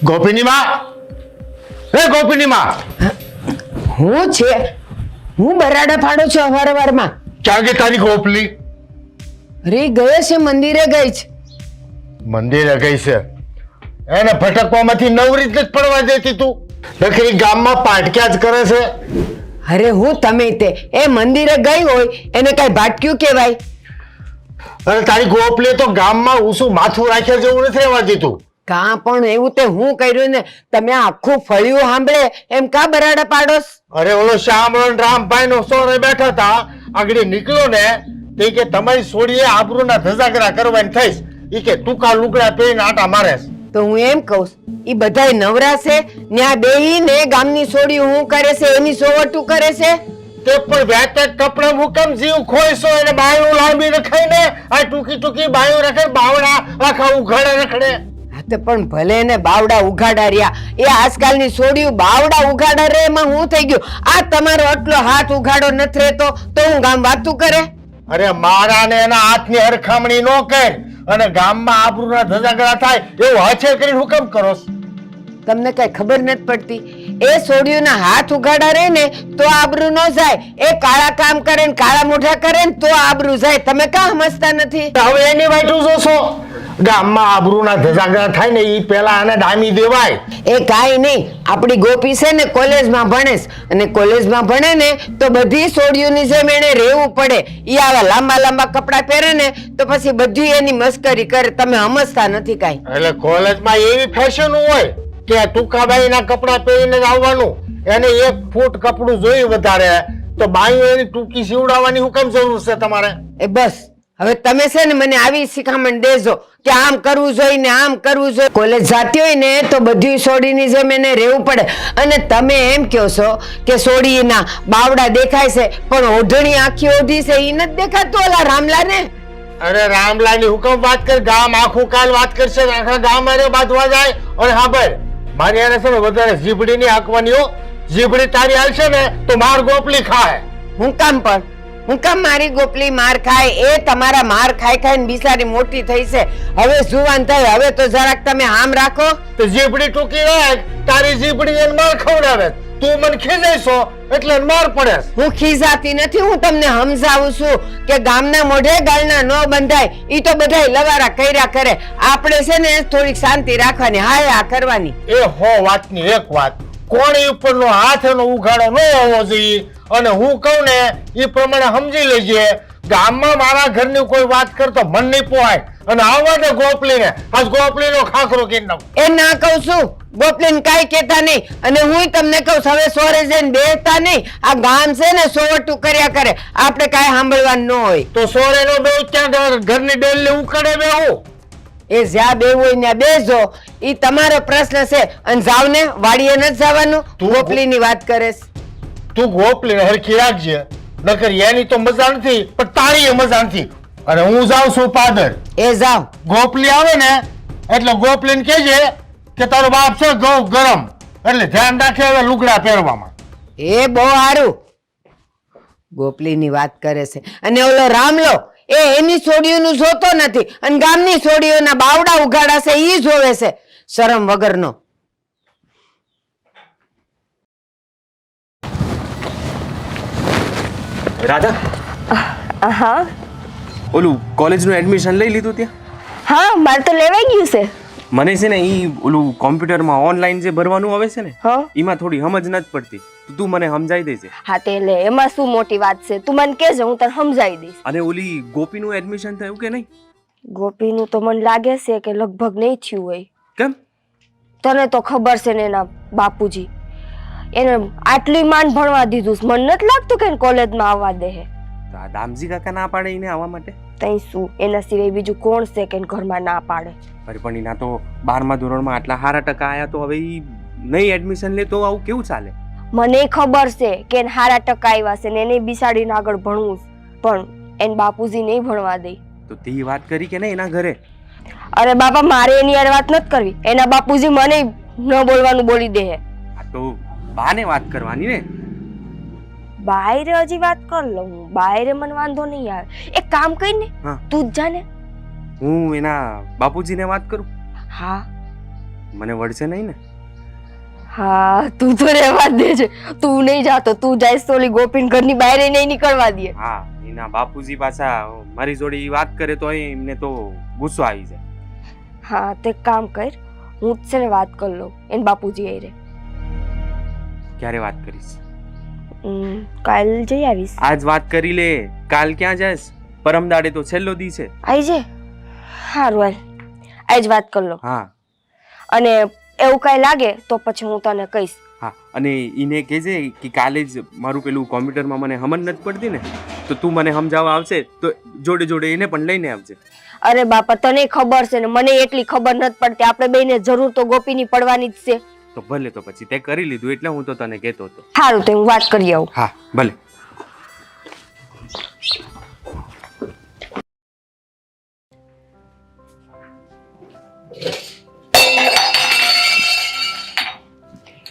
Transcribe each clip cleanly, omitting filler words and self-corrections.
ગોપીની માં, હે ગોપીની માં, હું છે? હું બરાડા ફાડો છું અવારવારમાં. ક્યાં ગઈ તારી ગોપલી? રે ગયો છે, મંદિરે ગઈ છે. મંદિરે ગઈ છે? એને ભટકવામાંથી નવરી જ પડવા દેતી તું. નખરી ગામમાં પાટક્યા જ કરે છે. અરે હું તમે તે એ મંદિરે ગઈ હોય એને કઈ ભાટક્યું કહેવાય? અને તારી ગોપલી તો ગામમાં ઊંચું માથું રાખ્યા જેવું નથી રહેવા દીધું. કાં પણ એવું તે હું કર્યું ને તમે આખું ફળિયું સાંભળે એમ કા બરાડા પાડોસ? અરે ઓલો શ્યામળો રામભાઈ નો સોરે બેઠા હતા, આગળ નીકળ્યો ને તે કે તમારી સોડીએ આબરૂના ધજાગરા કરવાની થઈશ. ઈ કે ટૂંકા લુગડા પહેરીને આટા મારે છે. તો હું એમ કહું ઈ બધાય નવરા છે ન્યા બેહીને ગામની સોડી હું કરે છે એની સોવટું કરે છે. તે પણ વ્યાત કપડા મુકમ જીવ ખોઈશો એને બાયું લાંબી રખાઈને આ ટૂંકી ટૂંકી બાયું રખે બાવડા આખા ઉઘાડે રખડે. હા તો પણ ભલે ને બાવડા ઉઘાડા રહ્યા, એ આજકાલની સોડીયું બાવડા ઉઘાડા રે એમાં હું થઈ ગયું? આ તમારો આટલો હાથ ઉઘાડો નથી રહેતો તો હું ગામ વાતું કરે? અરે મારા ને એના હાથની હરખામણી નો કર અને ગામમાં આબરૂના ધજાગરા થાય એવું હાથે કરીને હુકમ કરો છો? તમને કઈ ખબર નથી પડતી? એ સોડીઓના હાથ ઉઘાડા રહે ને તો આબરૂ ન જાય, એ કાળા કામ કરે ને કાળા મોઢા કરે ને તો આબરૂ જાય. તમે કાં સમજતા નથી? હવે એની વાઈટું જોશો? ગામમાં આબરૂના ધજાગરા થાય ને ઈ પેલા આને ડામી દેવાય. એ કાંઈ નહીં, આપણી ગોપી છે ને કોલેજમાં ભણે છે અને કોલેજમાં ભણે ને તો બધી સોડીઓની જેમ એને રહેવું પડે. ઈ આવા લાંબા લાંબા કપડા પહેરે ને તો પછી બધી એની મસ્કરી કરે. તમે સમજતા નથી કાંઈ. એટલે કોલેજમાં એવી ફેશન હોય કે ટૂંકાબાઈ ના કપડા પહેરીને જ આવવાનું. એને 1 ફૂટ કપડું જોઈ વધારે તો બાયું એની ટૂંકી સીવડાવવાની હું કેમ જરૂર છે તમારે? એ બસ હવે તમે છે ને મને આવી શિખામણ દેજો કે આમ કરવું જોઈએ ને આમ કરવું જોઈએ. કોલેજ જાતી હોય ને તો બધી સોડીની જેમ એને રહેવું પડે. અને તમે એમ કહો છો કે સોડીના બાવડા દેખાય છે પણ ઓઢણી આખી ઓઢી છે ઈ નથી દેખાતું ઓલા રામલા ને? અરે રામલાની હુકમ વાત કર, ગામ આખું કાલ વાત કરશે, આખા ગામ અરે બાંધવા જાય. અને હા ભાઈ, મારી યારે છે ને વધારે જીભડી ની હાંકવાની હો. જીભડી તારી હાલશે ને તો માર ગોપલી ખાય. હું કામ મારી ગોપલી માર ખાય? એ તમારા માર ખાઈ ખાઈને બિચારી મોટી થઈ છે, હવે જુવાન થઈ, હવે તો જરાક તમે આમ રાખો. તો જીભડી ટૂંકી રાખ, તારી જીભડી એને માર ખવડાવે. તું મને ખીજાઈશો એટલે માર પડે. હું ખીજાતી નથી, હું તમને સમજાવું છું કે ગામના મોઢે ગાળના ન બંધાય. ઈ તો બધાય લવારા કર્યા કરે, આપણે છે ને થોડીક શાંતિ રાખવાની, હાય આ કરવાની. એ હો વાતની એક વાત, કોણી ઉપરનો હાથ એનો ઉઘાડો ન હોવો જોઈએ. અને હું કહું ને એ પ્રમાણે સમજી લેજે. ગામમાં મારા ઘરની કોઈ વાત કરતો મન નહીં પોહાય. અને આવવા દે ગોપલીને, આજ ગોપલીનો ખાખરો કરી નાખ. એ ના કહું છું, ગોપલીને કાંઈ કહેતા નહીં. અને હું તમને કહું છું, હવે સોરે જઈને બેસતા નહીં. આ ગામ છે ને સોવટું કર્યા કરે, આપણે કાંઈ સાંભળવાનું ન હોય. તો સોરેનો બે ક્યાં ઘરની ડેલી ઉકળે બેહું? એ જ્યાં બેવું હોય ત્યાં બેસજો, ઈ તમારો પ્રશ્ન છે. અને જાવ ને વાડીએ નથી જવાનું. ગોપલીની વાત કરે છે. તું ગોપલીને હરખી રાખજે, નકર એની તો મજા નથી પણ તારી મજા નથી. અને હું જાઉં છું પાદર. એ જાવ. ગોપલી આવે ને એટલે ગોપલીને કહેજે કે તારો બાપ છે ઘઉં ગરમ, એટલે ધ્યાન રાખે હવે લુગડા પહેરવામાં. એ બહુ સારું. ગોપલીની વાત કરે છે. અને ઓલો રામલો એ એની સોડીઓનું જોતો નથી અને ગામની સોડીઓના બાવડા ઉઘાડા છે ઈ જોવે છે, શરમ વગરનો. રાધા, હા ઓલું કોલેજનું એડમિશન લઈ લીધું ત્યાં? હા, મારે તો લેવાઈ ગયું છે. મને છે ને ઈ ઓલું કોમ્પ્યુટરમાં ઓનલાઈન જે ભરવાનું આવે છે ને હા, એમાં થોડી સમજ નથી પડતી. તો તું મને સમજાઈ દેજે. હા તે લે, એમાં શું મોટી વાત છે? તું મને કહેજે, હું તને સમજાવી દઈશ. અને ઓલી ગોપીનું એડમિશન થયું કે નહીં? ગોપીનું તો મને લાગે છે કે લગભગ નહીં થયું હોય. કેમ? તને તો ખબર છે ને એના બાપુજી એને આટલી માન ભણવા દીધું છે. મને નથી લાગતું કે કોલેજમાં આવવા દે. તો આ દામજી કાકા ના પાડે એને આવવા માટે? તઈ શું, એના સિવાય બીજું કોણ છે કે ઘરમાં ના પાડે? અરે પણ એના તો 12મા ધોરણમાં આટલા સારા ટકા આયા, તો હવે ઈ નહીં એડમિશન લે તો આવું કેવું ચાલે? મને ખબર છે કે એને સારા ટકા આવ્યા છે ને એને બિસાડીને આગળ ભણવું છે, પણ એને બાપુજી નહીં ભણવા દે. તો તે વાત કરી કે નહીં એના ઘરે? અરે બાપા, મારે એની યાર વાત નથી કરવી. એના બાપુજી મને ન બોલવાનું બોલી દે. આ તો બાને વાત કરવાની ને. બાયરે હજી વાત કર લઉં હું, બાયરે મને વાંધો નહીં આવે. એક કામ કર ને, તું જ જા ને. હું એના બાપુજીને વાત કરું. હા, મને વળશે નહીં ને? હા તું તો રહેવા જ દેજે. તું નહીં જાતો, તું જઈશ તો ઓલી ગોપીન ઘરની બહાર નહીં નીકળવા દે. હા, એના બાપુજી પાછા મારી જોડે ઈ વાત કરે તો એમને તો ગુસ્સો આવી જાય. હા તે કામ કર, હું જ છે ને વાત કરી લઉં એને બાપુજી આઈ રે. ક્યારે વાત કરીશ? કાલ જઈ આવીશ. આજ વાત કરી લે, કાલ ક્યાં જઈશ? પરમ દાડે તો છેલ્લો દી છે. આઈ જે. હારું હાલ, આજ વાત કરી લો. હા અને એવું કઈ લાગે તો પછી હું તને કહીશ. હા, અને ઈને કહેજે કે કાલે જ મારું પેલું કોમ્પ્યુટરમાં મને સમજ નથી પડતી ને, તો તું મને સમજાવવા આવશે તો જોડે જોડે એને પણ લઈને આવજે. અરે બાપા તને ખબર છે ને મને એટલી ખબર નથી પડતી. આપણે બેને જરૂર તો ગોપીની પડવાની જ છે. તો ભલે, તો પછી તે કરી લીધું એટલે હું તો તને કહેતો હતો. સારું તો હું વાત કરી આવું. હા ભલે.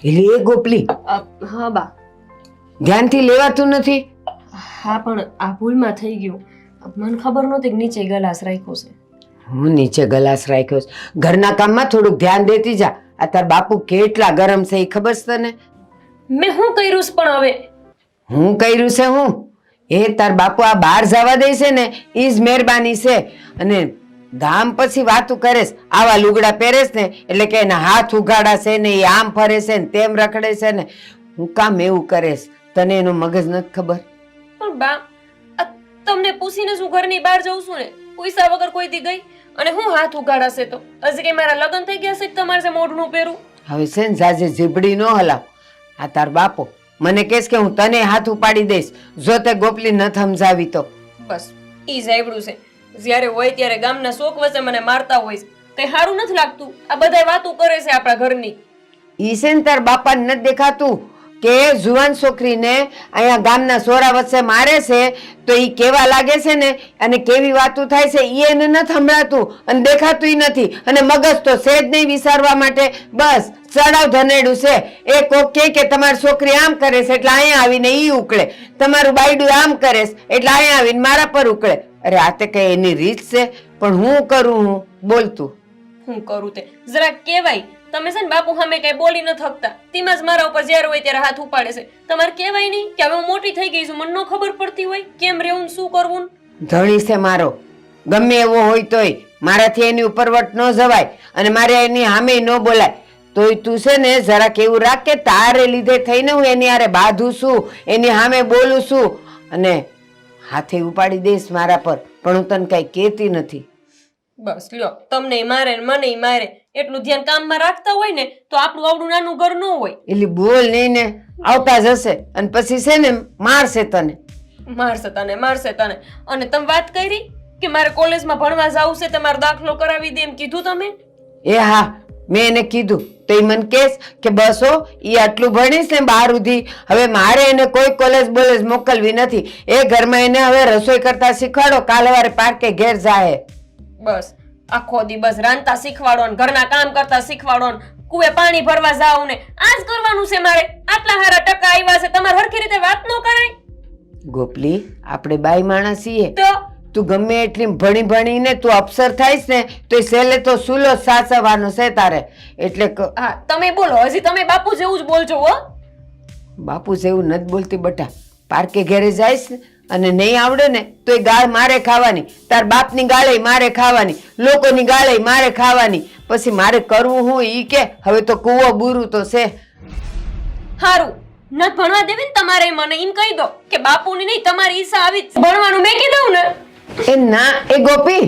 એટલે એ ગોપલી હા બા. ધ્યાનથી લેવાતું નથી. હા પણ આ ભૂલમાં થઈ ગયું. મને ખબર નહોતી કે નીચે ગલાસ રાખ્યો છે. હું નીચે ગલાસ રાખ્યો છે. ઘરના કામમાં થોડુંક ધ્યાન દેતી જા. આ તાર બાપુ કેટલા ગરમ છે એ ખબર છે તને? મેં શું કર્યું છે પણ હવે? હું કર્યું છે હું? એ તાર બાપુ આ બહાર જવા દે છે ને ઈ જ મહેરબાની છે. અને ગામ પછી વાતું કરેશ, આવા લુગડા પહેરેશ ને એટલે કે એના હાથ ઉગાડા છે ને એ આમ ફરે છે ને તેમ રખડે છે ને. હું કામ એવું કરેશ? તને એનું મગજ નથી ખબર? પણ બા આ તમને પૂછીને શું ઘરની બહાર જઉં છું ને, પૈસા વગર કોઈ દી ગઈ અને હું હાથ ઉગાડાશે તો હજી કઈ મારા લગ્ન થઈ ગયા છે કે તમારે મોઢનું પહેરું? હવે છે ને જાજે જીબડી ન હલાવ. આ તાર બાપો મને કહેશ કે હું તને હાથ ઉપાડી દઈશ જો તે ગોપલી ન સમજાવી તો. બસ ઈ જાયબડું છે. જ્યારે હોય ત્યારે ગામના શોક વચ્ચે મને મારતા હોય છે. કઈ સારું નથી લાગતું. આ બધાય વાતો કરે છે આપણા ઘરની. ઈ છે ને તાર બાપાને નથી દેખાતું કે જુવાન છોકરીને અહીંયા ગામના સોરા વચ્ચે મારે છે તો ઈ કેવા લાગે છે ને અને કેવી વાતો થાય છે ઈ એને નથી સંભળાતું અને દેખાતું નથી. અને મગજ તો છે જ નહીં વિચારવા માટે. બસ ચડાવ ધનેડું છે. એ કોક કે તમારી છોકરી આમ કરે છે એટલે અહીંયા આવીને ઈ ઉકળે, તમારું બાયડું આમ કરે છે એટલે અહીંયા આવીને મારા પર ઉકળે. અરે આ તે કઈ એની રીત છે? પણ હું કરું હું બોલતું હું કરું તે જરા કેવાય. તમે છે ને બાપુ સામે કઈ બોલી ન થકતા, તેમાં જ મારા ઉપર જ્યારે હોય ત્યારે હાથ ઉપાડે છે. તમારે કહેવાય નહીં કે હવે હું મોટી થઈ ગઈ છું, મને ન ખબર પડતી હોય કેમ રહેવું શું કરવું? ધણી છે મારો, ગમે એવો હોય તોય મારાથી એની ઉપર વટ ન જવાય અને મારે એની સામે ન બોલાય. તોય તું છે ને જરાક એવું રાખ કે તારે લીધે થઈને હું એની હારે બાંધું છું, એની સામે બોલું છું અને હાથે ઉપાડી દઈશ મારા પર, પણ હું તને કઈ કહેતી નથી. બસ લ્યો, તમને મારે ને મને મારે એટલું ધ્યાન કામમાં રાખતા હોય ને તો આપણું આવડું નાનું ઘર ન હોય. એટલે બોલ નહીં ને, આવતા જશે અને પછી છે ને મારશે તને. મારશે તને. અને તમે વાત કરી કે મારે કોલેજમાં ભણવા જવું છે, તમારો દાખલો કરાવી દે એમ કીધું તમે? એ હા, મેં એને કીધું તો એ મને કહેશ કે બસ હો ઈ આટલું ભણીશ ને 12 સુધી, હવે મારે એને કોઈ કોલેજ બોલેજ મોકલવી નથી. એ ઘરમાં એને હવે રસોઈ કરતા શીખવાડો, કાલે વારે પાર્કે ઘેર જાય. બસ આખો દી બસ રાંધતા શીખવાડો ને ઘરના કામ કરતા શીખવાડો ને કુએ પાણી ભરવા જાવ ને આ જ કરવાનું છે મારે. આટલા સારા ટકા આવ્યા છે, તમારે હરખી રીતે વાત ન કરાય? ગોપલી, આપણે બાઈ માણસ છીએ. તો તું ગમે એટલી ભણીને તું અફસર થાઈશ ને તો છેલ્લે તો સુલો સાચવવાનો છે તારે. એટલે હા તમે બોલો, હજી તમે બાપુ જેવું જ બોલજો હો. બાપુ જેવું નથી બોલતી બટા. પાર્કે ઘેરે જઈશ અને નહીં આવડે ને તો એ ગાળ મારે ખાવાની, તાર બાપની ગાળે મારે ખાવાની, લોકોની ગાળે મારે ખાવાની. પછી મારે કરવું હું ઈ કે હવે તો કૂવો બૂરું તો છે. હારું નત ભણવા દેવી ને તમારે મને એમ કહી દો કે બાપુની નહીં તમારી ઈચ્છા આવી ભણવાનું મેં કીધું ને. એ ના એ ગોપી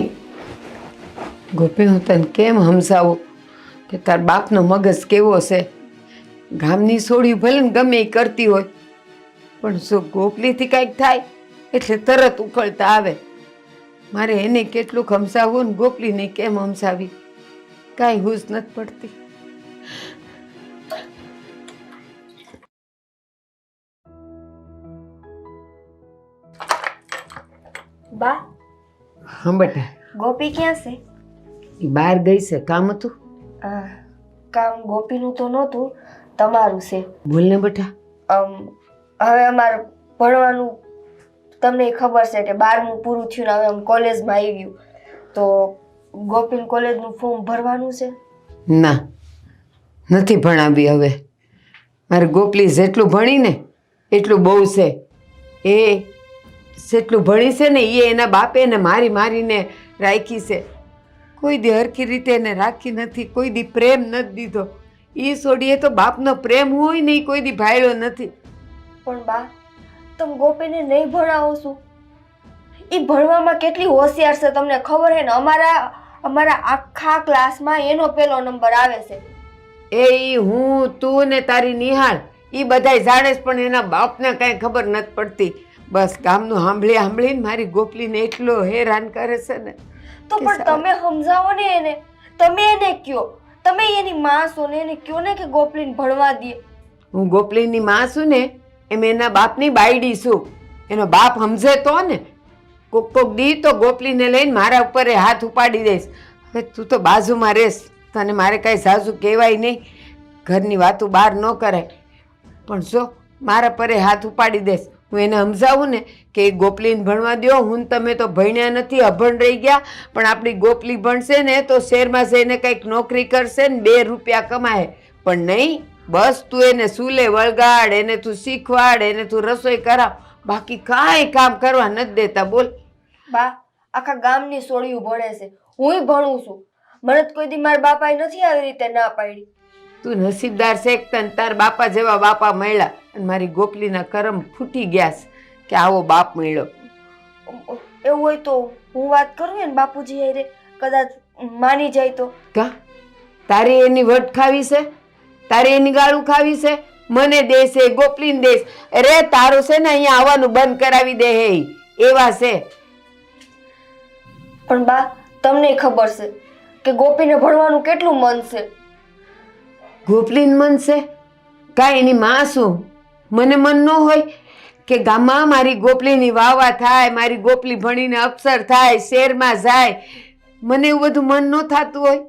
હું તને કેમ સમજાવું કે તાર બાપનો મગજ કેવો છે. ગામની સોડી ભલે ને ગમે એ કરતી હોય પણ જો ગોપલીથી કાંઈક થાય એટલે તરત ઉકળતા આવે. મારે એને કેટલું સમજાવવું ને ગોપલીને કેમ સમજાવી કાંઈ હુસ નથી પડતી. બા હા બેટા. ગોપી ક્યાં છે? એ બહાર ગઈ છે, કામ હતું. કામ ગોપીનું તો નહોતું, તમારું છે. બોલ ને બેટા. હવે અમારે ભણવાનું તમને ખબર છે કે 12મું પૂરું થયું ને હવે અમે કોલેજમાં આવી ગયું તો ગોપીન કોલેજનું ફોર્મ ભરવાનું છે. ના, નથી ભણાવી હવે. મારે ગોપલી જેટલું ભણીને એટલું બહુ છે. એ જેટલું ભણી છે ને એ એના બાપે એને મારીને રાખી છે. કોઈ દી હરખી રીતે એને રાખી નથી, કોઈ દી પ્રેમ નથી દીધો. એ છોડીએ તો બાપનો પ્રેમ હોય ને એ કોઈ દી ભાળ્યો નથી. પણ બા, તમે ગોપીને નહીં ભણાવો છો? એ ભણવામાં કેટલી હોશિયાર છે તમને ખબર છે ને? અમારા આખા ક્લાસમાં એનો પહેલો નંબર આવે છે. એ હું, તું ને તારી નિહાળ એ બધાય જાણે છે, પણ એના બાપને કાંઈ ખબર નથી પડતી. બસ ગામનું સાંભળીને મારી ગોપલીને એટલો હેરાન કરે છે ને. તો પણ તમે સમજાવો ને એને, તમે એને કયો, તમે એની માં છો ને, એને કયો ને કે ગોપલીને ભણવા દે. હું ગોપલીની માં છું ને એમ એના બાપની બાયડી છું. એનો બાપ સમજે તો ને. કોક દી તો ગોપલીને લઈને મારા ઉપર હાથ ઉપાડી દઈશ. હવે તું તો બાજુમાં રહેશ, તને મારે કાંઈ સાસુ કહેવાય નહીં, ઘરની વાતો બહાર ન કરાય. પણ જો મારા પરે હાથ ઉપાડી દઈશ. હું એને સમજાવું ને કે ગોપલીને ભણવા દો. હું તમે તો ભણ્યા નથી, અભણ રહી ગયા, પણ આપણી ગોપલી ભણશે ને તો શહેરમાં જઈને કંઈક નોકરી કરશે ને 2 રૂપિયા કમાય. પણ નહીં, બસ તું એને સૂલે વળગાડ, એને તું શીખવાડ, એને તું રસોઈ કરાવ, બાકી કાંઈ કામ કરવા નથી દેતા. બોલ બા, આખા ગામની સોળીઓ ભણે છે, હુંય ભણું છું. મને તો કોઈ દી મારા બાપાએ નથી આવી રીતે ના પાડી. તું નસીબદાર છે કે તને તાર બાપા જેવા બાપા મળ્યા. અને મારી ગોપલીના કરમ ફૂટી ગયા છે કે આવો બાપ મળ્યો. એવું હોય તો હું વાત કરું ને બાપુજી હારે, કદાચ માની જાય તો. કા તારે એની વટ ખાવી છે? તારે એની ગાળું ખાવી છે? મને દેશે, ગોપલીને દેશ. અરે તારું છે ને અહીંયા આવવાનું બંધ કરાવી દે. હે એવા છે. પણ બા, તમને ખબર છે કે ગોપીને ભણવાનું કેટલું મન છે. ગોપલીને મન છે? કાંઈ એની માં શું? મને મન ન હોય કે ગામમાં મારી ગોપલીની વાવા થાય, મારી ગોપલી ભણીને અફસર થાય, શહેરમાં જાય? મને એવું બધું મન ન થતું હોય?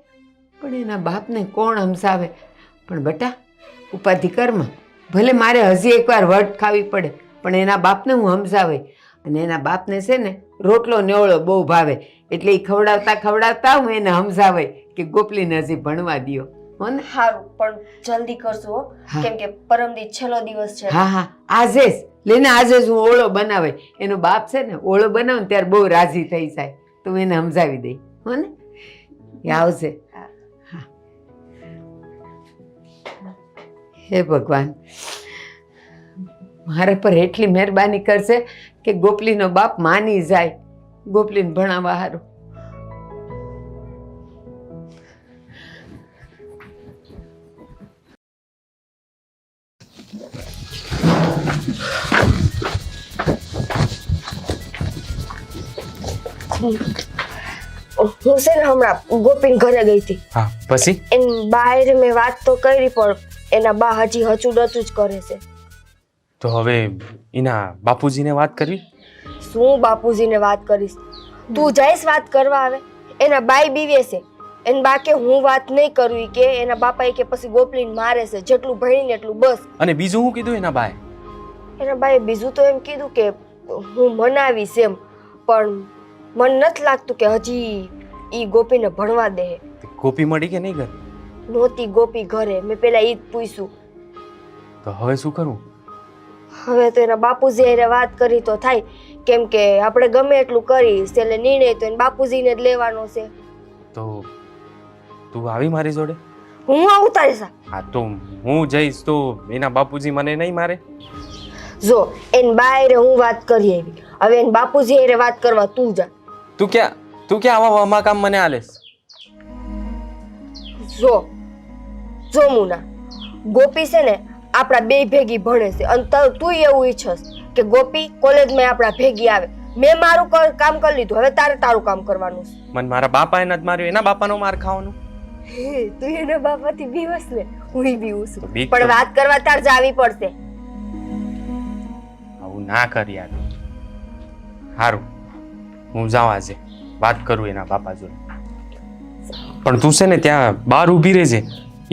પણ એના બાપને કોણ સમજાવે? પણ બેટા ઉપાધિ કરમાં, ભલે મારે હજી એકવાર વટ ખાવી પડે, પણ એના બાપને હું સમજાવે. અને એના બાપને છે ને રોટલો નેવળો બહુ ભાવે, એટલે એ ખવડાવતા હું એને સમજાવે કે ગોપલીને હજી ભણવા દ્યો. સારું, પણ જલ્દી કરજો હો, કેમ કે પરમદી છેલ્લો દિવસ છે. હા આજે જ લેને, આજે જ હું ઓળો બનાવે. એનો બાપ છે ને ઓળો બનાવે ને ત્યારે બહુ રાજી થઈ જાય, તો હું એને સમજાવી દઈ. હો ને, એ આવશે. હા. હે ભગવાન, મારા પર એટલી મહેરબાની કરશે કે ગોપલીનો બાપ માની જાય ગોપલીને ભણાવવા હારું. હું છે ને હમણાં ગોપીન ઘરે ગઈ હતી. હા, પછી એની બહાર મેં વાત તો કરી, પણ એના બા હજી હચુડતું જ કરે છે. તો હવે એના બાપુજીને વાત કરવી? શું બાપુજીને વાત કરીશ? તું જઈશ વાત કરવા? આવે એના બાઈ બીવે છે. એના બા કે હું વાત નહીં કરવી, કે એના બાપાએ કે પછી ગોપલીને મારે છે, જેટલું ભણીને એટલું બસ. અને બીજું શું કીધું એના બાએ? એના બાએ બીજું તો એમ કીધું કે હું મનાવીશ એમ, પણ મને નથી લાગતું કે હજી ઈ ગોપીને ભણવા દે. ગોપી મળી કે નહીં ઘર? નહોતી ગોપી ઘરે. મેં પેલા ઈ જ પૂછ્યું. તો હવે શું કરવું? હવે તો એના બાપુજી હારે વાત કરી તો થાય, કેમ કે આપણે ગમે એટલું કરી એટલે નિર્ણય તો એના બાપુજીને જ લેવાનો છે. તો તું આવી મારી જોડે? હું આવું તારી સાથે? હા, તો હું જઈશ તો એના બાપુજી મને નહીં મારે? જો એન બાયરે હું વાત કરી આવી, હવે એન બાપુજી હારે વાત કરવા તું જા. તું ક્યાં આવા કામ મને આલેસ? જો મુના, ગોપી છે ને આપણા બે ભેગી ભણે છે, અને તું એવું ઈચ્છસ કે ગોપી કોલેજમાં આપણા ભેગી આવે. મેં મારું કામ કરી લીધું, હવે તારે તારું કામ કરવાનું છે. મને મારા બાપાએ નથી માર્યો, એના બાપાનો માર ખાવાનું? તું એના બાપાથી બીવસ ને, હું બીવું છું, બીક પણ તો- વાત કરવા તાર જાવી પડશે. આવું ના કર યાર. સારું, હું જાઉં આજે વાત કરું એના બાપા જોડે. પણ તું છે ને ત્યાં બહાર ઊભી રહેજે.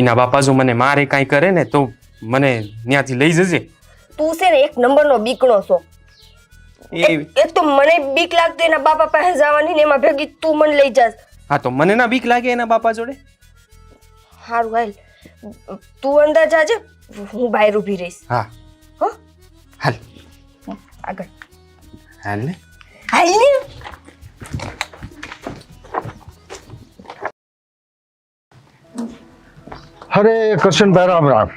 એના બાપા જો મને મારે કાંઈ કરે ને તો મને ત્યાંથી લઈ જજે. તું છે ને એક નંબરનો બીકણો છો. એ એક તો મને બીક લાગતી એના બાપા પાસે જવાની ને, એમાં ભેગી તું મને લઈ જાસ. હા, તો મને ના બીક લાગે એના બાપા જોડે? હારું હાલ, તું અંદર જાજે, હું બહાર ઊભી રહીશ. હા હો હાલ આગળ હાલ ને હાલ ને. અરે કરશનભાઈ રામ રામ.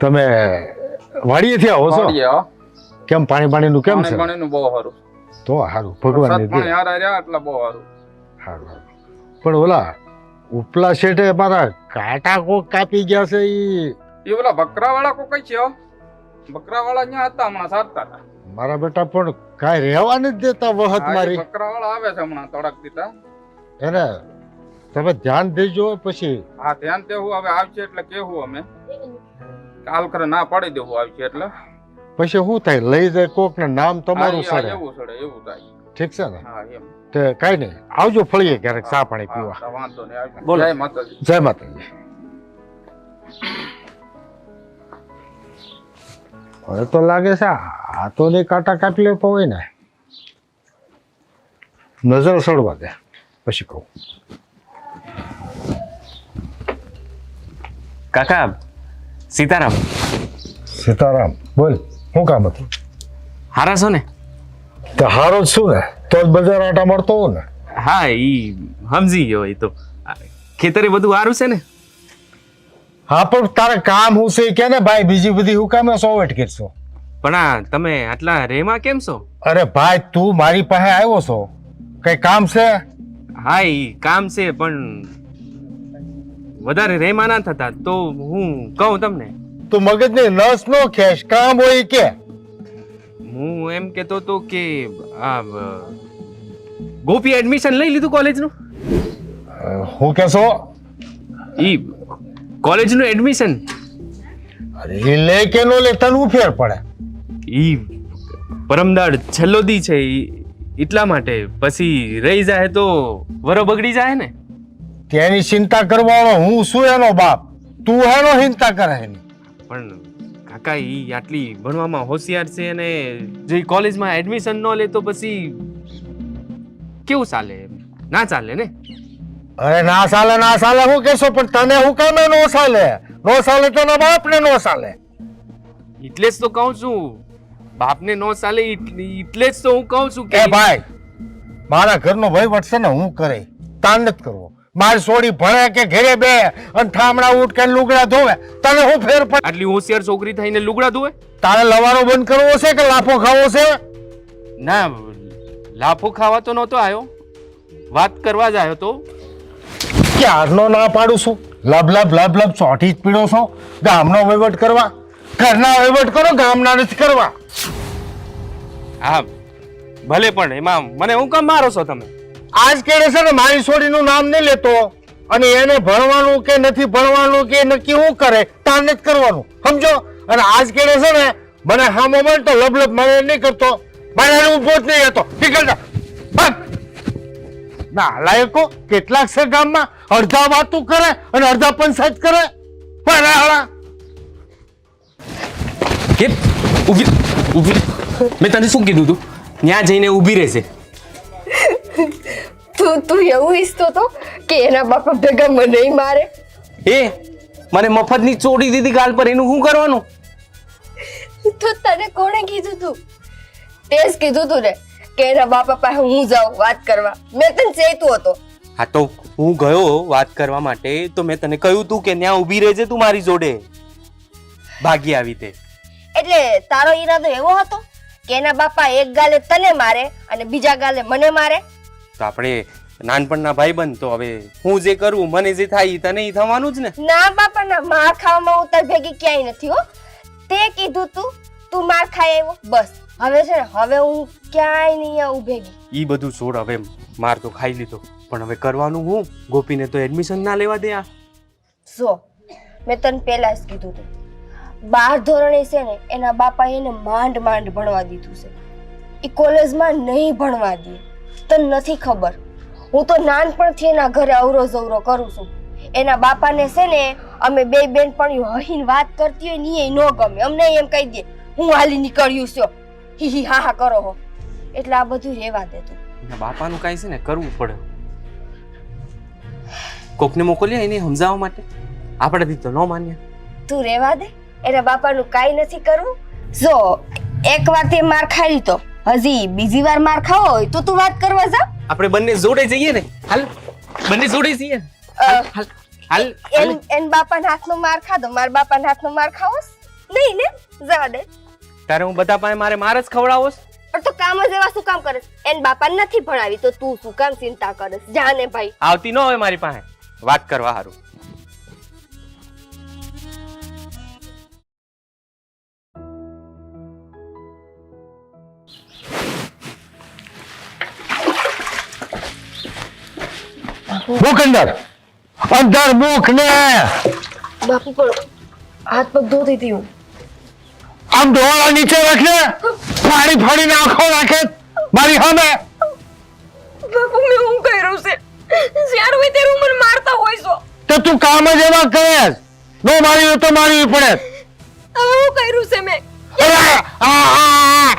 તમે વાડીએથી આવો છો? કેમ પાણીનું કેમ છે? પાણીનું બહુ સારું. તો સારું, ભગવાનની દયા. પાણી હારા રહ્યા એટલે બહુ સારું. સારું. પણ ઓલા ઉપલા શેઠે મારા કાંટા કોક કાપી ગયા છે એ પેલા બકરાવાળા કોઈ છે હો. બકરાવાળા ત્યાં હતા હમણાં સારતા હતા. મારા બેટા પણ કાંઈ રહેવા નથી દેતા વહત હા, એ મારી. બકરાવાળા આવે છે હમણાં તડક દીધા. એને તમે ધ્યાન દેજો પછી. હા ધ્યાન દેવું હવે આવશે એટલે કેવું અમે કાલ કરે ના પાડી દેવું આવશે એટલે પછી શું થાય, લઈ જાય કોક ને નામ તમારું હા, સડે. એવું સડે એવું થાય. ઠીક છે ને? હા એમ. તે કાંઈ નહીં, આવજો ફળીએ ક્યારેક ચા પાણી પીવા. હા, વાંધો નહીં આવજો. બોલો. જય માતાજી. જય માતાજી. હવે તો લાગે છે આ તો નહીં કાંટા કાપી લેતો હોય ને. નજર સડવા દે પછી કહું. કાકા સીતારામ. સીતારામ બોલ, શું કામ હતું? હારા છો ને? તો હારો જ શું ને, તો જ બજાર આટા મળતો હોઉં ને. હા ઈ સમજી ગયો. એ તો ખેતરે બધું સારું છે ને? હા પણ તારે કામ હું છે કે ને ભાઈ, બીજી બધી હું કામ સોવેટ કરશો? પણ આ તમે આટલા રેમાં કેમ છો? અરે ભાઈ તું મારી પાસે આવ્યો છો, કઈ કામ છે? હા ઈ કામ છે પણ વધારે રેમાં ના થતા તો હું કહું તમને. તું મગજની નસ નો ખેશ, કામ હોય કે. હું એમ કેતો તો કે આ ગોપી એડમિશન લઈ લીધું કોલેજનું? હું કેશો? ઈ કોલેજનું એડમિશન અરે એ લે કે નો લે તને ફેર પડે? ઈ પરમદાડ છેલ્લો દી છે એટલા માટે. પછી રહી જાય તો વરો બગડી જાય ને. તેની ચિંતા કરવાનો હું શું એનો બાપ? તું એનો ચિંતા કરે એની. પણ કાકા ઈ આટલી ભણવામાં હોશિયાર છે અને જે કોલેજમાં એડમિશન ન લે તો પછી કેવું ચાલે? ના ચાલે ને. અરે ના ચાલે હું કેશો, પણ તને હું કામ નો ચાલે? નો ચાલે તો ના બાપ ને નો ચાલે. એટલે જ તો કહું છું બાપને નો ચાલે. એટલે જ તો હું કહું છું કે કે ભાઈ મારા ઘરનો વહીવટ છે ને હું કરે, તાન નથી કરવો. મારી છોડી ભણે કે ઘરે બે અને ઠામડા ઉઠકે લુગડા ધોવે, તને હું ફેર પડે? આટલી હોશિયાર છોકરી થઈને લુગડા ધોવે? તારે લવાનો બંધ કરવો છે કે લાફો ખાવો છે? ના લાફો ખાવા તો નહોતો આવ્યો, વાત કરવા જ આવ્યો તો. ક્યારનો ના પાડું છું. લબ ચોટી જ પીડો છો. ગામનો વહીવટ કરવા, ઘરના વહીવટ કરો, ગામના નથી કરવા. હા ભલે પણ એમાં મને હું કામ મારો છો તમે? આજ કેડે છે ને મારી છોડીનું નામ નહીં લેતો અને એને ભણવાનું કે નથી ભણવાનું કે નક્કી હું કરે તાર નથી કરવાનું, સમજો? અને આજ કેડે છે ને મને હામો મળતો લબ મને નહીં કરતો, મને ઉભો જ નહીં હતો. નીકળ જા ભાગ. ના લાયકો કેટલાક છે ગામમાં, અડધા વાતું કરે અને અડધા પંચાયત કરે. પણ કે ઊભી મેં તને શું કીધું તું? ત્યાં જઈને ઊભી રહેશે. તું એવું ઈચ્છતો તો કે એના બાપા ભેગા મને મારે? એ મને મફતની ચોડી દીધી ગાલ પર, એનું શું કરવાનું? તો તને કોણે કીધું તું? તે જ કીધું તું ને કે એના બાપા પાસે હું જાઉં વાત કરવા. મેં તને ચેતું હતો. હા તો હું ગયો વાત કરવા માટે તો મેં તને કહ્યું તું કે ત્યાં ઊભી રહેજે તું મારી જોડે. ભાગી આવી તે. એટલે તારો ઈરાદો એવો હતો કે એના બાપા એક ગાલે તને મારે અને બીજા ગાલે મને મારે? તો આપણે નાનપણના ભાઈબંધ, તો હવે હું જે કરું મને જે થાય ઈ તને ઈ થવાનું જ ને. ના બાપા ના, માર ખાવામાં હું તાર ભેગી ક્યાંય નથી હો. તે કીધું તું માર ખાય આવ્યો બસ. હવે છે ને હવે હું ક્યાંય નહીં આવું ભેગી. ઈ બધું છોડ, હવે માર તો ખાઈ લીધો પણ હવે કરવાનું હું? ગોપીને તો એડમિશન ના લેવા દે. આ જો મેં તને પહેલા જ કીધું હતું 12 ધોરણે છે ને એના બાપા એને માંડ ભણવા દીધું છે. એ કોલેજમાં નહીં ભણવા દે. તને નથી ખબર, હું તો નાનપણથી એના ઘરે અવરો જવરો કરું છું. એના બાપાને છે ને અમે બે બેનપણીઓ હહીને વાત કરતી હોય ને એ ન ગમે. અમને એમ કહી દે હું હાલી નીકળ્યું છો, હી હા કરો હો. એટલે આ બધું રહેવા દે તું. એના બાપાનું કાંઈ છે ને કરવું પડે. કોકને મોકલ્યા એને સમજાવવા માટે. આપણાથી તો ન માન્યા. તું રેવા દે, એના બાપાનું કાંઈ નથી કરવું. જો એકવાર તે માર ખાઈ લીધો, હજી બીજી વાર માર ખાવો હોય તો તું વાત કરવા જા. આપણે બંને જોડે જઈએ ને. હાલ, બંને જોડે જઈએ ને. હાલ, હાલ, હાલ, હાલ. એન બાપાના હાથનો માર ખાધો, માર બાપાના હાથનો માર ખાવોસ નહીં ને? જવા દે. તારે હું બધા પાસે માર જ ખવડાવોસ. પણ તો કામ જ એવા શું કામ કરે? એન બાપાને નથી ભણાવી તો તું શું કામ ચિંતા કરે? જાને ભાઈ. આવતી ન હોય મારી પાસે વાત કરવા હારું. મુખ અંદર મુખ ને બાપુ પણ હાથ પગ ધોતી હતી હું. આમ ડોળા નીચે રાખ ને, ફાડી ફાડીને આંખો નાખે મારી સામે. બાપુ મેં હું કર્યું છે? જ્યારે હોય ત્યારે મને મારતા હોય છો. તો તું કામ જ એવા કરે, નો મારી હોય તો મારવી પડે. હવે હું કર્યું છે મેં?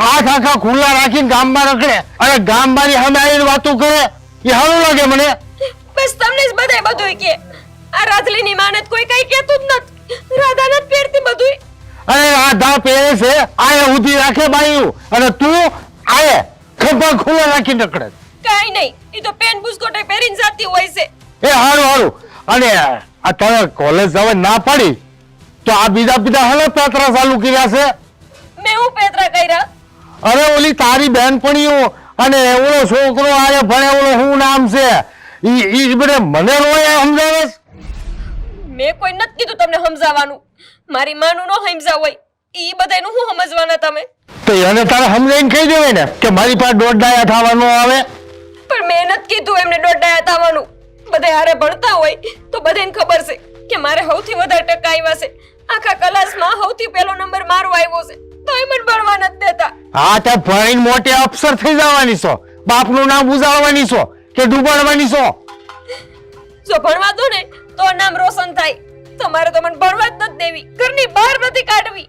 હાથ આખા ખુલ્લા રાખીને ગામમાં રખડે અને ગામ મારી સામે આવીને વાતો કરે, એ સારું લાગે મને. બસ તમને જ બધાય બધુંય કે આ રાધલીની માનત કોઈ કઈ કહેતું જ નથી. રાધા નથી પહેરતી બધુંય. અરે રાધા પહેરે છે આયે ઉધી રાખે બાયું, અને તું આયે ખભા ખુલ્લા રાખીને રખડે. કાઈ નહીં, ઈ તો પેન બુસ્કોટે પહેરીને જાતી હોય છે. એ હારું હારું. અને આ તારે કોલેજ જવા ના પાડી તો આ બીજા હલે પેતરા ચાલુ કર્યા છે. મેં હું પેતરા કર્યા? અરે ઓલી તારી બહેનપણીઓ અને ઓલો છોકરો આરે ભણે, ઓલો શું નામ છે ઈ બધે મને રોયા સમજાવે. મેં કોઈ નથી કીધું તમને સમજાવવાનું. મારી માનું નો સમજાવ હોય ઈ બધાયનું હું સમજવાના તમે? તો એને તારે સમજાઈને કહી દેવાય ને કે મારી પાસે દોઢ થવાનો આવે. પણ મેં નથી કીધું એમને દોઢાયા થવાનું. બધા હારે ભણતા હોય તો બધાને ખબર છે કે મારે સૌથી વધારે ટકા આવ્યા છે. આખા ક્લાસમાં સૌથી પહેલો નંબર મારો આવ્યો છે, તો એ મને ભણવા નથી દેતા. હા, તે ભણીને મોટી અફસર થઈ જવાની છો, બાપનું નામ ઉજાળવાની છો કે ડૂબાડવાની છો? જો ભણવા દો ને તો નામ રોશન થાય. તમારે તો મને ભણવા જ નથી દેવી, ઘરની બહાર નથી કાઢવી.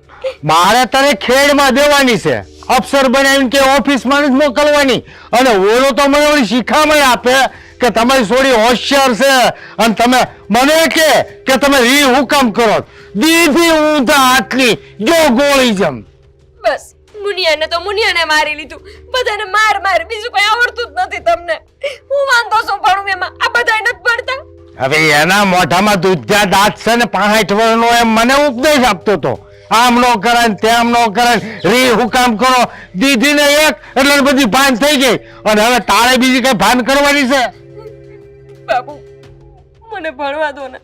મારે તને ખેડમાં દેવાની છે, અફસર બનાવીને કે ઓફિસમાં જ મોકલવાની. અને ઓલો તો મને ઓલી શિખામણ આપે કે તમારી છોડી હોશિયાર છે અને તમે મને કે તમે રી હુકમ કરો. દીધી ઊંધા હાથની જો ગોળી જમ. બસ મુનિયાને તો મુનિયાને મારી લીધું, બધાને માર બીજું કઈ આવડતું જ નથી તમને. હું વાંધો છું ભણું એમાં? આ બધાય નથી ભણતા. હવે એના મોઢામાં દૂધ્યા દાંત છે ને 65 વર્ષનો એમ મને ઉપદેશ આપતો હતો, આમ નો કરાય ને તેમ નો કરાય, રી હુકામ કરો. દીધી ને એક એટલે બધી ભાન થઈ ગઈ, અને હવે તારે બીજી કઈ ભાન કરવાની છે? બાપુ મને ભણવા દો ને.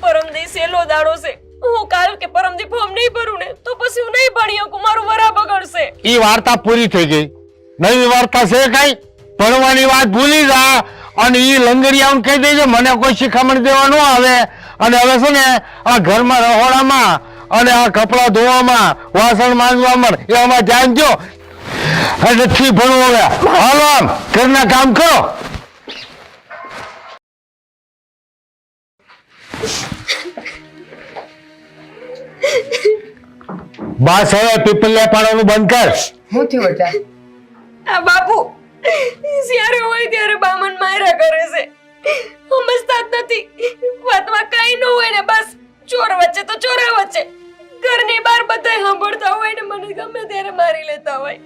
પરમદી સેલો દાડો છે, હું કાલ કે પરમદી ફોર્મ નહીં ભરું ને તો પછી હું નહીં ભણી શકું, મારું વરા બગડશે. ઈ વાર્તા પૂરી થઈ ગઈ, નવી વાર્તા છે કઈ? ભણવાની વાત ભૂલી જા અને ઈ લંગરિયાઓને કહી દેજે મને કોઈ શિખામણ દેવા ન આવે. અને હવે છે ને આ ઘરમાં રહોડામાં અને આ કપડાં ધોવામાં વાસણ માંજવામાં એમાં ધ્યાન દો. નથી ભણવું હવે, હાલો આમ ઘરના કામ કરો. બસ હવે પીપલે પાડવાનું બંધ કર. હું થયું બેટા? આ બાપુ જ્યારે હોય ત્યારે બામન માર્યા કરે છે, સમજતા જ નથી. વાતમાં કઈ ન હોય ને બસ ચોર વચ્ચે તો ચોરા વચ્ચે, ઘરની બહાર બધાય સાંભળતા હોય ને મને ગમે ત્યારે મારી લેતા હોય.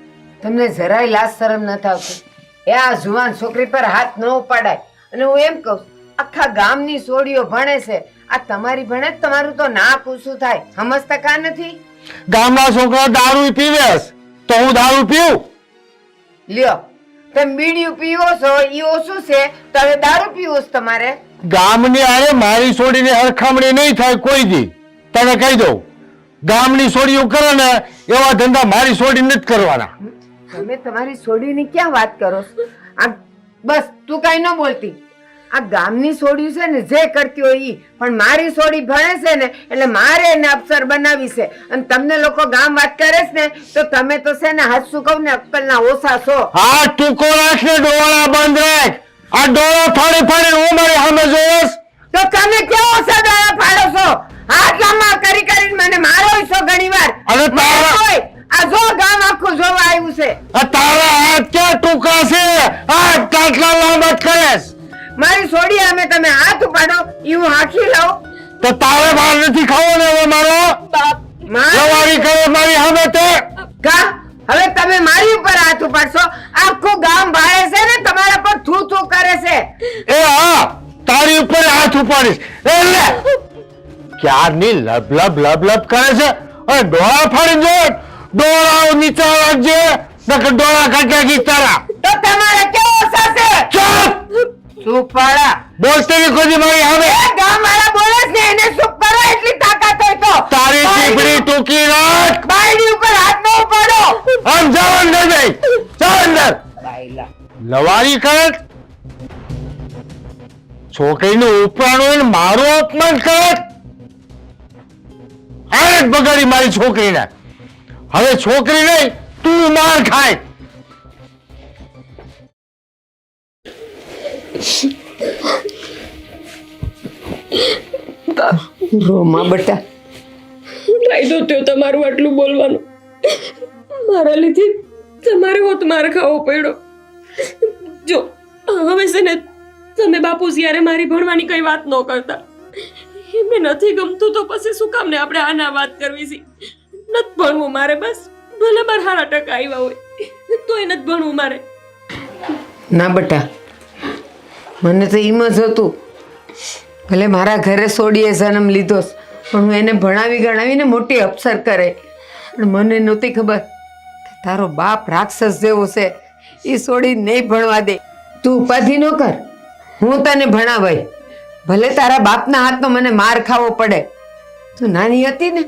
તમને જરાય લાજ શરમ નથી આવતી? એ આ જુવાન છોકરી પર હાથ ન ઉપાડાય. અને હું એમ કહું, આખા ગામની છોડીઓ ભણે છે, આ તમારી ભણે જ તમારું તો નાક ઊંચું થાય, સમજતા કા નથી? ગામના છોકરા દારૂ પીવે તો હું દારૂ પીવું? લ્યો, તમે બીડીયું પીવો છો ઈ ઓછું છે તો હવે દારૂ પીવો છે તમારે? ગામની આરે મારી છોડીને હરખામણી નહીં થાય કોઈ દી, તને કહી દઉં. ગામની છોડીઓ કરે ને એવા ધંધા મારી છોડી નથી કરવાના. તમે તમારી છોડીની ક્યાં વાત કરો છો? આ બસ તું કઈ ન બોલતી. આ ગામની છોડી છે ને જે કરતી હોય ઈ, પણ મારી છોડી ભણે છે ને એટલે મારે એને અફસર બનાવી છે. અને તમને લોકો ગામ વાત કરે છે ને તો તમે તો છે ને હાચું કહું ને અક્કલના ઓછા છો. હા, ટૂંકો રાખ ને ડોળા બંધ રાખ. આ ડોળા ફાડી ફાડી હું મારી સામે જોઈશ તો તમે કેવો ઓછા ડોળા ફાડો છો? હાથ લાંબા કરી કરીને મને મારો છો ઘણીવાર. અને તારા આ જો ગામ આખું જોવા આવ્યું છે. તારા હાથ ક્યાં ટૂંકા છે? હાથ કાટલા લાંબા કરેશ. મારી છોડી અમે તમે હાથ ઉપાડો ઈ હું હાંકી લઉં. તો તારે બહાર નથી ખાવો ને હવે મારો બાપ લવારી કરે મારી સામે તે કા હવે તમે મારી ઉપર હાથ ઉપાડશો? આખું ગામ ભાળે છે ને તમારા પર થૂ થૂ કરે છે. એ હા તારી ઉપર હાથ ઉપાડીશ એટલે ક્યારની લબ લબ લબ લબ કરે છે અને ડોળા ફાડી જો ડોળા નીચે રાખજે નકર ડોળા કાઢ્યા ગઈ તારા તો તમારે કેવો થશે? ચૂપ સુપાળા બોલતી નહીં કોઈ દી મારી સામે એ ગામ વાળા બોલે છે એને ચૂપ કરો એટલી તાકાત હોય તો તારી ચીપડી ટૂંકી રાખ બાયડી ઉપર હાથ ન ઉપાડો. આમ જાવ અંદર જઈ જાવ અંદર લવારી કરે છોકરીનું ઉપરાણું હોય ને મારું અપમાન કરે આને જ બગાડી મારી છોકરીને હવે છોકરી નહીં તું માર ખાય રોમા બટા ફાયદો થયો તમારું આટલું બોલવાનું. મારા લીધે તમારે હોત માર ખાવો પડ્યો. જો હવે છે ને તમે બાપુ જ્યારે મારી ભણવાની કઈ વાત ન કરતા. એમને નથી ગમતું તો પછી શું કામ ને આપણે આના વાત કરવી છે? નથી ભણવું મારે, બસ ભલે મારે સારા ટકા આવ્યા હોય તોય નથી ભણવું મારે. ના બટા મને તો એમ જ હતું ભલે મારા ઘરે સોડીએ જન્મ લીધો છે, પણ હું એને ભણાવી ગણાવીને મોટી અફસર કરે. પણ મને નહોતી ખબર કે તારો બાપ રાક્ષસ જેવો છે. એ સોડી નહીં ભણવા દે. તું ઉપાધિ ન કર, હું તને ભણાવાય. ભલે તારા બાપના હાથનો મને માર ખાવો પડે. તું નાની હતી ને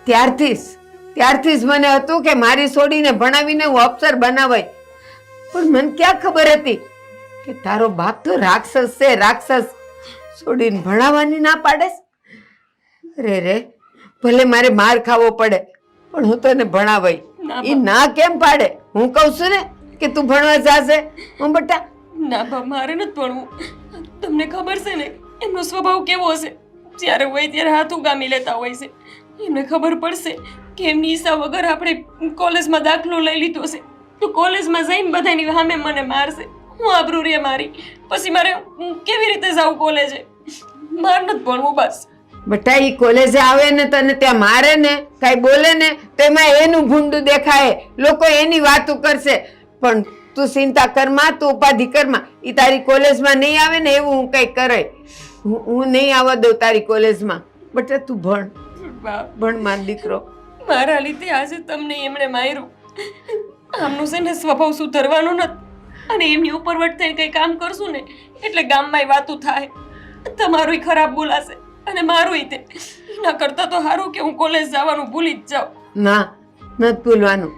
ત્યારથી જ મને હતું કે મારી સોડીને ભણાવીને હું અફસર બનાવાય. પણ મને ક્યાં ખબર હતી કે તારો બાપ તો રાક્ષસ છે, રાક્ષસ. છોડીને ભણાવવાની ના પાડે. રે ભલે મારે માર ખાવો પડે પણ હું તને ભણાવાય. એ ના કેમ પાડે? હું કહું છું ને કે તું ભણવા જાશે. હું બટા ના બા મારે નથી ભણવું. તમને ખબર છે ને એમનો સ્વભાવ કેવો હશે? જ્યારે હોય ત્યારે હાથ ઉગામી લેતા હોય છે. એમને ખબર પડશે કે એમની ઈચ્છા વગર આપણે કોલેજમાં દાખલો લઈ લીધો છે તો કોલેજમાં જઈને બધાની સામે મને મારશે. હું આબરૂ રે મારી પછી મારે કેવી રીતે જાઉં કોલેજે? માર નથી ભણવું બસ. બટા ઈ કોલેજે આવે ને તને ત્યાં મારે ને કાંઈ બોલે ને તેમાં એનું ભૂંડું દેખાય. લોકો એની વાતો કરશે. પણ તું ચિંતા કરમાં, તું ઉપાધિ કરમાં. ઈ તારી કોલેજમાં નહીં આવે ને એવું હું કઈ કરે. હું નહીં આવવા દઉં તારી કોલેજમાં. બટા તું ભણ ભણ માર દીકરો. મારા લીધે આજે તમને એમણે માર્યું. આમનું છે ને સ્વભાવ સુધરવાનો નથી. અને એમની ઉપર વટ કઈ કામ કરશું ને એટલે ગામમાં વાતું થાય. તમારું ખરાબ બોલાશે અને મારું તે. એના કરતા તો સારું કે હું કોલેજ જવાનું ભૂલી જ જાઉં. ના નથી ભૂલવાનું.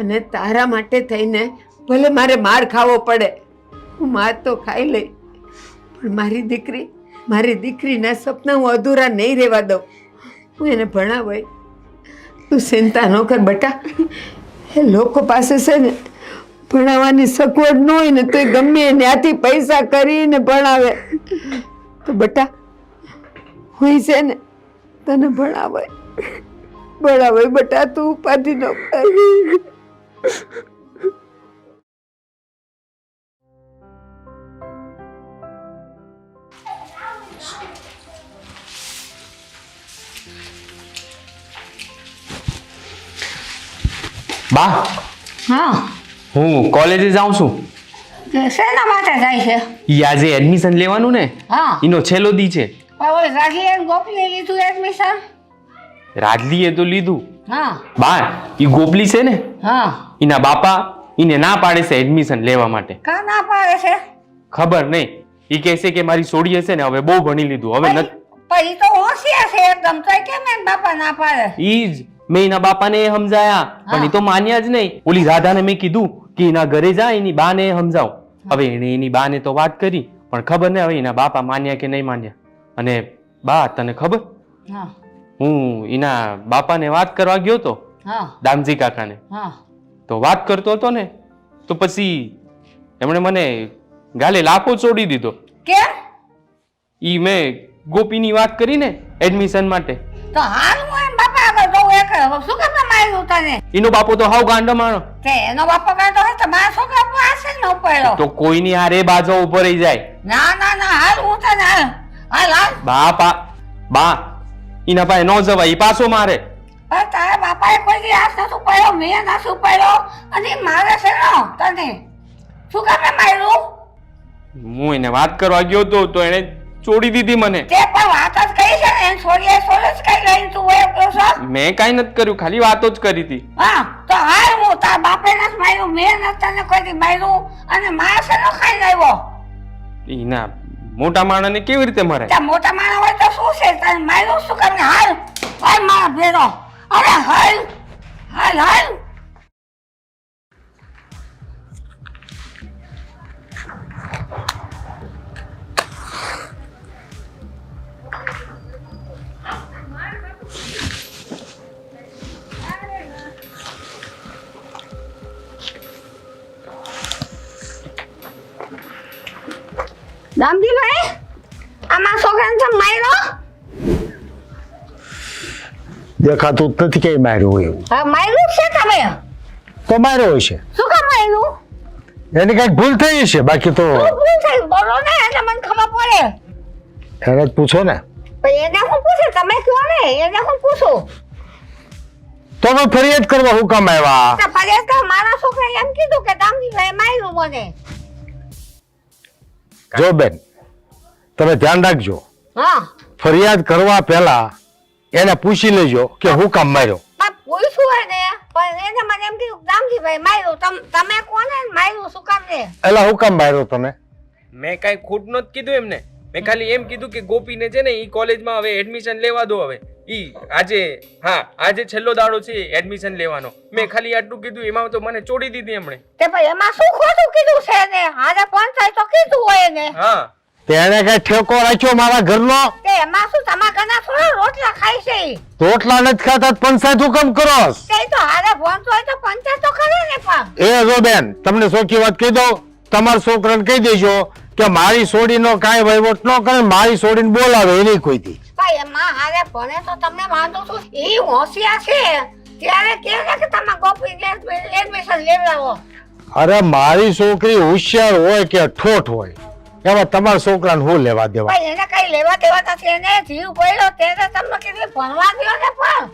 અને તારા માટે થઈને ભલે મારે માર ખાવો પડે, હું માર તો ખાઈ લઈ. પણ મારી દીકરીના સપના હું અધૂરા નહીં રહેવા દઉં. હું એને ભણાવાય. તું ચિંતા ન કર બટા. એ લોકો પાસે છે ને ભણાવવાની સગવડ ન હોય ને તો ગમે ત્યાંથી પૈસા કરીને ભણાવે. તો બટા હું છે ને તને ભણાવાય બટા. તું ઉપાધિ ન કર. બા હા હું કોલેજે જાઉં છું. શેના માટે જાય છે? ઈ આજે એડમિશન લેવાનું ને હા એનો છેલ્લો દી છે. હવે રાજી એમ ગોપીએ લીધું એડમિશન? રાજલીએ તો લીધું. હા બા ઈ ગોપલી છે ને હા એના બાપા એને ના પાડે છે એડમિશન લેવા માટે. કા ના પાડે છે? ખબર નહીં. ઈ કહે છે કે મારી સોડી હશે ને હવે બહુ ભણી લીધું હવે નથી. પણ ઈ તો હોશિયાર છે એકદમ. તો કેમ એમ બાપા ના પાડે? ઈ જ મેં એના બાપાને એ સમજાયા પણ એ તો માન્યા જ નહીં. ઓલી રાધાને મેં કીધું કે એના ઘરે જા એની બાને સમજાવ. હવે એને એની બાને તો વાત કરી પણ ખબર નહીં હવે એના બાપા માન્યા કે નહીં માન્યા. અને બા તને ખબર હા હું એના બાપાને વાત કરવા ગયો તો હા દામજી કાકાને. હા તો વાત કરતો હતો ને તો પછી એમણે મને ગાલે લાફો છોડી દીધો. કેમ? ઈ મેં ગોપીની વાત કરી ને એડમિશન માટે. તો હાલ હું એમ બાપા આગળ જઉં એક શું કામ માર્યું તને? એનો બાપો તો હાવ ગાંડો માણો. કે એનો બાપા કાઢો હે તો મારા છોકરા પર આશે ન પડ્યો. તો કોઈની હારે બાજુ ઉભો રહી જાય. ના ના ના હાલ હું તને હાલ હાલ હાલ બાપા બા એના પાસે ન જવાય, ઈ પાછો મારે. પણ તારા બાપાએ કોઈ દી હાથ નતું પડ્યો, મેં નતું પડ્યો, અને ઈ મારે છે ને તને. શું કામે માર્યું? હું એને વાત કરવા ગયો તો એને છોડી દીધી મને. તે પણ વાત જ કરી છે ને, છોડીએ છોડે જ કઈ લઈને તું વયો ગયો છો? મેં કાંઈ નથી કર્યું, ખાલી વાતો જ કરી હતી. હા, તો હાલ હું તારા બાપે નથી માર્યું, મેં નથી તને કોઈ દી માર્યું, અને મારે છે નો ખાઈ આવ્યો. એના મોટા માણસને કેવી રીતે મરે? ત્યાં મોટા માણસ હોય તો શું છે, તને માર્યું શું કામ? હાલ હાલ મારા ભેરો, અરે હાલ હાલ હાલ. દામજીભાઈ, આમાં છોકરાને તમે માર્યો? દેખાતું જ નથી કે માર્યું હોય એવું. હા, માર્યું છે તમે? તો માર્યો હશે, શું કામ માર્યું? એની કઈક ભૂલ થઈ હશે, બાકી તો શું ભૂલ થઈ? બોલો ને, એટલે મને ખબર પડે. એને જ પૂછો ને. પણ એને હું પૂછું, તમે કહો ને, એને હું પૂછું? તો અમે ફરિયાદ કરવા હું કામ આવ્યા? તો ફરિયાદ તો મારા છોકરાએ એમ કીધું કે દામજીભાઈ માર્યું મને. જો બેન, તમે ધ્યાન રાખજો, હા, ફરિયાદ કરવા પહેલા એને પૂછી લેજો કે હું કામ માર્યો. પણ પૂછ્યું એને, પણ એને મને એમ કીધું કે દામજીભાઈ માર્યું. તમે કોને માર્યું, શું કામ ને? એલા હું કામ માર્યો તમે? મેં કાંઈ ખોટ નહોતું કીધું એમને. મેં ખાલી એમ કીધું કે ગોપીને છે ને ઈ કોલેજમાં હવે એડમિશન લેવા દો. હવે ઈ આજે છેલ્લો દાડો છે એડમિશન લેવાનો. મેં ખાલી આટલું કીધું, એમાં તો મને છોડી દીધી એમણે. તે ભાઈ એમાં શું ખોટું કીધું છે ને? હારે પંચાયત તો કીધું હોય ને. હા, તેને કઈ ઠેકો રાખ્યો મારા ઘરનો? તે એમાં શું તમારા ઘરના થોડા રોટલા ખાય છે ઈ? રોટલા નથી ખાતા તો પંચાયત હુકમ કરો? તે તો હારે ભણતો હોય તો પંચાયત તો કરે ને. પણ એ જો બેન, તમને સોખી વાત કહી દઉં, તમારા છોકરાને કહી દેજો કે મારી સોડીનો કાંઈ વહીવટ ન કરે, મારી સોડીને બોલાવે એની કોઈ દી. ભાઈ એમાં હારે ભણે તો તમને વાંધો છું. એ હોશિયાર છે ત્યારે કે કે તમે ગોપીને એડમિશન લેવડાવો. અરે મારી છોકરી હોશિયાર હોય કે ઠોઠ હોય, એમાં તમારા છોકરાને હું લેવા દેવા? ભાઈ એને કઈ લેવા દેવા નથી. એને જીવ પડ્યો ત્યારે તમને કીધું ભણવા દ્યો ને. પણ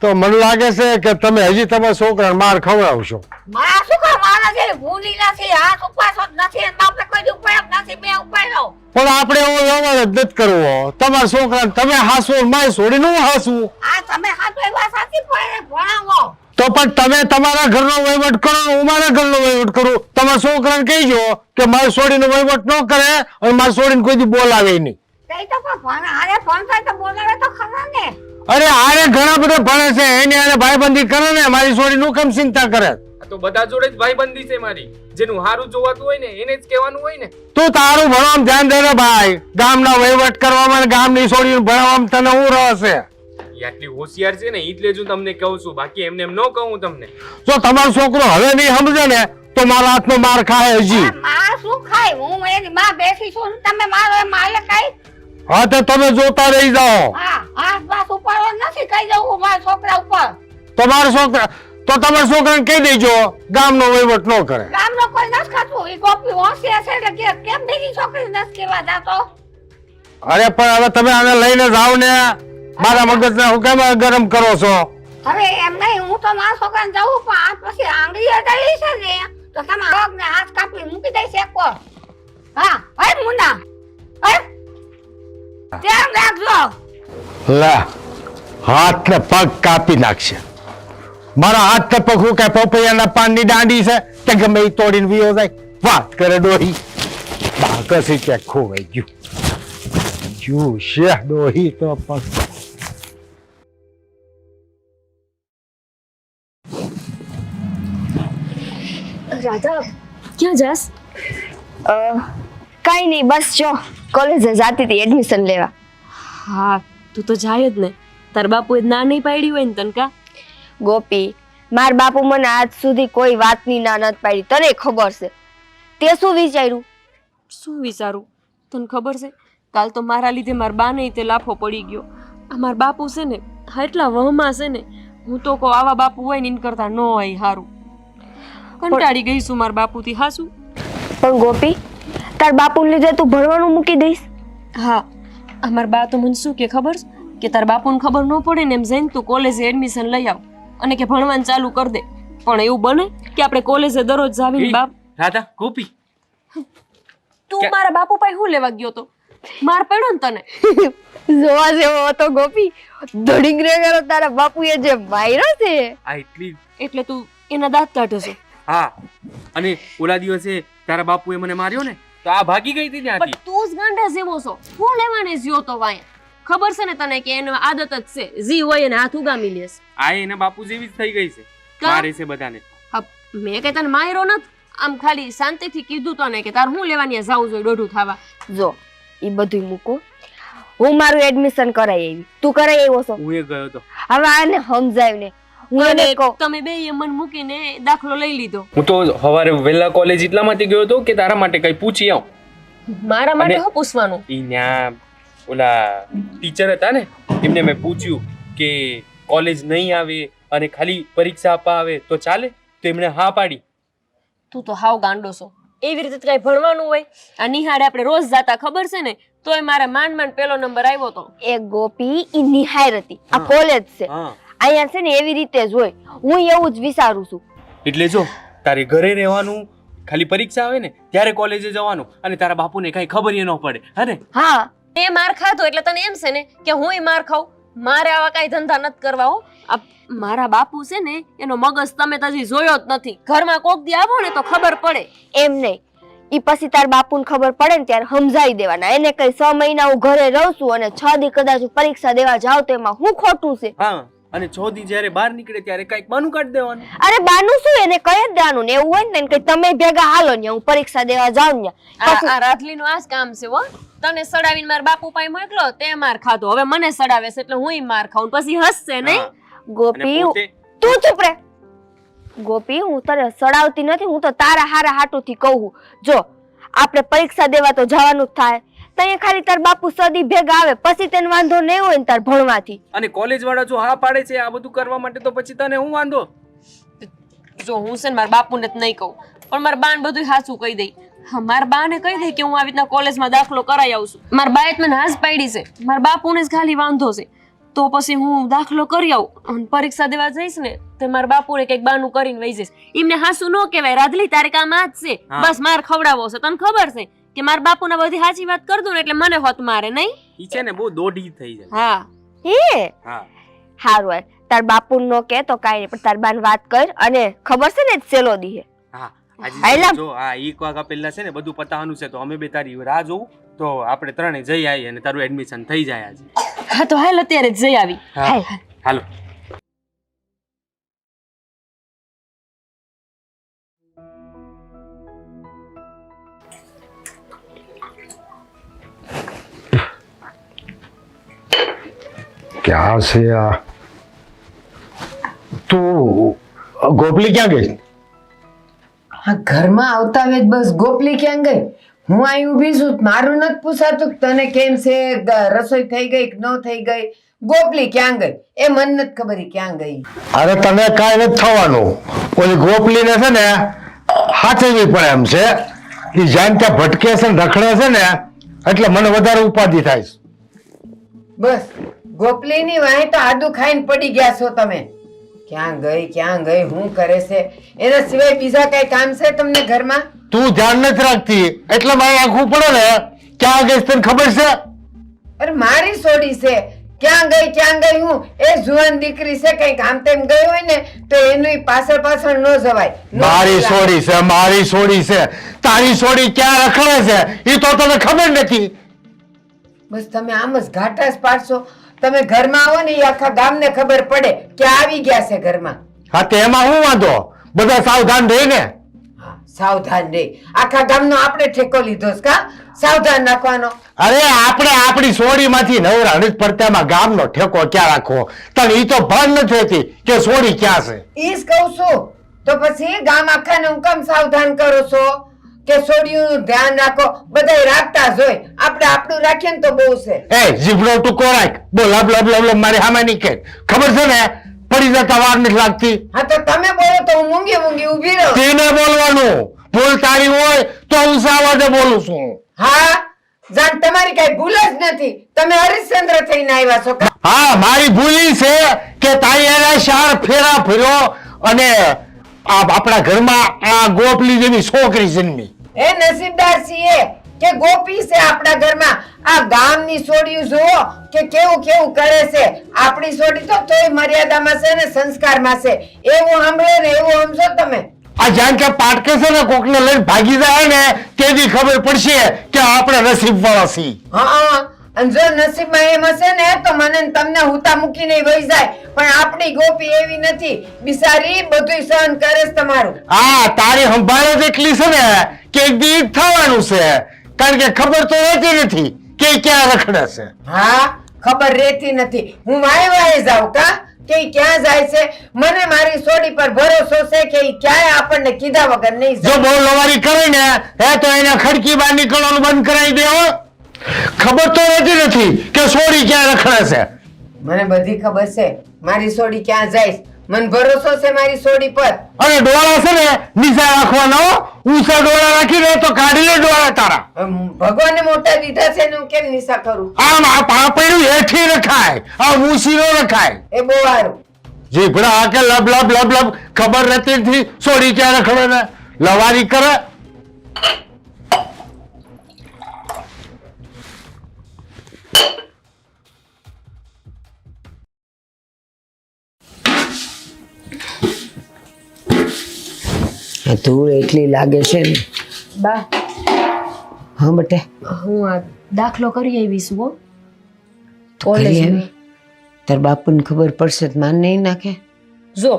તો મને લાગે છે કે તમે હજી તમારા છોકરાને માર ખવડાવશો. મારા શું કામ? મારા જે ભૂલી નથી, હાથ ઉપાસો જ નથી, અને બાપે કોઈ ઉપાય જ નથી. મેં ઉપાડ્યો. પણ આપણે એવો વ્યવહાર જ નથી કરવો. તમારા છોકરાને તમે હાસવું, મારી છોડીને હું હાસવું? આ તમે હાથ એવા સાચી પડે ભણાવો. તો પણ તમે તમારા ઘરનો વહીવટ કરો, હું મારા ઘરનો વહીવટ કરું. તમારા છોકરાને કહીજો કે મારી છોડીનો વહીવટ ન કરે અને મારી છોડીને કોઈ દી બોલાવે નહીં. તે તો પણ ભણ હારે ભણતા તો બોલાવે તો ખરા ને. અરે આરે ઘણા બધા ભણે છે, એને આને ભાઈબંધી કરે ને, મારી છોડીનું કેમ ચિંતા કરે? આ તો બધા જોડે જ ભાઈબંધી છે મારી. જેનું હારું જોવાતું હોય ને એને જ કહેવાનું હોય ને. તું તારું ભણવામાં ધ્યાન દે ને ભાઈ. ગામના વહીવટ કરવામાં અને ગામની છોડીને ભણાવવામાં તને હું રસ છે? ઈ આટલી હોશિયાર છે ને એટલે જ હું તમને કહું છું, બાકી એમને એમ ન કહું તમને. જો તમારો છોકરો હવે નહીં સમજે ને તો મારા હાથનો માર ખાય હજી. માં શું ખાય? હું એની માં બેસી છું ને તમે મારો એ માલે કઈ? હા તો તમે જોતા રહી જાઓ. હા, હાથ બાસ ઉપાડવો નથી. કહી દઉં મારા છોકરા ઉપર. તમારા છોકરા તો તમારા છોકરાને કહી દેજો ગામનો વહીવટ ન કરે. ગામનો કોઈ નથી ખાતું. એ ગોપી હોશિયાર છે એટલે કેમ બીજી છોકરી નથી કેવા જાતો? અરે પણ હવે તમે આને લઈને જાઓ ને, મારા મગજને હું કેમ ગરમ કરો છો? હવે એમ નહીં, હું તો મારા છોકરાને જવું, પણ આ પછી આંગળી અડાડી છે ને તો તમે પગ ને હાથ કાપી મૂકી દઈશ એક વાર. હા, હે મુન્ના, હે ધ્યાન રાખજો. લે, હાથ ને પગ કાપી નાખશે. મારા હાથ ને પગ હું કઈ પપૈયાના પાનની દાંડી છે કે ગમે એ તોડીને વિયો જાય? વાત કરે ડોહી. બાકસી ક્યાંક ખોવાઈ ગયું. શું છે ડોહી તો પણ. રાધા, ક્યાં જાસ? કાંઈ નહીં, બસ જો કોલેજે જાતી હતી એડમિશન લેવા. હા, તું તો જાય જ ને. તાર બાપુએ ના નહીં પાડી હોય ને તને કા? ગોપી, માર બાપુ મને આજ સુધી કોઈ વાતની ના નથી પાડી, તને ખબર છે. તે શું વિચાર્યું? શું વિચારું? તને ખબર છે, કાલ તો મારા લીધે મારા બાને તે લાફો પડી ગયો. આ મારા બાપુ છે ને એટલા વહમાં છે ને, હું તો કહું આવા બાપુ હોય ને એન કરતા ન હોય હારું. કંટાળી ગઈ છું મારા બાપુથી. હાસું પણ ગોપી, તાર બાપુને લીધે તું ભણવાનું મૂકી દઈશ? હા, અમાર બા તો મને શું કે ખબર છે, કે તારા બાપુને ખબર ન પડે ને એમ જઈને તું કોલેજે એડમિશન લઈ આવ અને કે ભણવાનું ચાલુ કરી દે. પણ એવું બને કે આપણે કોલેજે દરરોજ જાવીને બાપ રાધા ગોપી તું મારા બાપુ પાસે શું લેવા ગયો તો? માર પડ્યો ને તને? જોવા જેવો હતો ગોપી. ધડીંગ રે કરો તારા બાપુએ જે માર્યો છે. આ એટલી એટલે તું એના દાંત કાઢે છે. હા અને ઓલા દિવસે તારા બાપુએ મને માર્યો ને તો આ ભાગી ગઈ હતી ત્યાંથી. પણ તું જ ગાંડા જેવો છો. હું લેવાને જ્યો તો વાયા. ખબર છે ને તને કે એનો આદત જ છે જી હોય એને હાથ ઉગામી લેસ. આ એના બાપુ જેવી જ થઈ ગઈ છે. કા? મારે છે બધાને. હા મેં કઈ તને માર્યો નથી. આમ ખાલી શાંતિથી કીધું તને કે તાર હું લેવાની જાવું જોઈએ દોઢું થવા. જો ઈ બધું મૂકો. હું મારું એડમિશન કરાઈ આવી. તું કરાઈ આવ્યો છો? હું એ ગયો તો. હવે આને સમજાવ ને. હું એને અને કહું તમે બે મન મૂકીને દાખલો લઈ લીધો. હું તો સવારે વહેલા કોલેજ એટલા માટે ગયો હતો કે તારા માટે કઈ પૂછી આવ. મારા માટે અને- શું પૂછવાનું? ઈ ન્યા ઓલા ટીચર હતા ને એમને મેં પૂછ્યું કે કોલેજ નહીં આવે અને ખાલી પરીક્ષા આપવા આવે તો ચાલે? તો એમણે હા પાડી. તું તો હાવ ગાંડો છો. એવી રીતે કઈ ભણવાનું હોય? આ નિહાળે આપણે રોજ જાતા ખબર છે ને તોય મારે માંડ માંડ પેલો નંબર આવ્યો તો. એ ગોપી ઈ નિહાર હતી. આ કોલેજ છે. હા અહીંયા છે ને એવી રીતે જ હોય. હું એવું જ વિચારું છું. એટલે જો તારે ઘરે રહેવાનું, ખાલી પરીક્ષા આવે ને ત્યારે કોલેજે જવાનું અને તારા બાપુને કઈ ખબર ન પડે. હે ને? હા તે માર ખાધો એટલે તને એમ છે ને કે હુંય માર ખાઉં. મારે આવા કાંઈ ધંધા નથી કરવા હો. આ મારા બાપુ છે ને એનો મગજ તમે તો હજી જોયો જ નથી. ઘરમાં કોક દી આવો ને તો ખબર પડે. એમ નહીં. ઈ પછી તાર બાપુને ખબર પડે ને ત્યારે સમજાવી દેવાના. એને કઈ 6 મહિના હું ઘરે રહું છું અને 6 દી કદાચ હું પરીક્ષા દેવા જાઉં તો એમાં હું ખોટું છે? હા અને 6 દી જ્યારે બહાર નીકળે ત્યારે કઈક બાનું કાઢી દેવાનું. અરે બાનું શું એને કઈ જ દેવાનું ને એવું હોય ને કે તમે ભેગા હાલો ને હું પરીક્ષા દેવા જાઉં ને આ રાધલીનું આ જ કામ છે હો. તને સડાવીને મારા બાપુ પાસે મોકલો તે માર ખાધો. હવે મને સડાવે છે એટલે હુંય માર ખાઉં. પછી હસશે નહીં? હા. અને ગોપી પોતે તું ચૂપ રે. ગોપી હું તને સડાવતી નથી. હું તો તારા હારા હાટુથી કહું. જો આપણે પરીક્ષા દેવા તો જવાનું જ થાય. તઈ ખાલી તાર બાપુ સદી ભેગા આવે પછી તને વાંધો નહીં હોય ને તાર ભણવાથી. અને કોલેજ વાળા જો હા પાડે છે આ બધું કરવા માટે તો પછી તને હું વાંધો? જો હું છે ને મારા બાપુને જ નહીં કહું પણ મારા બાને બધું સાચું કહી દઈ. હા મારા બાને કહી દઈ કે હું આવી રીતના કોલેજમાં દાખલો કરાઈ આવું છું. મારા બાએ મને હાથ પાડી છે. મારા બાપુને જ ખાલી વાંધો છે તો પછી હું દાખલો કરી આવું અને પરીક્ષા દેવા જઈશ ને તો મારા બાપુને કંઈક બાનું કરીને વહી જઈશ. એમને હાસું ન કહેવાય. રાધલી તારે કામ આ જ છે. હા. બસ માર ખવડાવો છે. તને ખબર છે કે મારા બાપુને બધી સાચી વાત કરી દઉં ને એટલે મને હોત મારે નહીં. ઈ છે ને બહુ દોઢી થઈ જાય. હા હે હા હારું હોય તાર બાપુ નો કે તો કાઈ નહીં પણ તાર બાન વાત કર અને ખબર છે ને સેલો દી હે. હા હાયલા. આજે જો આ 1 વાગ્યા પહેલા છે ને બધું પતાવવાનું છે તો અમે બે તારી રાહ જોવું તો આપણે ત્રણે જઈ આવીએ અને તારું એડમિશન થઈ જાય આજે. હા તો હાલ અત્યારે જ જઈ આવી. હા હાલો. ક્યાં છે આ? તું ગોપલી ક્યાં ગઈ? આ ઘરમાં આવતા વેત બસ ગોપલી ક્યાં ગઈ? હું અહીં ઊભી છું મારું નથી પૂછાતું કે તને કેમ છે, રસોઈ થઈ ગઈ કે ન થઈ ગઈ? ગોપલી ક્યાં ગઈ એ મને નથી ખબર ઈ ક્યાં ગઈ. અરે તને કાંઈ નથી થવાનું. ઓલી ગોપલીને છે ને હાથવી પડે એમ છે. એ જાણ ત્યાં ભટકે છે ને રખડે છે ને એટલે મને વધારે ઉપાધિ થાય છે. બસ ગોપલીની વાહે તો આદુ ખાઈને પડી ગયા છો તમે. ક્યાં ગઈ હું કરે છે એના સિવાય બીજા કઈ કામ છે તમને ઘરમાં? તું ધ્યાન નથી રાખતી એટલે મારે આખું પડે ને ક્યાં ગઈ તને ખબર છે? અરે મારી સોડી છે. ક્યાં ગઈ હું એ જુવાન દીકરી છે કઈક આમ તેમ ગઈ હોય ને તો એનું પાછળ પાછળ ન જવાય. મારી સોડી છે, મારી સોડી છે. તારી સોડી ક્યાં રખડે છે એ તો તને ખબર નથી. બસ તમે આમ જ ઘાટા જ પાડશો. તમે ઘરમાં આવો ને એ આખા ગામને ખબર પડે કે આવી ગયા છે ઘરમાં. હા તે એમાં હું વાંધો? બધા સાવધાન રહીને. હા, સાવધાન રે. આખા ગામનો આપણે ઠેકો લીધો છે કા? સાવધાન રાખવાનો. અરે આપણે આપણી સોડીમાંથી નવરા નથી પડતા એમાં ગામનો ઠેકો ક્યાં રાખવો? તને ઈ તો ભાન નથી રહેતી કે સોડી ક્યાં છે. ઈ જ કહું છું. તો પછી ગામ આખાને હું કેમ સાવધાન કરો છો કે સોડીઓનું ધ્યાન રાખો? બધાય રાખતા જ હોય. આપણે આપણું રાખીએ ને તો બહુ છે. એ જીભડો ટૂંકો રાખ. બોલ લબ લબ લબ લબ મારી સામે નીકળ. ખબર છે ને પડી જતા વાર નથી લાગતી. હા તો તમે બોલો તો હું મૂંગી મૂંગી ઊભી રહું. તેને બોલવાનું. ભૂલ તારી હોય તો ઊંચા અવાજે બોલું છું. હા જાણ તમારી કઈ ભૂલ જ નથી. તમે હરિશ્ચંદ્ર થઈને આવ્યા છો. હા, મારી ભૂલ ઈ છે કે તારી એના 4 ફેરા ફર્યો અને આપણા ઘરમાં આ ગોપલી જેવી છોકરી જન્મી. એ નસીબદાર છીએ કે ગોપી છે આપણા ઘરમાં. આ ગામની છોડીઓ જુઓ કે કેવું કેવું કરે છે. આપણી છોડી તો તોય મર્યાદામાં છે ને સંસ્કારમાં છે. એવું સાંભળે ને એવું સમજો તમે. આ જાણ કે પાટકે છે ને કોકને લઈને ભાગી જાય ને તેથી ખબર પડશે કે આપણે નસીબ વાળા છીએ. હા, અને જો નસીબમાં એમ હશે ને તો મને ને તમને હુતા મૂકીને વહી જાય. પણ આપણી ગોપી એવી નથી. બિચારી બધુંય સહન કરે છે તમારું. હા, તારી સંભાળ જ એટલી છે ને કે એક દી ઈ જ થવાનું છે. કારણ કે ખબર તો રહેતી નથી કે ઈ ક્યાં રખડે છે. હા, ખબર રહેતી નથી. હું વાય વાય જાઉં કા કે ઈ ક્યાં જાય છે. મને મારી સોડી પર ભરોસો છે કે ઈ ક્યાંય આપણને કીધા વગર નહીં જો જાય. બહુ લવારી કરે ને તો એને ખડકી બહાર નીકળવાનું બંધ કરાવી દે હો. ખબર તો રહેતી નથી કે સોડી ક્યાં રખડે છે. મને બધી ખબર છે મારી સોડી ક્યાં જાય છે. મને ભરોસો છે મારી સોડી પર. અને ડોળા છે ને નીચા રાખવાનો હો. ઊંચા ડોળા રાખીને તો કાઢી લે ડોળા તારા. ભગવાને મોટા દીધા છે ને હું કેમ નિશા કરું. આમ આ પાપડ્યું હેઠી રખાય, આ ઊંચી નો રખાય. એ બહુ સારું. જીભડા આકે લબ લબ લબ લબ ખબર રહેતી નથી સોડી ક્યાં રખડે ને લવારી કરે. ધૂળ એટલી લાગે છે ને. બા હા બટે, હું આ દાખલો કરી આવી છું હો કરી આવી? તાર બાપુને ખબર પડશે તો માન નહીં નાખે. જો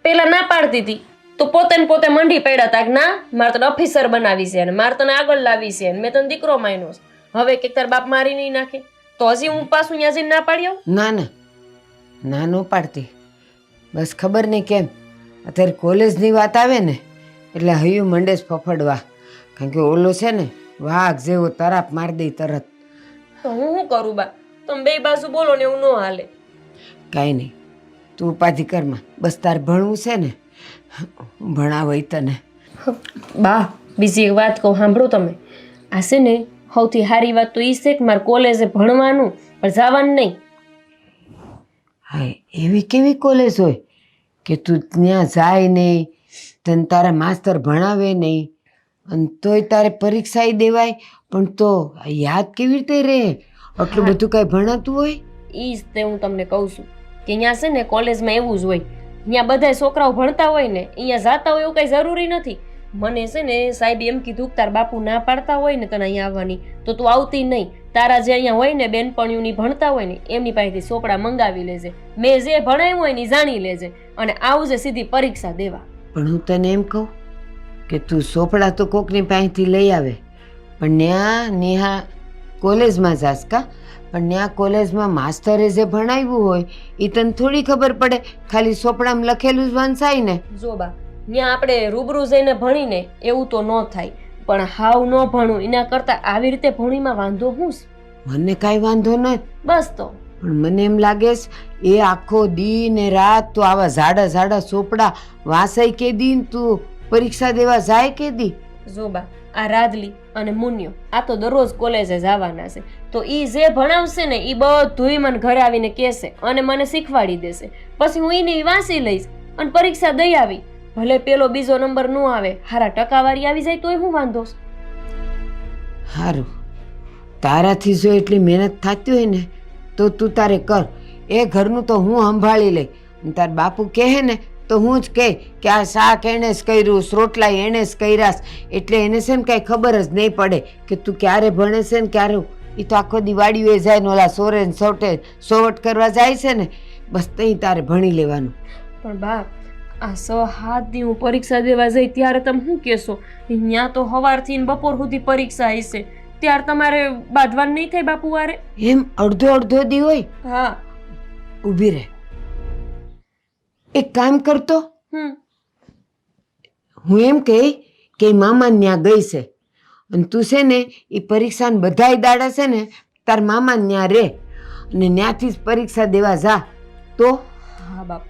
પેલા ના પાડતી હતી તો પોતે ને પોતે મંડી પડ્યા હતા કે ના મારે તને ઓફિસર બનાવી છે અને મારે તને આગળ લાવી છે અને મેં તને દીકરો માન્યો છે. હવે કે તાર બાપ મારી નહીં નાખે તો હજી હું પાછું અહીંયા જઈને ના પાડી આવું? ના ના, ના નો પાડતી. બસ ખબર નહીં કેમ અત્યારે કોલેજની વાત આવે ને એટલે હૈયું મંડે જ ફફડવા. કારણ કે ઓલો છે ને વાઘ જેવો તરાપ મારી દઈ તરત. તો હું શું કરું બા? તમે બે બાજુ બોલો ને એવું ન હાલે. કાંઈ નહીં, તું ઉપાધિ કરમાં. બસ તાર ભણવું છે ને ભણાવઈ તને. બા બીજી એક વાત કહું, સાંભળો તમે. આ છે ને સૌથી સારી વાત તો એ છે કે મારે કોલેજે ભણવાનું પણ જવાનું નહીં. હા, એવી કેવી કોલેજ હોય કે તું ત્યાં જાય નહીં, તને તારા માસ્તર ભણાવે નહીં અને તોય તારે પરીક્ષા દેવાય પણ તો યાદ કેવી રીતે રહે? આટલું બધું કાંઈ ભણાતું હોય? એ જ તે હું તમને કહું છું કે અહીંયા છે ને કોલેજમાં એવું જ હોય. અહીંયા બધા છોકરાઓ ભણતા હોય ને અહીંયા જાતા હોય એવું કંઈ જરૂરી નથી. મને છે ને સાહેબે એમ કીધું કે તાર બાપુ ના પાડતા હોય ને તને અહીંયા આવવાની તો તું આવતી નહીં. તારા જે અહીંયા હોય ને બેનપણીઓની ભણતા હોય ને એમની પાસેથી ચોપડા મંગાવી લેજે. મેં જે ભણાવ્યું હોય ને એ જાણી લેજે અને આવજે સીધી પરીક્ષા દેવા. પણ હું તને એમ કહું કે તું ચોપડા તો કોકની પાસેથી લઈ આવે પણ ત્યાં નેહા કોલેજમાં જાસ કા? પણ ત્યાં કોલેજમાં માસ્તરે જે ભણાવ્યું હોય એ તને થોડી ખબર પડે. ખાલી ચોપડામાં લખેલું જ વંચાય ને. જો બા ત્યાં આપણે રૂબરૂ જઈને ભણીને એવું તો ન થાય પણ હાવ ન ભણું એના કરતાં આવી રીતે ભણીમાં વાંધો શું છે? મને કાંઈ વાંધો નથી. બસ તો પણ મને એમ લાગે છે એ આખો દી ને રાત તું આવા ઝાડા ઝાડા ચોપડા વાંચાય કે દી ને તું પરીક્ષા દેવા જાય કે દી? જો બા આ રાદલી અને મુન્યો આ તો દરરોજ કોલેજે જવાના છે તો એ જે ભણાવશે ને એ બધુંય મને ઘરે આવીને કહેશે અને મને શીખવાડી દેશે. પછી હું એને વાંચી લઈશ અને પરીક્ષા દઈ આવી. ભલે પેલો બીજો નંબર ન આવે, હારા ટકાવારી આવી જાય તોય હું વાંધો? સારું, તારાથી જો એટલી મહેનત થતી હોય ને તો તું તારે કર. એ ઘરનું તો હું સંભાળી લઈ. તાર બાપુ કહે ને તો હું જ કહે કે આ શાક એણે જ કર્યું, રોટલા એણે જ કર્યા. એટલે એને છે ને કાંઈ ખબર જ નહીં પડે કે તું ક્યારે ભણે છે ને ક્યારે. એ તો આખો દિવાળીએ જાય ને ઓલા સોરે ને સોટે સોવટ કરવા જાય છે ને. બસ તઈ તારે ભણી લેવાનું. પણ બા આ 6-7 દી હું પરીક્ષા દેવા જઈ ત્યારે તમે શું કહેશો? ત્યાં તો સવારથી ને બપોર સુધી પરીક્ષા હશે ત્યારે તમારે બાંધવાનું નહીં થાય બાપુ વારે? એમ અડધો અડધો દી હોય? હા. ઊભી રહે, એક કામ કરતો. હું એમ કહી કે મામા ત્યાં ગઈ છે અને તું છે ને એ પરીક્ષાને બધાય દાડા છે ને તાર મામા ત્યાં રહે અને ત્યાંથી જ પરીક્ષા દેવા જા તો. હા બાપ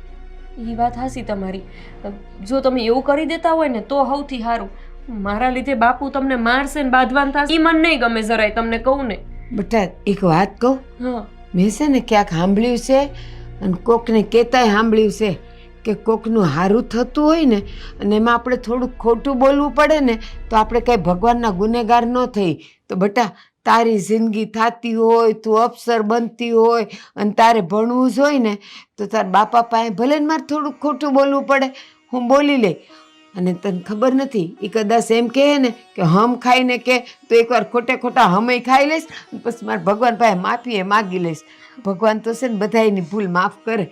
એ વાત હાસી તમારી. જો તમે એવું કરી દેતા હોય ને તો સૌથી સારું. મારા લીધે બાપુ તમને મારશે ને બાંધવાન થશે ઈ મને નહીં ગમે જરાય, તમને કહું ને. બેટા એક વાત કહું, હા મેં છે ને ક્યાંક સાંભળ્યું છે અને કોકને કહેતાય સાંભળ્યું છે કે કોકનું સારું થતું હોય ને અને એમાં આપણે થોડુંક ખોટું બોલવું પડે ને તો આપણે કાંઈ ભગવાનના ગુનેગાર ન થઈ. તો બેટા તારી જિંદગી થતી હોય, તું અફસર બનતી હોય અને તારે ભણવું જ હોય ને તો તાર બાપા પાસે ભલે ને મારે થોડુંક ખોટું બોલવું પડે, હું બોલી લઈ. અને તને ખબર નથી એ કદાચ એમ કહે ને કે હમ ખાઈને કે તો એકવાર ખોટે ખોટા હમે ખાઈ લઈશ પછી મારે ભગવાન પાસે માફી માગી લઈશ. ભગવાન તો છે ને બધાયની ભૂલ માફ કરે.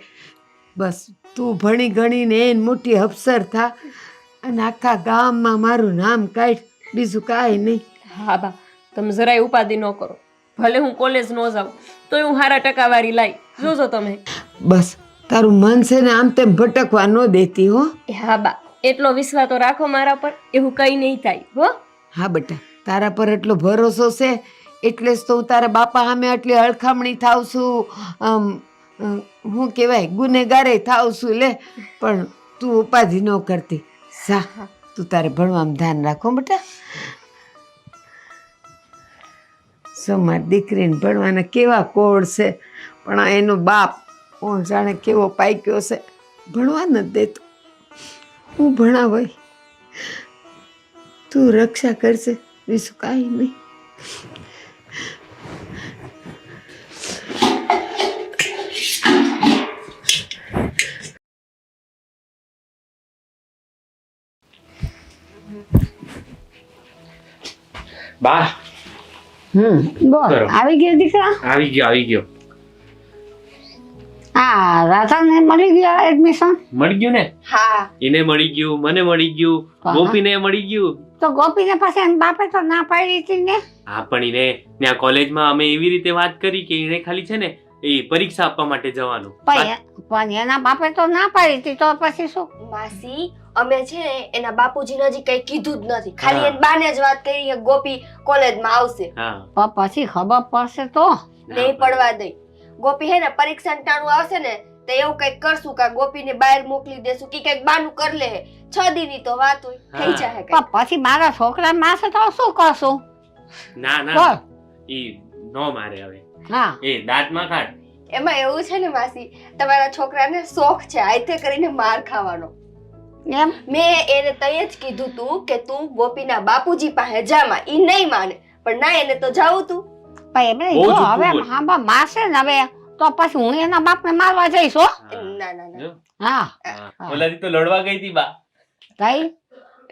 બસ તું ભણી ગણીને એને મોટી અફસર થા અને આખા ગામમાં મારું નામ કાઢ, બીજું કાંઈ નહીં. હા બા, તમે જરાય ઉપાધિ ન કરો. ભલે હું કોલેજ ન જાઉં તોય હું સારા ટકાવારી લાવી, જોજો તમે. બસ તારું મન છે ને આમ તેમ ભટકવા ન દેતી હો. હા બા, એટલો વિશ્વાસ તો રાખો મારા પર, એવું કઈ નહીં થાય હો. હા બેટા તારા પર એટલો ભરોસો છે એટલે જ તો હું તારા બાપા સામે આટલી હળખામણી થાવ છું, હું કહેવાય ગુનેગારે થાવ છું. લે પણ તું ઉપાધિ ન કરતી. જા તું તારે ભણવામાં ધ્યાન રાખો બેટા. સો મારી દીકરીને ભણવાના કેવા કોડ છે પણ આ એનો બાપ કોણ જાણે કેવો પાક્યો છે, ભણવા નથી દેતો. હું ભણાવાય તું રક્ષા કરશે, બીજું કાંઈ નહીં. બા બોલ કરો. આવી ગયો દીકરા? આવી ગયો. હા રાધાને મળી ગયા એડમિશન? મળી ગયું ને? હા એને મળી ગયું, મને મળી ગયું, હા. ગોપીને મળી ગયું. તો ગોપીને પાસે એના બાપે તો ના પાડી હતી ને. હા પણ એને ત્યાં કોલેજમાં અમે એવી રીતે વાત કરી કે એને ખાલી છે ને એ પરીક્ષા આપવા માટે જવાનું. પણ એના બાપે તો ના પાડી હતી, તો પછી શું? માસી અમે છે ને એના બાપુજીને હજી કઈ કીધું જ નથી, ખાલી હા. એની બાને જ વાત કરી કે ગોપી કોલેજમાં આવશે. હા પણ પછી ખબર પડશે તો. નહીં પડવા દઈ. ગોપી હે ને પરીક્ષા ટાણું આવશે ને તો એવું કઈક કરશું કે ગોપીને બહાર મોકલી દેશું કે કઈક બાનું કરી લે. 6 દીની તો વાત હોય, થઈ હા. જાય પણ પછી મારા છોકરા માસે તો શું કરશું? ના બોલ. ના ઈ નો મારે હવે, હા એ દાંતમાં કાઢ. એમાં એવું છે ને માસી, તમારા છોકરાને શોખ છે આયથે કરીને માર ખાવાનો. એમ મેં એને તય જ કીધું તું કે તું ગોપીના બાપુજી પાસે જામાં. ઈ નહીં માને પણ ના એને તો જાવું તું. પણ એમને બહુ જો જુઠ્ઠું હવે બોલ. હા મારશે ને હવે તો પછી હું એના બાપને મારવા જઈશ હો. ના ના ના જો. હા હા. ઓલાથી તો લડવા ગઈ હતી બા. કઈ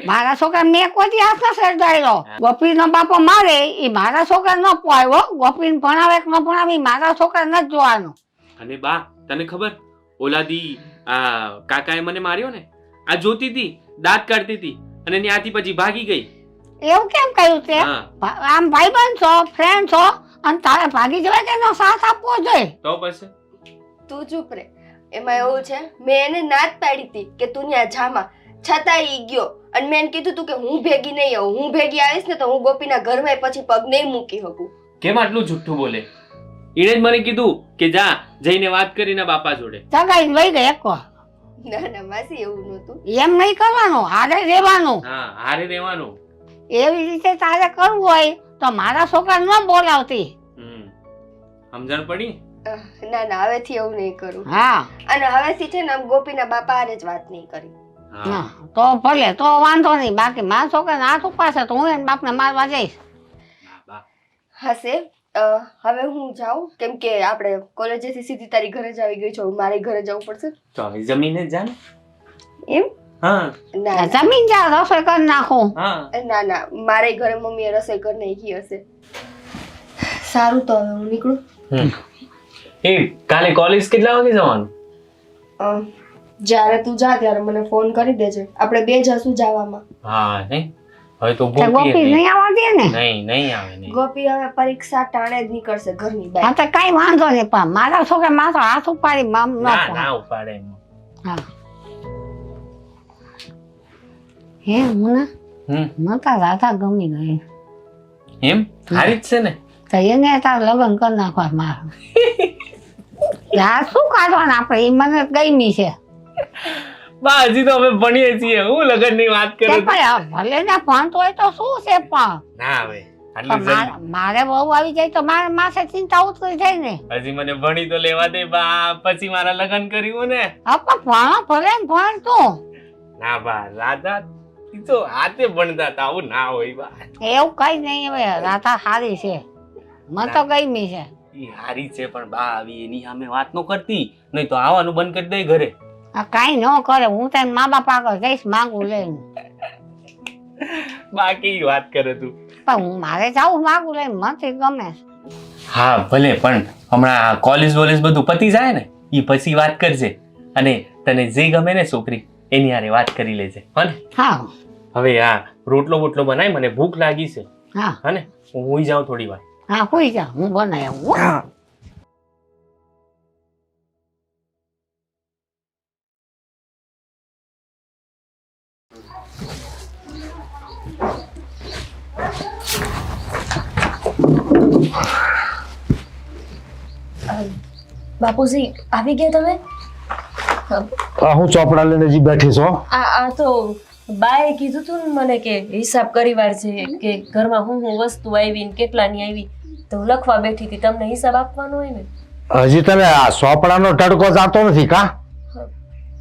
મારા છોકરા મેં કોઈ હાથ ન સરદાડ્યો. ગોપીનો બાપો મારે એ મારા છોકરા ન પોઆવ્યો. ગોપીને ભણાવે કે ન ભણાવે ઈ મારા છોકરા નથી જોવાનું. અને બા તને ખબર ઓલાદી આ કાકાએ મને માર્યો ને, આ જોતી હતી, દાંત કાઢતી હતી અને ત્યાંથી પછી ભાગી ગઈ. એવું કેમ કહ્યું તે? હા આમ ભાઈબંધ છો, ફ્રેન્ડ છો અને તારે ભાગી જવાય કે એનો સાથ આપવો જોઈએ. તો પછી તું ચૂપ રે. એમાં એવું છે મેં એને ના જ પાડી હતી કે તું ત્યાં જામાં, છતાં ઈ ગયો. અને મેં એને કીધું તું કે હું ભેગી નહીં આવું, હું ભેગી આવીશ ને તો હું ગોપીના ઘરમાં પછી પગ નહીં મૂકી શકું. કેમ આટલું જુઠ્ઠું બોલે? એણે જ મને કીધું કે જા જઈને વાત કરીને બાપા જોડે. ચગાઈને લઈ ગઈ એક વાર. ના ના માસી એવું નહોતું. એમ નહીં કરવાનું, હારે રહેવાનું. હા હારે રહેવાનું. એવી રીતે તારે કરવું હોય તો મારા છોકરા ન બોલાવતી. સમજણ પડી? ના ના હવેથી એવું નહીં કરું. હા અને હવેથી છે ને આમ ગોપીના બાપા હારે જ વાત નહીં કરી. હા, તો ભલે તો વાંધો નહીં. બાકી મારા છોકરાને હાથ ઉપાડશે તો હું એના બાપને મારવા જઈશ. બા હશે હવે હું જાઉં કેમ કે આપણે કોલેજેથી સીધી તારી ઘરે જ આવી ગઈ છું. મારે ઘરે જવું પડશે. તો હવે જમીને જ જા ને. એમ? હા ના જમીન જા રસોઈ કરી નાખું. હા ના ના મારે ઘરે મમ્મીએ રસોઈ કરી નાખી હશે. સારું તો હવે હું નીકળું. એ કાલે કોલેજ કેટલા વાગે જવાનું? જ્યારે તું જા ત્યારે મને ફોન કરી દેજે. આપણે બે જશું જવામાં. હા નહીં હવે તો તે ગોપી નહીં આવવા દે ને. નહીં આવે નહીં. ગોપી હવે પરીક્ષા ટાણે જ નીકળશે ઘરની હા બહાર. તો કઈ વાંધો નહીં પણ મારા છોકરા માથો હાથ ઉપાડી મામ ન ના પાડે. ના ઉપાડે એમ. હા હે મુના નતા રાધા ગમી ગઈ. એમ સારી જ છે ને. તો એને તાર લગ્ન કરી નાખવા મારે. યાર શું કાઢવાના આપણે એ મને ગમી છે. બા હજી તો અમે ભણીએ છીએ, હું લગનની વાત તે કરું. પણ આ ભલે ને ભણતો હોય તો શું છે પણ ના હવે આટલું પણ જલ્દી મારે બહુ આવી જાય તો મારે માથે ચિંતા ઉતરી જાય ને. હજી મને ભણી તો લેવા દે બા, પછી મારા લગન કર્યું ને. હા પણ ભણો ભલે ને ભણ તું. ના બા, રાધા ઈ તો હાથે ભણતા હતા, આવું ના હોય બા. એવું કઈ નહીં હવે રાધા સારી છે, મને તો ગમી છે. ઈ હારી છે પણ બા આવી એની સામે વાત નો કરતી, નહીં તો આવવાનું બંધ કરી દે ઘરે. આ કાંઈ ન કરે, હું તને મા બાપ આગળ જઈશ માંગુ લઈને. બા કેવી વાત કરે તું. પણ હું મારે જાવું માંગુ લઈને, મને ગમે છે. હા ભલે, પણ હમણાં કોલેજ વોલેજ બધું પતી જાય ને ઈ પછી વાત કરજે, અને તને જે ગમે ને છોકરી એની હારે વાત કરી લેજે, હો ને. હા હવે આ રોટલો બોટલો બનાય, મને ભૂખ લાગી છે, હા હને. હું હુઈ જાઉં થોડી વાર. હા હોઈ જા, હું બનાવી આવું હો. બાપુજી આવી ગયા તમે? હું ચોપડા લઈને હજી બેઠી છો. આ તો બાએ કીધું તું ને મને કે હિસાબ કરીવાર છે, કે ઘરમાં હું વસ્તુ આવી ને કેટલાની આવી, તો હું લખવા બેઠી હતી. તમને હિસાબ આપવાનો હોય ને. હજી તને આ ચોપડાનો તડકો જાતો નથી કા?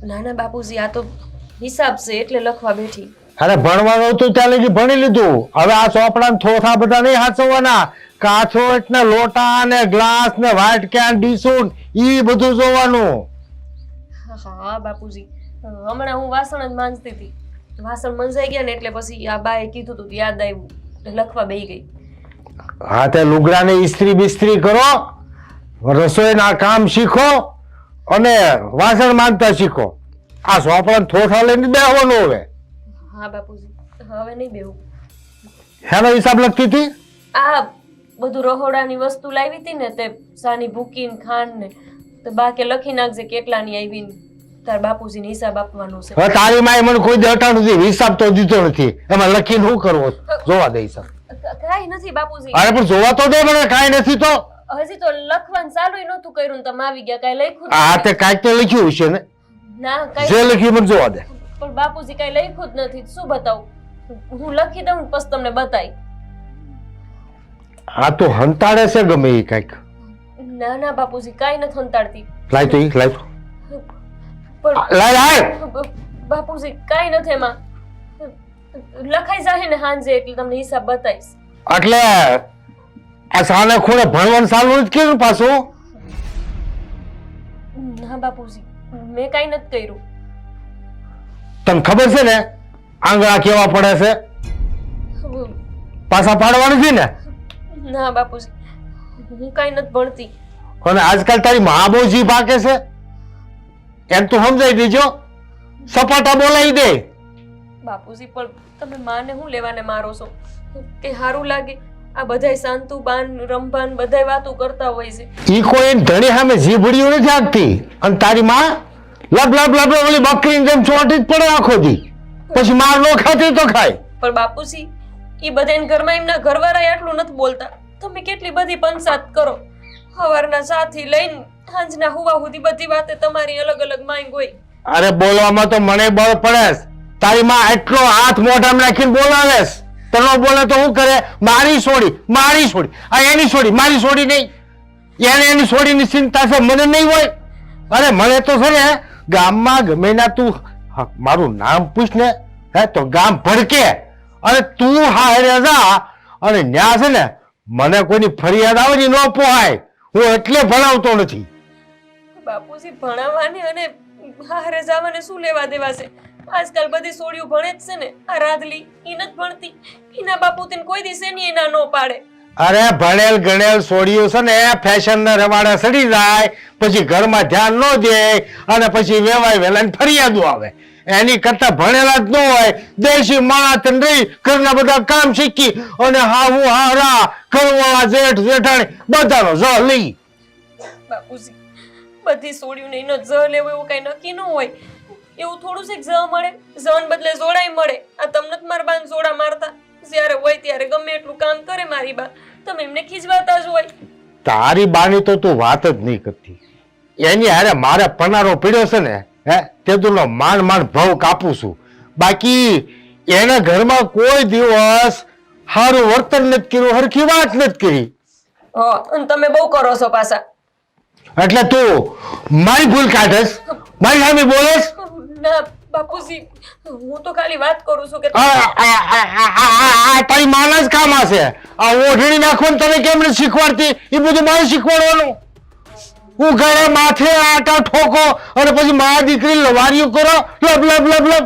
ના ના બાપુજી, આ તો હિસાબ છે એટલે લખવા બેઠી. અરે ભણવાનું હતું ત્યાં લગી ભણી લીધું, હવે આ ચોપડા થોથા બધા નહીં હાચવવાના. કાચોટ ને લોટા ને ગ્લાસ ને વ્હાઈટ કેન ડીસુન ઈ બધું જોવાનું. હા બાપુજી, હમણાં હું વાસણ જ માંજતી હતી, વાસણ મંજાઈ ગયા ને એટલે પછી આ બાએ કીધું તું યાદ આવ્યું, એટલે લખવા બેહી ગઈ. હા તે લુગડાને ઇસ્ત્રી બિસ્ત્રી કરો, રસોઈના કામ શીખો અને વાસણ માંજતા શીખો. આ ચોપડા થોથા લઈને બેહવાનું. હવે હા બાપુજી, હવે નહીં બેહું. હેનો હિસાબ લખતી હતી? આ બધું રહોડાની વસ્તુ લાવી હતી ને, તે સાની ભૂકી ને ખાંડ ને, તો બા કે લખી નાખજે કેટલાની આવી ને તાર બાપુજીને હિસાબ આપવાનો છે. હવે તારી માએ મને કોઈ દેતા નથી, હિસાબ તો દીધો નથી, એમાં લખીને શું કરવો? જોવા દે હિસાબ. કાંઈ નથી બાપુજી, અરે પણ જોવા તો દે મને, કાંઈ નથી તો. હજી તો લખવાનું ચાલુ નહોતું કર્યું ને તમે આવી ગયા. કાંઈ લખ્યું જ આ નથી. તે કાંઈક તો લખ્યું હશે ને, ના જે કાંઈ લખ્યું મને જોવા દે. પણ બાપુજી કાંઈ લખ્યું જ નથી. શું બતાવું? હું લખી દઉં ને પછી તમને બતાવી. આ તો હંતાડે છે ગમે એ કાંઈક. ના ના બાપુજી, કાંઈ નથી સંતાડતી. લાય તો ઈ લાય તો. પણ લાય લાય. બાપુજી કાંઈ નથી એમાં. લખાઈ જાય ને હાંજે એટલે તમને હિસાબ બતાવીશ. એટલે આ સાને ખૂણે ભણવાનું ચાલુ નથી કર્યું પાછું? ના બાપુજી, મેં કાંઈ નથી કર્યું. તને ખબર છે ને આંગળા કેવા પડે છે? પાછા પાડવાનું છે ને? ના બાપુજી, હું કાંઈ નથી ભણતી. અને આજકાલ તારી મા બહુ જીભ હાકે છે, એમ તું સમજાઈ દેજો, સપાટા બોલાવી દે. બાપુજી પણ તમે માને હું લેવાને મારો છો? કે હારું લાગે? આ બધાય શાંતુ બાન રંભાન બધાય વાતો કરતા હોય છે. ઈ કોઈ ધણી સામે જીભડીયું નથી હાકતી, અને તારી માં લબ લબ લબ ઓલી બકરી જેમ ચોટી જ પડે આખો દી, પછી માર નો ખાતી તો ખાય. પણ બાપુજી, ઈ બધાને ઘરમાં એમના ઘરવાળા આટલું નથી બોલતા. તમે કેટલી બધી પંચાયત કરો, સવારના ચાથી લઈને સાંજના હુવા સુધી બધી વાતે તમારી અલગ અલગ માંગ હોય. અરે બોલવામાં તો મને બળ પડે છે. તારી માં એટલો હાથ મોઢામાં નાખીને બોલાવે છે, તનો બોલે તો શું કરે? મારી છોડી, મારી છોડી, આ એની છોડી, મારી છોડી નહીં. એને એની છોડીની ચિંતા છે, મને નહીં હોય. અરે મને તો છે ને ગામમાં ગમે ના તું મારું નામ પૂછ ને, હે તો ગામ ભડકે. અને તું હારે જા અને ન્યા છે ને મને કોઈની ફરિયાદ આવે ને ન પોહાય, હું એટલે ભણાવતો નથી. બાપુજી, ભણાવવાને અને હારે જવાને શું લેવા દેવા છે? આજકાલ બધી છોડીઓ ભણે જ છે ને. આ રાધલી ઈ નથી ભણતી, એના બાપુ તેને કોઈ દિવસે ની એના નો પાડે. અરે ભણેલ ગણેલ છોડીઓ છે ને ફેશન ના રવાડે સડી જાય, પછી ઘરમાં ધ્યાન ન દે અને પછી વેવાય વેલા ફરિયાદો આવે. એની કરતા ભણેલા જ ન હોય, દેશી માણસ રહી ઘરના બધા કામ શીખી અને હાવું હારા ઘરવાળા જેઠ જેઠાણી બધાનો જ લઈ. બાપુજી, બધી છોડીઓને એનો જ લેવો એવું કઈ નક્કી ન હોય. એવું થોડું છે જ મળે, જન બદલે જોડાય મળે. આ તમને જ મારા બાન જોડા મારતા, જ્યારે હોય ત્યારે ગમે એટલું કામ કરે મારી બા, તમે એમને ખીજવાતા જ હોય. તારી બાની તો તું વાત જ નહીં કરતી. એની હારે મારે પનારો પીડ્યો છે ને, હે તેદુનો માંડ ભાવ કાપું છું. બાકી એના ઘરમાં કોઈ દિવસ સારું વર્તન નથી કર્યું, હરખી વાત નથી કરી. હો અને તમે બહુ કરો છો પાછા. એટલે તું મારી ભૂલ કાઢેસ, મારી સામે બોલેસ. ના બાપુજી, હું તો ખાલી વાત કરું છું કે આ તારી માના જ કામ હશે. આ ઓઢણી નાખવાનું તને કેમ નથી શીખવાડતી? એ બધું મારે શીખવાડવાનું. હું ઘરે માથે આટા ઠોકો અને પછી મારા દીકરી લવારીઓ કરો, લબ લબ લબ લબ.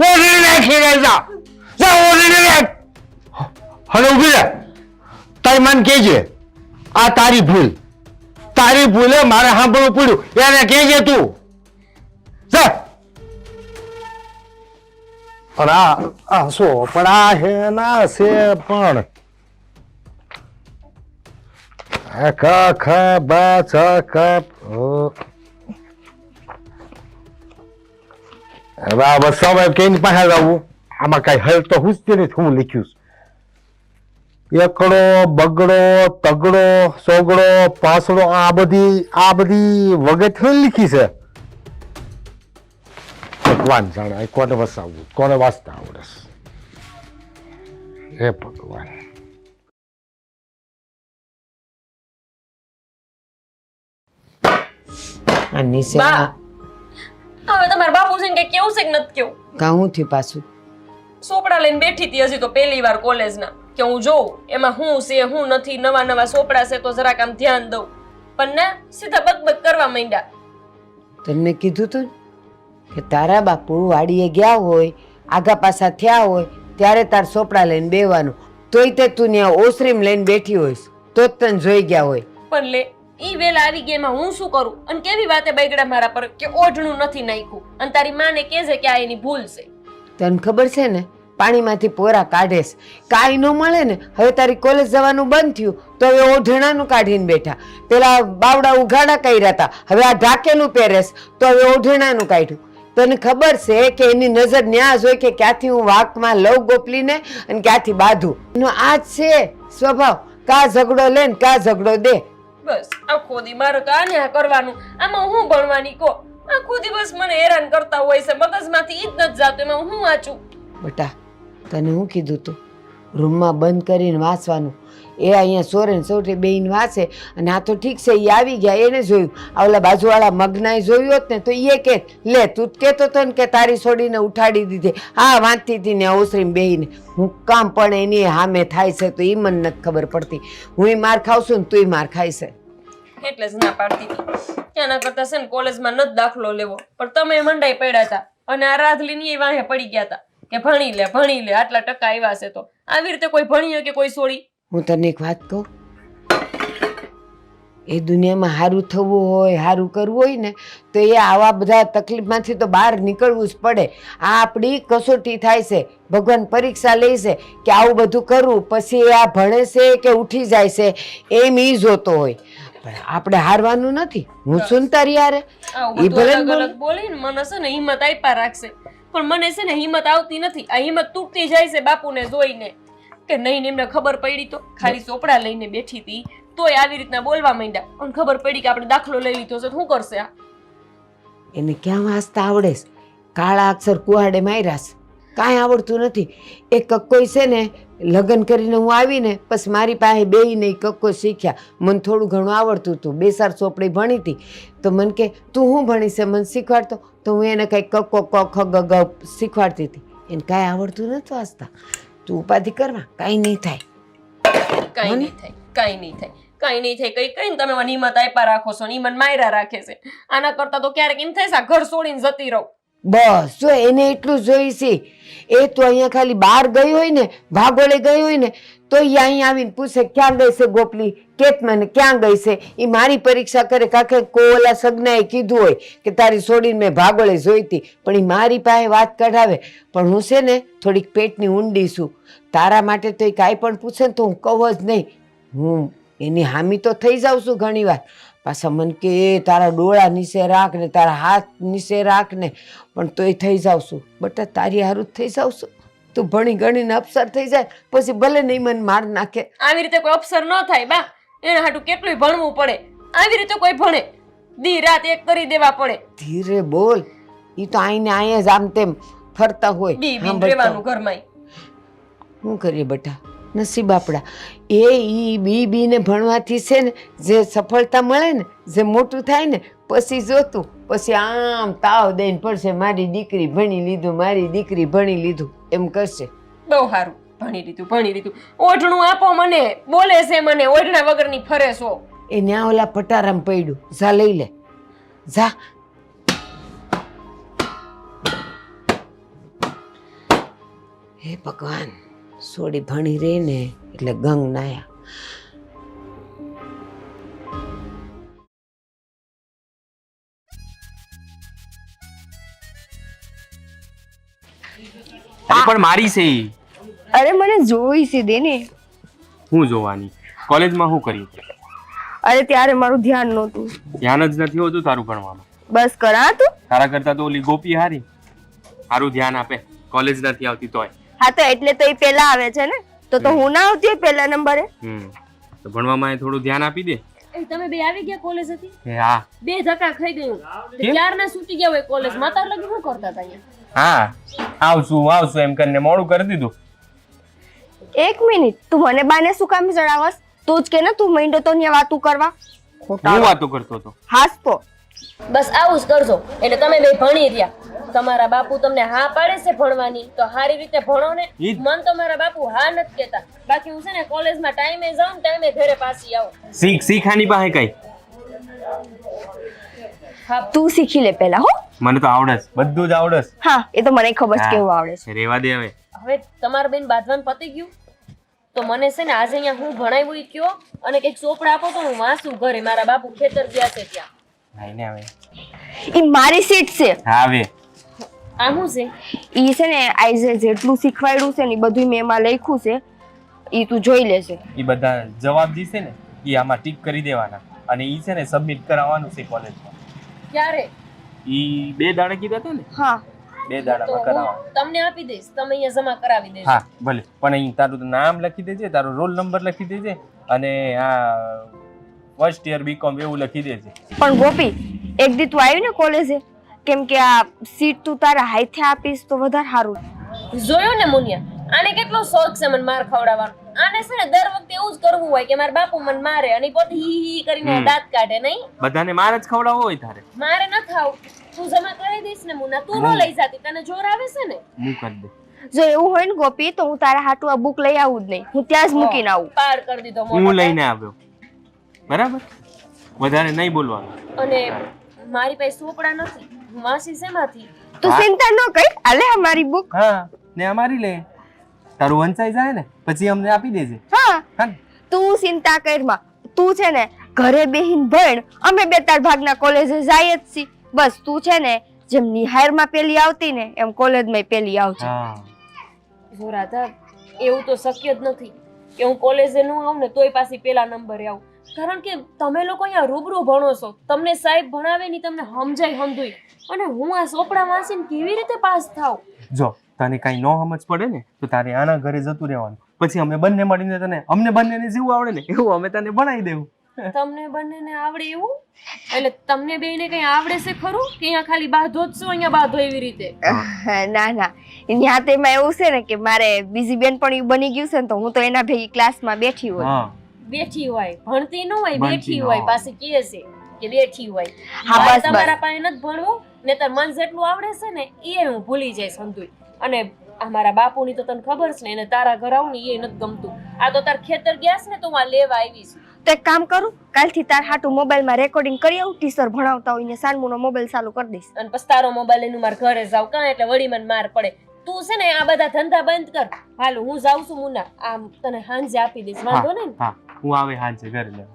ઓઢણી નાખી જા ઓઢણી નાખ. હવે ઉભી રહે. તારી મન કેજે આ તારી ભૂલ, તારી ભૂલે મારે સાંભળવું પડ્યું. એને કેજે તું જા. પણ આ સોપડા છે ના છે પણ ખ ખ બ ચ ક બસ કઈ પાસે જવું? આમાં કઈ હલ તો હુજતી નથી. હું લખ્યું એકડો બગડો તગડો સોગડો પાસડો આ બધી વગત લીખી છે. ભગવાન જાણે કોને વસાવવું, કોને વાંચતા આવડે. હે ભગવાન. બા, હવે તમારા બાપુજીને કઈ કેવું છે કે નથી કેવું? કાહું થયું પાછું? સોપડા લઈને બેઠી હતી હજી તો પહેલી વાર કોલેજના, કે હું જોઉં એમાં હું છે હું નથી, નવા નવા સોપડા છે તો જરાક આમ ધ્યાન દઉં. પણ ના, સીધા બકબક કરવા માંડ્યા. તને કીધું તું કે તારા બાપુ વાડીએ ગયા હોય, આગા પાછા થયા હોય ત્યારે તાર સોપડા લઈને બેવાનું, તોય તે તું ત્યાં ઓસરીમ લઈને બેઠી હોઈશ તો જ તને જોઈ ગયા હોય. પણ લે, ઈ વેલા આવી ગઈ એમાં હું શું કરું? અને કેવી વાતે બગડ્યા મારા પર કે ઓઢણું નથી નાખ્યું, અને તારી માને કહે છે કે આ એની ભૂલ છે. તને ખબર છે ને, પાણીમાંથી પોરા કાઢેસ, કાંઈ ન મળે ને. હવે તારી કોલેજ જવાનું બંધ થયું તો હવે ઓઢણાનું કાઢીને બેઠા. પેલા બાવડા ઉઘાડા કર્યા હતા, હવે આ ઢાકેલું પહેરેસ તો હવે ઓઢણાનું કાઢ્યું. તને ખબર છે કે એની નજર ન્યા જ હોય કે ક્યાંથી હું વાકમાં લઉં ગોપલીને અને ક્યાંથી બાંધું. એનો આ જ છે સ્વભાવ, કા ઝઘડો લે ને કા ઝઘડો દે. બસ આખો દી મારે તો આને આ કરવાનું, આમાં હું ભણવાની કહો? આખો દિવસ મને હેરાન કરતા હોય છે, મગજમાંથી ઈ જ નથી જાતું, એમાં હું વાંચું? બેટા તને હું કીધું તું રૂમમાં બંધ કરીને વાંચવાનું. એ અહીંયા સોરે ને સૌઠે બેહીને વાંચે અને આ તો ઠીક છે એ આવી ગયા એને જોયું. આ ઓલા બાજુવાળા મગનાએ જોયું હોત ને તો એ કે લે તું જ કહેતો હતો ને કે તારી છોડીને ઉઠાડી દીધી. હા વાંચતી હતી ને ઓસરીમાં બેહીને. હું કામ પણ એની સામે થાય છે તો એ મને નથી ખબર પડતી. હું માર ખાવ છું ને તું માર ખાય છે એટલે જ ના પાડતી હતી. એના કરતા છે ને કોલેજમાં નથી દાખલો લેવો, પણ તમે મંડાઈ પડ્યા હતા અને આ રાધલીની એ વાહે પડી ગયા હતા કે ભણી લે આટલા ટકા આવ્યા છે. તો આવી રીતે કોઈ ભણી કે કોઈ છોડી? હું તને એક વાત કહું, એ દુનિયામાં સારું થવું હોય, સારું કરવું હોય ને તો એ આવા બધા તકલીફમાંથી તો બહાર નીકળવું જ પડે. આ આપણી કસોટી થાય છે, ભગવાન પરીક્ષા લે છે કે આવું બધું કરવું પછી આ ભણે છે કે ઉઠી જાય છે એમ ઈ જોતો હોય. પણ આપણે હારવાનું નથી. હું શું તારી હારે આવું બધું અલગ અલગ બોલીને મને છે ને હિંમત આપ્યા રાખશે, પણ મને છે ને હિંમત આવતી નથી. આ હિંમત તૂટતી જાય છે બાપુને જોઈને કે નહીં. એમને ખબર પડી તો ખાલી ચોપડા લઈને બેઠી હતી તોય આવી રીતના બોલવા માંડ્યા. અને ખબર પડી કે આપણે દાખલો લઈ લીધો છે, શું કરશે? આ એને ક્યાં વાંચતા આવડે છે? કાળા અક્ષર કુહાડે માર્યા છે, કાંઈ આવડતું નથી. એ કક્કોઈ છે ને લગ્ન કરીને હું આવીને પછી મારી પાસે બેહીને કક્કો શીખ્યા. મને થોડું ઘણું આવડતું હતું, 2-4 ચોપડી ભણી હતી તો મને કે તું શું ભણી છે મને શીખવાડતો, તો હું એને કંઈક કક્કો ક ખ ગ ગ શીખવાડતી હતી. એને કાંઈ આવડતું નથી વાંચતા. તું ઉપાધિ કરવા, કાંઈ નહીં થાય. કાંઈ નહીં થાય, કાંઈ નહીં થાય, કાંઈ નહીં થાય. કઈ કઈ તમે મને હિંમત આપ્યા રાખો છો ને ઈ મને માયરા રાખે છે. આના કરતા તો ક્યારેક એમ થાય છે ઘર છોડીને જતી રહું. બસ જો એને એટલું જોઈ છે. એ તો અહીંયા ખાલી બહાર ગઈ હોય ને, ભાગોળે ગઈ હોય ને તો એ અહીંયા આવીને પૂછે ક્યાં ગઈ છે ગોપલી, કેત મને ક્યાં ગઈ છે. એ મારી પરીક્ષા કરે કાકે કોલા સગનાએ કીધું હોય કે તારી છોડીને મેં ભાગોળે જોઈતી, પણ એ મારી પાસે વાત કઢાવે. પણ હું છે ને થોડીક પેટની ઊંડી છું. તારા માટે તો એ કાંઈ પણ પૂછે ને તો હું કહું જ નહીં. હું એની હામી તો થઈ જાઉં છું ઘણી વાર. પાછા મન કે તારા ડોળા નીચે રાખ ને તારા હાથ નીચે રાખ ને, પણ તોય થઈ જાઉં છું. બટા તારી હારું જ થઈ જાઉં છું. તું ભણી ગણીને અફસર થઈ જાય પછી ભલે નહીં મને માર નાખે. આવી રીતે કોઈ અફસર ન થાય બા. એના હાટું કેટલું ભણવું પડે. આવી રીતે કોઈ ભણે દી રાત એક કરી દેવા પડે. ધીરે બોલ, એ તો આઈને અહીંયા જ આમ તેમ ફરતા હોય બી બી સાંભળતા રહેવાનું હોય. ઘરમાં. શું કરીએ બેટા, નસીબ આપણા. ઈ બીને ભણવાથી છે ને જે સફળતા મળે ને, જે મોટું થાય ને, પછી જોતું, પછી આમ તાવ દઈને પડશે, મારી દીકરી ભણી લીધું, મારી દીકરી ભણી લીધું એમ કરશે. બહુ સારું, ભણી લીધું. ઓઢણું આપો મને, બોલે છે મને, ઓઢણા વગરની ફરે છો. એ ન્યા ઓલા પટારામાં પડ્યું, જા લઈ લે, જા. હે ભગવાન, સોડી ભણી રહી ને એટલે ગંગ નાયા. અરે પણ મારી છે ઈ. અરે મને જોઈ છે દેને. હું જોવાની કોલેજમાં શું કર્યું? અરે ત્યારે મારું ધ્યાન નહોતું. ધ્યાન જ નથી હોતું તારું ભણવામાં. બસ કરા તું. તારા કરતા તો ઓલી ગોપી હારી, સારું ધ્યાન આપે, કોલેજ નથી આવતી તોય. હા તો એટલે તો એ પહેલા આવે છે ને, તો હું ના આવતી હોય પહેલા નંબરે. તો ભણવામાં એ થોડું ધ્યાન આપી દે. તમે બે આવી ગયા કોલેજ હતી? હા બે ધક્કા ખાઈ ગયું. ક્યારના છૂટી ગયા હોય કોલેજ માં, તાર લગી શું કરતા હતા અહીંયા? હા, આવશું એમ કરીને મોડું કરી દીધું. એક મિનિટ, તું મને બાને શું કામ જણાવસ? તું જ કે ને તું મહિન્ડો તો ન્યા વાતું કરવા. હું વાતો કરતો હતો. હાસપો. બસ આવું જ કરજો. એટલે તમે બે ભણી રહ્યા. તમારા બાપુ તમને હા પાડે છે ભણવાની, તો સારી રીતે ભણો ને. મન તો મારા બાપુ હા નથી કેતા. બાકી હું છે ને કોલેજમાં ટાઈમે જાઉં, ટાઈમે ઘરે પાછી આવું. શીખાની પાસે કઈ હા, તું શીખી લે પહેલા હો. મને તો આવડે છે, બધું જ આવડે છે. હા એ તો મને ખબર છે કેવું આવડે છે. રેવા દે હવે. હવે તમારા બેન બાંધવાનું પતી ગયું, તો મને છે ને આજે અહીંયા હું ભણાવ્યું ઈ કયો, અને કંઈક ચોપડા આપો તો હું વાંચું ઘરે. મારા બાપુ ખેતર ગયા છે ત્યાં. નહીં ને હવે. ઈ મારી સીટ છે. હા હવે. આ શું છે? ઈ છે ને આઈઝે જેટલું શીખવાડ્યું છે ને ઈ બધું મેં એમાં લખ્યું છે, ઈ તું જોઈ લેશે. એ બધા જવાબ જે છે ને એ આમાં ટીક કરી દેવાના, અને ઈ છે ને સબમિટ કરાવવાનું છે કોલેજમાં. ક્યારે? ઈ 2 દાડા કીધા હતા ને, હા 2 તો દાડામાં હું કરાવવાનું. તમને આપી દઈશ, તમે અહીંયા જમા કરાવી દેજો. હા ભલે, પણ અહીં તારું નામ લખી દેજે, તારો રોલ નંબર લખી દેજે, અને આ ફર્સ્ટ યર બીકોમ એવું લખી દેજે. પણ ગોપી, એક દી તું આવી ને કોલેજે, કેમ કે આ સીટ તું તારા હાથે આપીશ તો વધારે સારું. જોયું ને મુનિયા, આને કેટલો શોખ છે મને માર ખવડાવવાનો. આને છે ને દર વખતે એવું જ કરવું હોય કે મારા બાપુ મને મારે, અને ઈ પોતે હી હી કરીને દાંત કાઢે. નહીં, બધાને માર જ ખવડાવવો હોય તારે. મારે ન ખાવ. તું જમા કરી દઈશ ને મુના? તું ન લઈ જાતી, તને જોર આવે છે ને. હું કરી દે. જો એવું હોય ને ગોપી, તો હું તારા હાટુ આ બુક લઈ આવું જ નહીં, હું ત્યાં જ મૂકીને આવું. પાર કરી દીધો હું મોટો. લઈને આવ્યો, બરાબર? વધારે નહીં બોલવાનું. અને મારી પાસે ચોપડા નથી, હું વાંચી શેમાંથી? તું ચિંતા ન કર, આલે અમારી બુક. હા, ને અમારી લે. તારું વંચાઈ જાય ને પછી અમને આપી દેજે. હા હા ને? તું ચિંતા કર માં. તું છે ને ઘરે બેહીન ભણ, અમે 2-4 ભાગના કોલેજે જાય જ છી. બસ તું છે ને જેમ નિહારમાં પેલી આવતી ને એમ કોલેજમાં પેલી આવજે. હા. જો રાધા, એવું તો શક્ય જ નથી કે હું કોલેજે ન આવું ને તોય પાછી પેલા નંબરે આવું. કારણ કે તમે લોકો અહીંયા રૂબરૂ ભણો છો, તમને સાહેબ ભણાવે ની, તમને સમજાય સમજુય, અને હું આ ચોપડા વાંચીને કેવી રીતે પાસ થાવ? જો તને કઈ નો સમજ પડે ને તો તારે આના ઘરે જતું રહેવાનું, પછી અમે બંને મળીને તને, અમને બંનેને જેવું આવડે ને એવું અમે તને ભણાવી દેવું. તમને બંનેને આવડે એવું? એટલે તમને બેયને કઈ આવડે છે ખરું કે અહીંયા ખાલી બાંધો જ છો, અહીંયા બાંધો એવી રીતે? ના ના, ત્યાં તેમાં એવું છે ને કે મારે બીજી બેન પણ બની ગયું છે ને, તો હું તો એના ભેગી ક્લાસમાં બેઠી હોય. હા, બેઠી હોય, ભણતી ન હોય, ભણતી બેઠી ન હોય, હોય. પાછી કહે છે કે બેઠી હોય. હા, મારે બસ, બસ. તમારા પાસે નથી ભણવું, નહીંતર મન જેટલું આવડે છે ને એ હું ભૂલી જાય સંતુય. અને આ મારા બાપુની તો તને ખબર છે ને, એને તારા ઘર આવું ને એ નથી ગમતું. આ તો તાર ખેતર ગયા છે ને તો હું આ લેવા આવી છું. તો એક કામ કરું, કાલથી તાર હાટુ મોબાઈલમાં રેકોર્ડિંગ કરી આવું, ટીચર ભણાવતા હોય ને સાનમુનો મોબાઈલ ચાલુ કરી દઈશ. અને પછી તારો મોબાઈલ એનું મારા ઘરે જાવ કાં એટલે વળી મને માર પડે. તું છે ને આ બધા ધંધા બંધ કર. હાલો હું જાઉં છું મુના, આમ તને હાંજે આપી દઈશ, વાંધો ને? હા, હું આવે હાંજે ઘરે લેવા.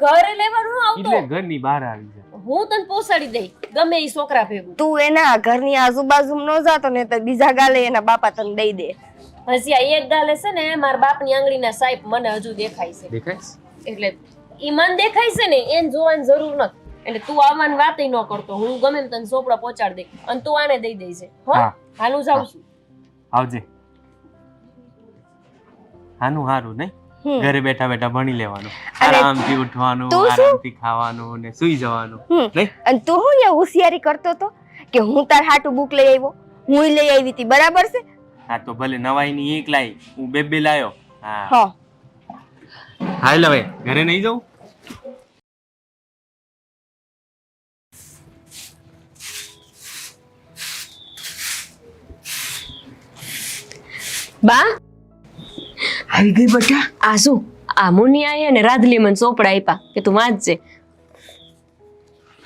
ઘરે લેવાનું આવતો, એટલે ઘરની બહાર આવી જાય. હું તને પોસાડી દઈ ગમે એ છોકરા ભેગું. તું એના ઘરની આજુબાજુ ન જાતો ને તો બીજા ગાલે એના બાપા તને દઈ દે. હજી આ એક ગાલે છે ને મારા બાપની આંગળીના સાહેબ મને હજુ દેખાય છે. દેખાય? એટલે ઈ મન દેખાય છે ને એને જોવાની જરૂર નથી. એટલે તું આવવાની વાત ન કરતો, હું ગમે એમ તને ચોપડા પહોંચાડી દઈ અને તું આને દઈ દેજે. હા. હાલ હું જાઉં છું. આવજે. હાનું હારું નહીં? ઘરે બેઠા બેઠા ભણી લેવાનું, આરામથી ઉઠવાનું, તું શું? આરામથી ખાવાનું ને સુઈ જવાનું. નહીં? અને તું હું એ હોશિયારી કરતો તો કે હું તાર હાટું બુક લઈ આવ્યો, હું લઈ આવી હતી, બરાબર છે? હા તો ભલે નવાઈની એક લાવી, હું બે લાયો. હા હા. હાલ હવે ઘરે નહીં જાઉં. બા આવી ગઈ બેટા. આ શું આ મુનિયાએ અને રાધલી મને ચોપડા આપ્યા કે તું વાંચજે.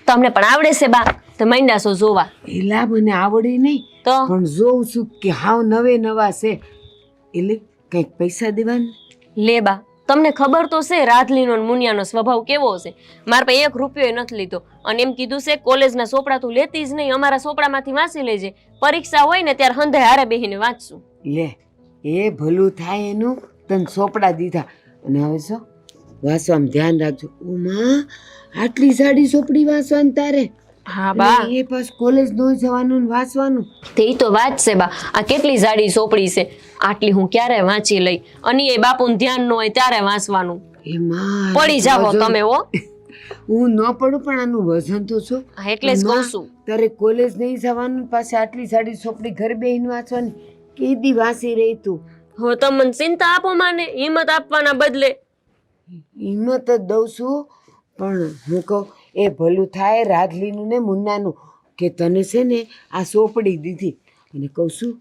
તમને પણ આવડે છે બા? તો માંડ્યા છો જોવા. એલા મને આવડે નહીં તો પણ જોઉં છું કે હાવ નવા છે એટલે કંઈક પૈસા દેવાના. લે બા, તમને ખબર તો છે રાધલીનો અને મુનિયાનો સ્વભાવ કેવો છે. મારા પાસે 1 રૂપિયો નથી લીધો અને એમ કીધું છે કોલેજના ચોપડા તું લેતી જ નહીં, અમારા ચોપડામાંથી વાંચી લેજે, પરીક્ષા હોય ને ત્યારે હંધે હારે બેહીને વાંચશું. લે એ ભલું થાય એનું, તને ચોપડા દીધા અને હવે શું વાંચવામાં ધ્યાન રાખજો. ઉમા આટલી સાડી ચોપડી વાંચવાની તારે? હા બા, અને એ પાછું કોલેજ ન જવાનું ને વાંચવાનું. તે ઈ તો વાત છે બા. આ કેટલી જાડી ચોપડી છે, આટલી હું ક્યારે વાંચી લઈ? અને એ બાપુનું ધ્યાન ન હોય ત્યારે વાંચવાનું. એમાં પડી જાવો તમે હો. હું ન પડું પણ આનું વજન તો છો. હા, એટલે જ કહું છું. તારે કોલેજ નહીં જવાનું, પાછી આટલી સાડી ચોપડી ઘર બેહીને વાંચવાની. કેદી વાંચી રહી તું? હવે તમે મને ચિંતા આપો માને, હિંમત આપવાના બદલે. હિંમત જ દઉં છું પણ હું કહું એ ભલું થાય રાધલીનું ને મુન્નાનું કે તને છે ને આ ચોપડી દીધી અને કહું છું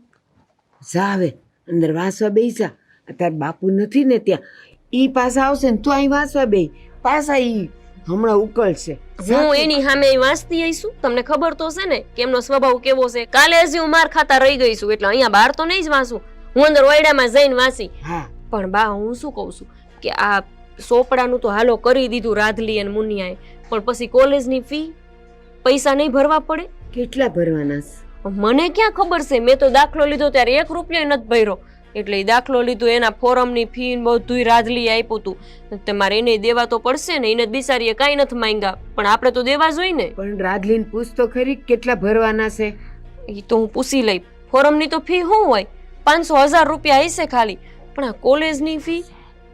જા હવે અંદર વાંચવા બેસી જા. તાર બાપુ નથી ને ત્યાં, ઈ પાછા આવશે ને તું અહીં વાંચવા બેસી, પાછા ઈ હમણાં ઉકળશે. હું એની સામે વાંચતી આવીશું. તમને ખબર તો છે ને કે એમનો સ્વભાવ કેવો છે. કાલે હજી હું માર ખાતા રહી ગઈ છું, એટલે અહીંયા બહાર તો નહીં જ વાંચું, હું અંદર ઓયડામાં જઈને વાંચી. હા પણ બા હું શું કહું છું કે આ ચોપડાનું તો હાલો કરી દીધું રાધલી અને મુનિયાએ, પણ પછી કોલેજની ફી પૈસા નહીં ભરવા પડે? કેટલા ભરવાના છે? મને ક્યાં ખબર છે, મેં તો દાખલો લીધો ત્યારે 1 રૂપિયો નથી ભર્યો. એટલે એ દાખલો લીધો એના ફોરમની ફી બધું રાધલીએ આપ્યું હતું. તમારે એને દેવા તો પડશે ને, એને બિચારીએ કાંઈ નથી માંગ્યા, પણ આપણે તો દેવા જોઈએ ને. પણ રાધલીને પૂછ તો ખરી કેટલા ભરવાના છે. એ તો હું પૂછી લઈ. ફોરમની તો ફી શું હોય, 500,000 રૂપિયા હશે ખાલી, પણ આ કોલેજની ફી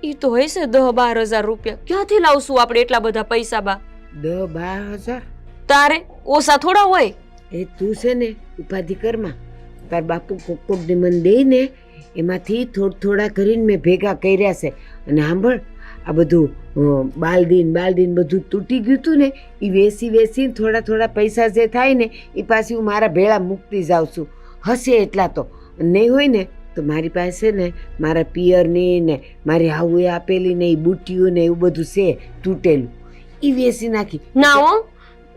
એ તો હશે 10-12 હજાર રૂપિયા. ક્યાંથી લાવશું આપણે એટલા બધા પૈસા બા? 10-12 હજાર? તારે ઓછા થોડા હોય? એ તું છે ને ઉપાધિ કરમાં, તાર બાપુ કોક ને મને દે ને એમાંથી થોડા કરીને મેં ભેગા કર્યા છે. અને સાંભળ, આ બધું બાલદીન બધું તૂટી ગયું હતું ને, એ વેચી થોડા પૈસા જે થાય ને એ પાછી હું મારા ભેળા મૂકતી જાઉં છું. હશે એટલા તો, નહીં હોય ને તો મારી પાસે ને મારા પિયરની ને મારી હાઉએ આપેલી ને એ બુટીઓ ને એવું બધું છે તૂટેલું, એ વેચી નાખી. ના હો,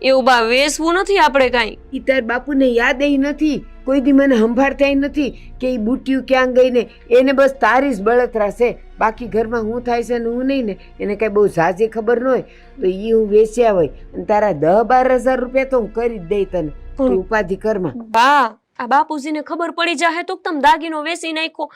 એવું બા વેચવું નથી આપણે કાંઈ. ઈ તાર બાપુને યાદ ય નથી, કોઈ દી મને સંભાળતા નથી કે એ બુટીયું ક્યાં ગઈ ને. એને બસ તારી જ બળતરા છે, બાકી ઘરમાં હું થાય છે ને હું નહીં ને એને કાંઈ બહુ ઝાઝી ખબર ન હોય. તો એ હું વેચ્યા હોય અને તારા 10-12 હજાર રૂપિયા તો હું કરી જ દઈ તને, તું ઉપાધિ કરમાં. બા આ બાપુજીને ખબર પડી જાહે તો તમે દાગીનો વેચી નાખો.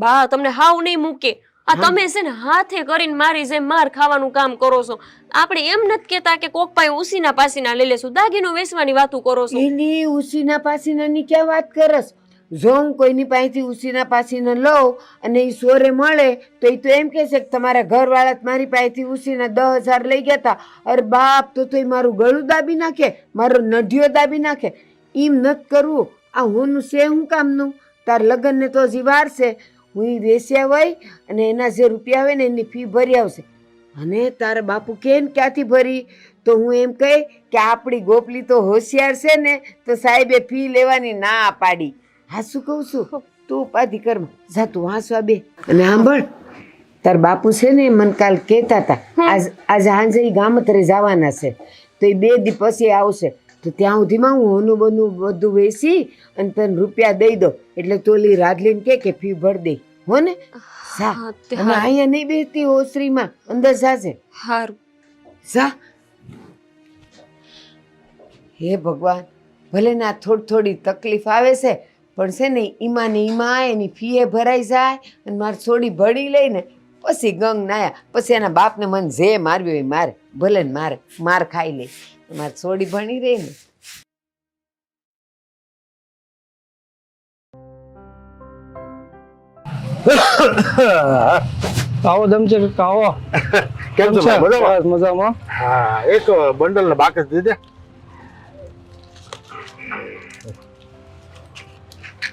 બા તમને હાવ નહીં મૂકે. આ તમે છે ને હાથે કરીને મારી જેમ માર ખાવાનું કામ કરો છો. આપણે એમ નથી કેતા કે કોક પાસે ઉસીના પાસીના લઈ લેશું, દાગીનો વેચવાની વાતો કરો છો. એની ઉસીના પાસીનાની ક્યાં વાત કરસ? જો હું કોઈની પાસેથી ઉસીના પાસીના લઉં અને એ સોરે મળે તો એ તો એમ કહે છે કે તમારા ઘરવાળા મારી પાસેથી ઉસીના 10,000 લઈ ગયા હતા. અરે બાપ, તો એ મારું ગળું દાબી નાખે, મારો નઢિયો દાબી નાખે. એમ નથી કરવું. આ હોનું છે શું કામનું? તાર લગ્નને તો હજી વાર છે. હું એ વેચ્યા હોય અને એના જે રૂપિયા હોય ને એની ફી ભરી આવશે. અને તારા બાપુ કે ક્યાંથી ભરી? તો હું એમ કહી કે આપણી ગોપલી તો હોશિયાર છે ને, તો સાહેબે ફી લેવાની ના પાડી. હા શું કહું છું, તું ઉપાધિ કરમાં જા, તું વાંચવા બે. અને સાંભળ, તાર બાપુ છે ને મને કાલ કહેતા હતા આજે સાંજે એ ગામતરે જવાના છે, તો એ 2 દી પછી આવશે. તો ત્યાં સુધીમાં હું હોનું બનું બધું વેચી અને તને રૂપિયા દઈ દો, એટલે તોલી રાધલીને કે ફી ભરી દઈ હો ને. જા, અને અહીંયા નહીં બેસતી ઓસરીમાં, અંદર જાજે. હારું જા. હે ભગવાન, ભલે ના થોડી તકલીફ આવે છે પણ છે ને ઈમાં એની ફીએ ભરાઈ જાય અને મારે થોડી ભળી લઈને પછી ગંગ નાયા, પછી એના બાપને મને જે મારવી હોય મારે, ભલે ને માર ખાઈ લે, મારે થોડી ભણી રહી ને. આવો દમચે કાકા આવો. કેમ છો ભાઈ? બરાબર? મજામાં. હા, એક બંડલ ને બાકસ દીધે.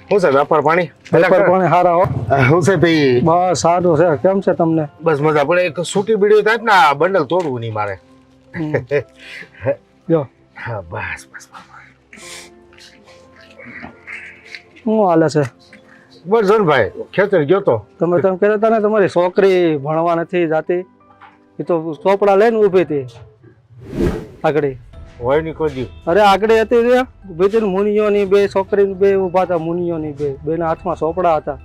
શું છે વેપાર પાણી પેપર પણ સારા હો. શું છે ભાઈ? બસ સારું છે. કેમ છે તમને? બસ મજા. પણ એક સૂટી બીડી થાય ને આ બંડલ તોડવું નહીં મારે. જો હા બસ બસ બસ. શું હાલે છે? બસ જનભાઈ ખેતર ગયો તો. તમે કહેતા હતા ને તમારી છોકરી ભણવા નથી જાતી, એ તો ચોપડા લઈને ઊભી હતી આગળ. હોય નહીં કોઈ દી. અરે આગળ હતી રે ઊભી હતી ને, મુનિયોની બે છોકરી બે ઊભા હતા, મુનિયોની બેના હાથમાં ચોપડા હતા.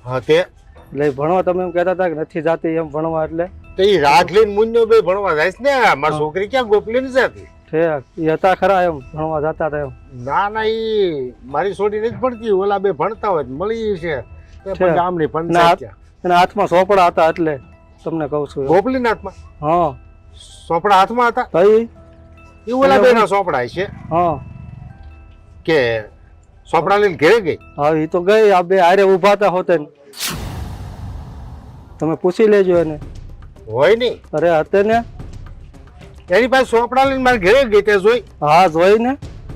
હા તે એટલે ભણવા તમે એમ કહેતા હતા કે નથી જાતી એમ ભણવા, એટલે તો એ રાત લઈને મુન્યો બે ભણવા જાય છે ને. મારી છોકરી ક્યાં ગોપલી ને જતી? ઠેક એ હતા ખરા એમ ભણવા જતા હતા એમ? ના ના એ મારી છોડી નથી ભણતી. ઓલા બે ભણતા હોય મળી છે પણ ગામની પંચાયત ક્યાં. એના હાથમાં ચોપડા હતા એટલે તમને કહું છું. ગોપલી ના હાથમાં હા સોપડા હાથમાં હતા? ભાઈ એ ઓલા બે ના સોપડા છે હા કે સોપડા લઈને ઘેરે ગઈ? હા એ તો ગઈ. આ બે હારે ઊભા હતા હોતે ને. તમે પૂછી લેજો એને. હોય નહીં. અરે હતે ને એની પાસે સોપડા લઈને મારે ઘેરે ગઈ તે જોઈ? હા જોઈ ને.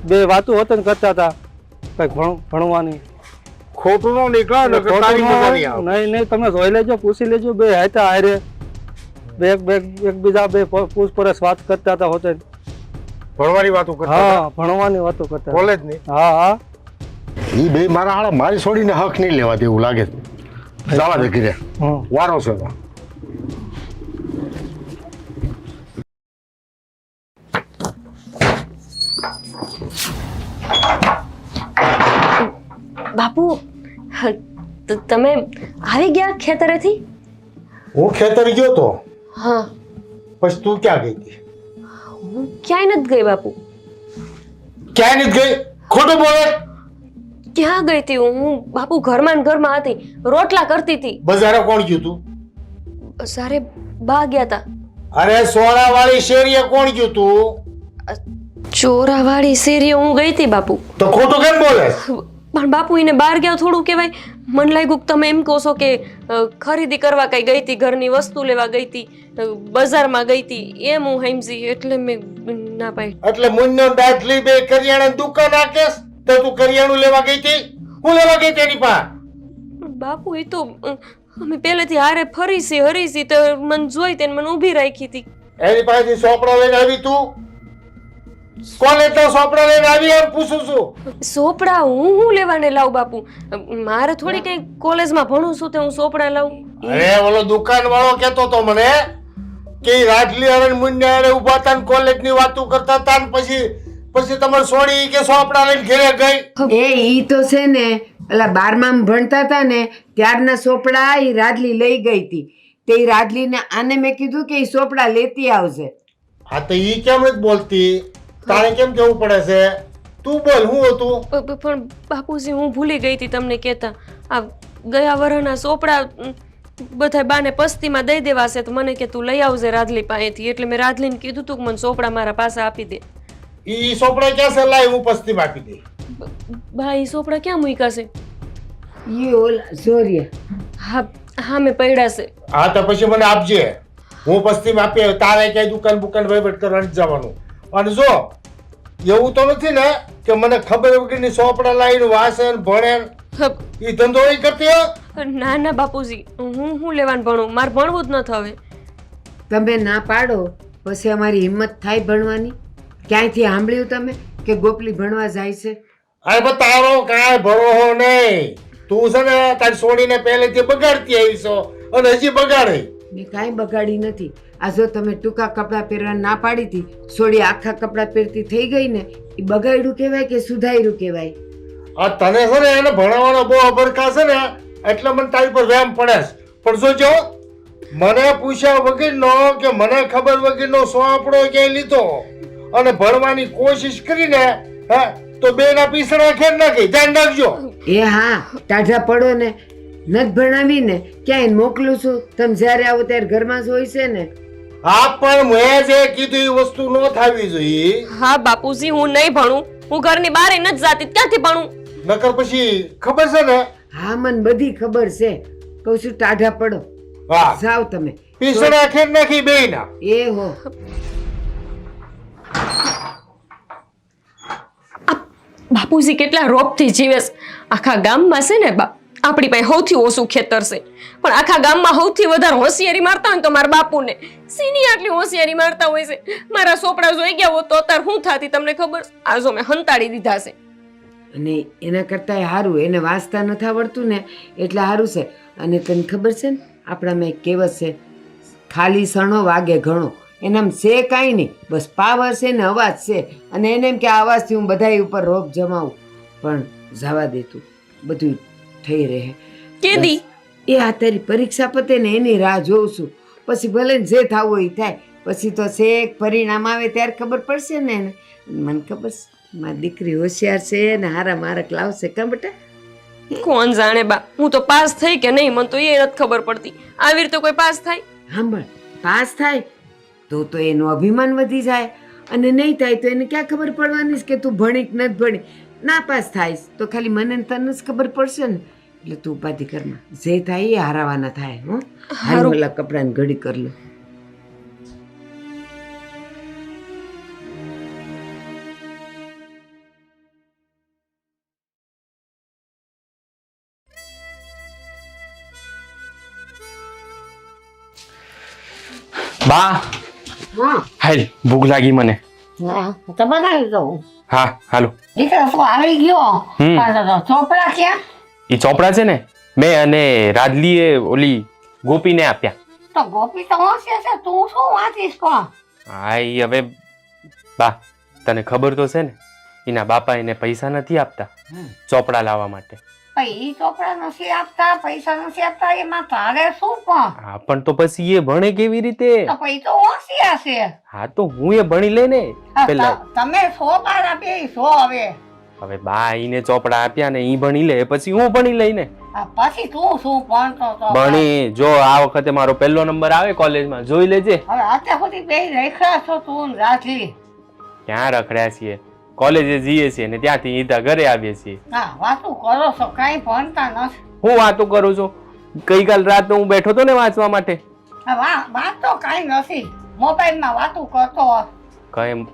બે વાતો હોતે ને કરતા હતા કઈક ભણવાની. ખોટું નો નીકળો ને કે તારી મજા નહીં આવે. નહીં નહીં તમે જોઈ લેજો, પૂછી લેજો. બે હતા હારે બે એકબીજા બે પૂછપરછ વાત કરતા હતા હોતે. ભણવાની વાતો કરતા? હા ભણવાની વાતો કરતા. કોલેજ ની? હા હા. ઈ બે મારા હાળા મારી છોડીને હક નહીં લેવા દેવું લાગે છે. જવા દે ઘરે વારો છે તો. બાપુ તમે આવી ગયા ખેતરેથી? હું ખેતર ગયો તો. હા. પછી તું ક્યાં ગઈ હતી? હું ક્યાંય નથી ગઈ બાપુ. ક્યાંય નથી ગઈ? ખોટું બોલે. ક્યાં ગઈ હતી હું બાપુ? ઘરમાં ને ઘરમાં હતી, રોટલા કરતી હતી. બજારે કોણ ગયું તું? સારે બા ગયા હતા. અરે સોળા વાળી શેરીએ કોણ ગયું તું? ચોરાવાળી શેરીએ હું ગઈ હતી બાપુ. તો ખોટું કેમ બોલે? પણ બાપુ એને બહાર ગયા થોડું કહેવાય. મને લાગ્યું કે તમે એમ કહો છો કે ખરીદી કરવા કઈ ગઈ હતી, ઘરની વસ્તુ લેવા ગઈ હતી, બજારમાં ગઈ હતી એમ હું સમજી, એટલે મેં ના પાડી. એટલે મુન્નો દાખલી બે કરિયાણાની દુકાન રાખેસ તો તું કરિયાણું લેવા ગઈ હતી? હું લેવા ગઈ તેની પાસે? બાપુ એ તો અમે પહેલેથી હારે ફરીસી હરીસી તો મને જોઈ તેને મને ઊભી રાખી હતી. એની પાસેથી સોપડા લઈને આવી તું? કોને તો સોપડા લઈને આવી એમ પૂછું છું? સોપડા હું લેવાને લાવું બાપુ? મારે થોડી કઈ કોલેજમાં ભણું છું તો હું સોપડા લાવું? અરે ઓલો દુકાન વાળો કેતો તો મને કે રાજલી અને મુન્યા ઉભા હતા ને કોલેજની વાતો કરતા હતા ને પછી તમારે છોડી કે સોપડા લઈને ઘરે ગઈ. એ ઈ તો છે ને પેલા 12માં ભણતા હતા ને ત્યારના સોપડા ઈ રાજલી લઈ ગઈ હતી. તે ઈ રાજલીને આને મેં કીધું કે ઈ સોપડા લેતી આવશે. હા તો ઈ કેમ નથી બોલતી? તારે કેમ કેવું પડે છે? તું બોલ હું હતું? પણ બાપુજી હું ભૂલી ગઈ હતી તમને કહેતા. આ ગયા વર્ષના સોપડા બધા બાને પસ્તીમાં દઈ દેવાશે તો મને કે તું લઈ આવજે રાજલી પાસેથી. એટલે મેં રાજલીને કીધું તું કે મને સોપડા મારા પાસે આપી દે. ઈ સોપડા ક્યાં છે? લાય હું પસ્તી આપી દે. બા ઈ સોપડા ક્યાં મૂક્યા છે? ઈ ઓલા જોરિયા. હા હા મેં પડ્યા છે. હા તો પછી મને આપજે, હું પસ્તી આપી. તારે ક્યાંય દુકાન બુકાન વહીવટ કરવા નથી જવાનું. અને જો એવું તો નથી ને કે મને ખબર વગરની સોપડા લાવીને વાસણ ભણે એ ધંધો એ કરતી? ના ના બાપુજી હું લેવાનું ભણું? મારે ભણવું જ નથી હવે. તમે ના પાડો પછી અમારી હિંમત થાય ભણવાની. ક્યાંયથી સાંભળ્યું તમે કે ગોપલી ભણવા જાય છે? અરે પણ તારો કાંઈ ભરોહો નહીં. તું છે ને તારી છોડીને પહેલેથી બગાડતી આવી છો અને હજી બગાડે. મેં કાંઈ બગાડી નથી. આ જો તમે ટૂંકા કપડાં પહેરવા ના પાડી હતી, છોડી આખા કપડાં પહેરતી થઈ ગઈ ને, એ બગાડ્યું કહેવાય કે સુધાર્યું કહેવાય? આ તને છે ને એને ભણાવવાનો બહુ અબરકા છે ને એટલે મને તારી પર વહેમ પડે છે. પણ જોજો મને પૂછ્યા વગરનો કે મને ખબર વગરનો સોંપડો ક્યાંય લીધો અને ભણવાની કોશિશ કરીને તો બેના પીસણા ખેર નાખી. ધ્યાન રાખજો. એ હા ટાઢા પડો ને નથી ભણાવી ને ક્યાંય મોકલું છું. તમે જ્યારે આવો ત્યારે ઘરમાં જ હોય છે ને. હા પણ મેં જે કીધું એ વસ્તુ ન થવી જોઈએ. હા બાપુજી હું નહીં ભણું. હું ઘરની બહાર નથી જાતી. ક્યાંથી ભણું? નકર પછી ખબર છે ને? હા મને બધી ખબર છે. કહું છું ટાઢા પડો. હા જાઓ તમે. પીસણા ખેર નાખી બેયના. એ હો. બાપુજી કેટલા રોપથી જીવે છે. આખા ગામમાં છે ને બા આપણી પાસે સૌથી ઓછું ખેતર છે, પણ આખા ગામમાં સૌથી વધારે હોશિયારી મારતા હોય ને તો મારા બાપુને. સીની આટલી હોશિયારી મારતા હોય છે. મારા સોપડા જોઈ ગયા હોત તો અત્યારે હું થાતી તમને ખબર? આ જો મેં હંતાડી દીધા છે. અને એના કરતાં સારું, એને વાંચતા નથી આવડતું ને એટલે સારું છે. અને તને ખબર છે ને આપણામાં એક કહેવત છે, ખાલી સણો વાગે ઘણો. એનામ છે કાંઈ નહીં, બસ પાવર છે ને અવાજ છે. અને એને એમ કે આ અવાજથી હું બધાય ઉપર રોપ જમાવું. પણ જવા દે તું, બધું થઈ રહે. કેદી એ આ તારી પરીક્ષા પતે ને એની રાહ જોઉં છું. પછી ભલે ને જે થવું હોય એ થાય. પછી તો છેક પરિણામ આવે ત્યારે ખબર પડશે ને એને. મને ખબર છે મારી દીકરી હોશિયાર છે ને હારા મારક લાવશે. કાં બેટા? કોણ જાણે બા, હું તો પાસ થઈ કે નહીં મને તો એ નથી ખબર પડતી. આવી રીતે કોઈ પાસ થાય? સાંભળ, પાસ થાય તો એનું અભિમાન વધી જાય, અને નહીં થાય તો એને ક્યાં ખબર પડવાની છે કે તું ભણી કે નથી ભણી. ના પાસ થાય તો ખાલી મને ને તને જ ખબર પડશે ને. એટલે તું ઉપાધિ કરમાં, જે થાય એ હારાવાના થાય. હું હારું ઓલા કપડાને ઘડી કર લો. બા હાલ, ભૂખ લાગી મને. તો બનાવી દઉં. હા હાલો. દીકરા તો આવી ગયો. હમ. પણ તો ચોપડા ક્યાં? એ ચોપડા છે ને મેં અને રાધલીએ ઓલી ગોપીને આપ્યા. તો ગોપી તો હોશે છે, તું શું વાંચીશ પણ? હા ઈ હવે બા તને ખબર તો છે ને એના બાપા એને પૈસા નથી આપતા ચોપડા લાવવા માટે. ઈ ચોપડા નથી આપતા, પૈસા નથી આપતા, એમાં તારે શું પણ? હા પણ તો પછી એ ભણે કેવી રીતે? તો પછી તો હોશિયાર છે. હા તો હું એ ભણી લે ને આ પેલા. તમે 100 બાર આપી 100 હવે. હવે બા ઈને ચોપડા આપ્યા ને ઈ ભણી લે પછી હું ભણી લઈ ને. આ પછી તું શું ભણતો તો? ભણી જો આ વખતે મારો પહેલો નંબર આવે કોલેજમાં જોઈ લેજે. હવે અત્યાર સુધી બે રેખા છો તું ને રાઠલી. ક્યાં રખડ્યા છીએ, કોલેજે જઈએ છીએ ને ત્યાંથી ઈધા ઘરે આવીએ છીએ. હા વાતું કરો છો, કાંઈ ભણતા નથી. હું વાતો કરું છું? ગઈકાલ રાતે હું બેઠો તો ને વાંચવા માટે. વાત તો કાંઈ નથી, મોબાઈલમાં વાતું કરતો હોત. કઈ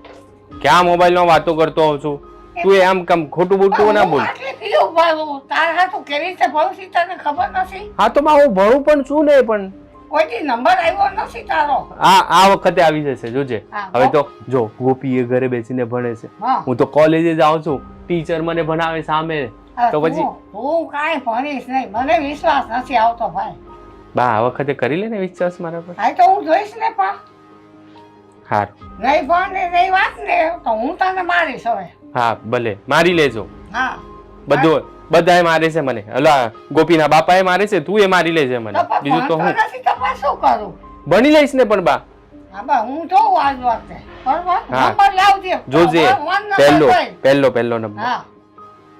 ક્યાં મોબાઈલમાં વાતો કરતો હોઉં છું? તું એ આમ કામ ખોટું બોલતું ના બોલ. આટલી ફીયું ભરવું તાર હાથું કેવી રીતે ભરું છે તને ખબર નથી? હા તો હું ભણું પણ છું ને, પણ કોઈથી નંબર આવ્યો નથી તારો. આ વખતે આવી જશે જોજે. હા, હવે તો જો ગોપી એ ઘરે બેસીને ભણે છે, હા. હું તો કોલેજે જાઉં છું, ટીચર મને ભણાવે સામે. હવે તો પછી તું કાંઈ ભણીશ નહીં, મને વિશ્વાસ નથી આવતો ભાઈ. બા આ વખતે કરી લે ને વિશ્વાસ મારા પર. હા તો હું જોઈશ ને પણ હારું. નહીં ભણ ને નહીં વાત ને તો હું તને મારીશ હવે. હા ભલે મારી લેજો. હા બધું બધાએ મારે છે મને. ઓલા ગોપીના બાપાએ મારે છે, તું એ મારી લેજે મને. તો પણ બીજું તો હું ભણતો નથી તો પણ શું કરું? ભણી લઈશ ને. પણ બા હા બા હું જોઉં આજ વખતે બરોબર. હા. નંબર લાવજે જોજે one number પહેલો હોય. નંબર. હા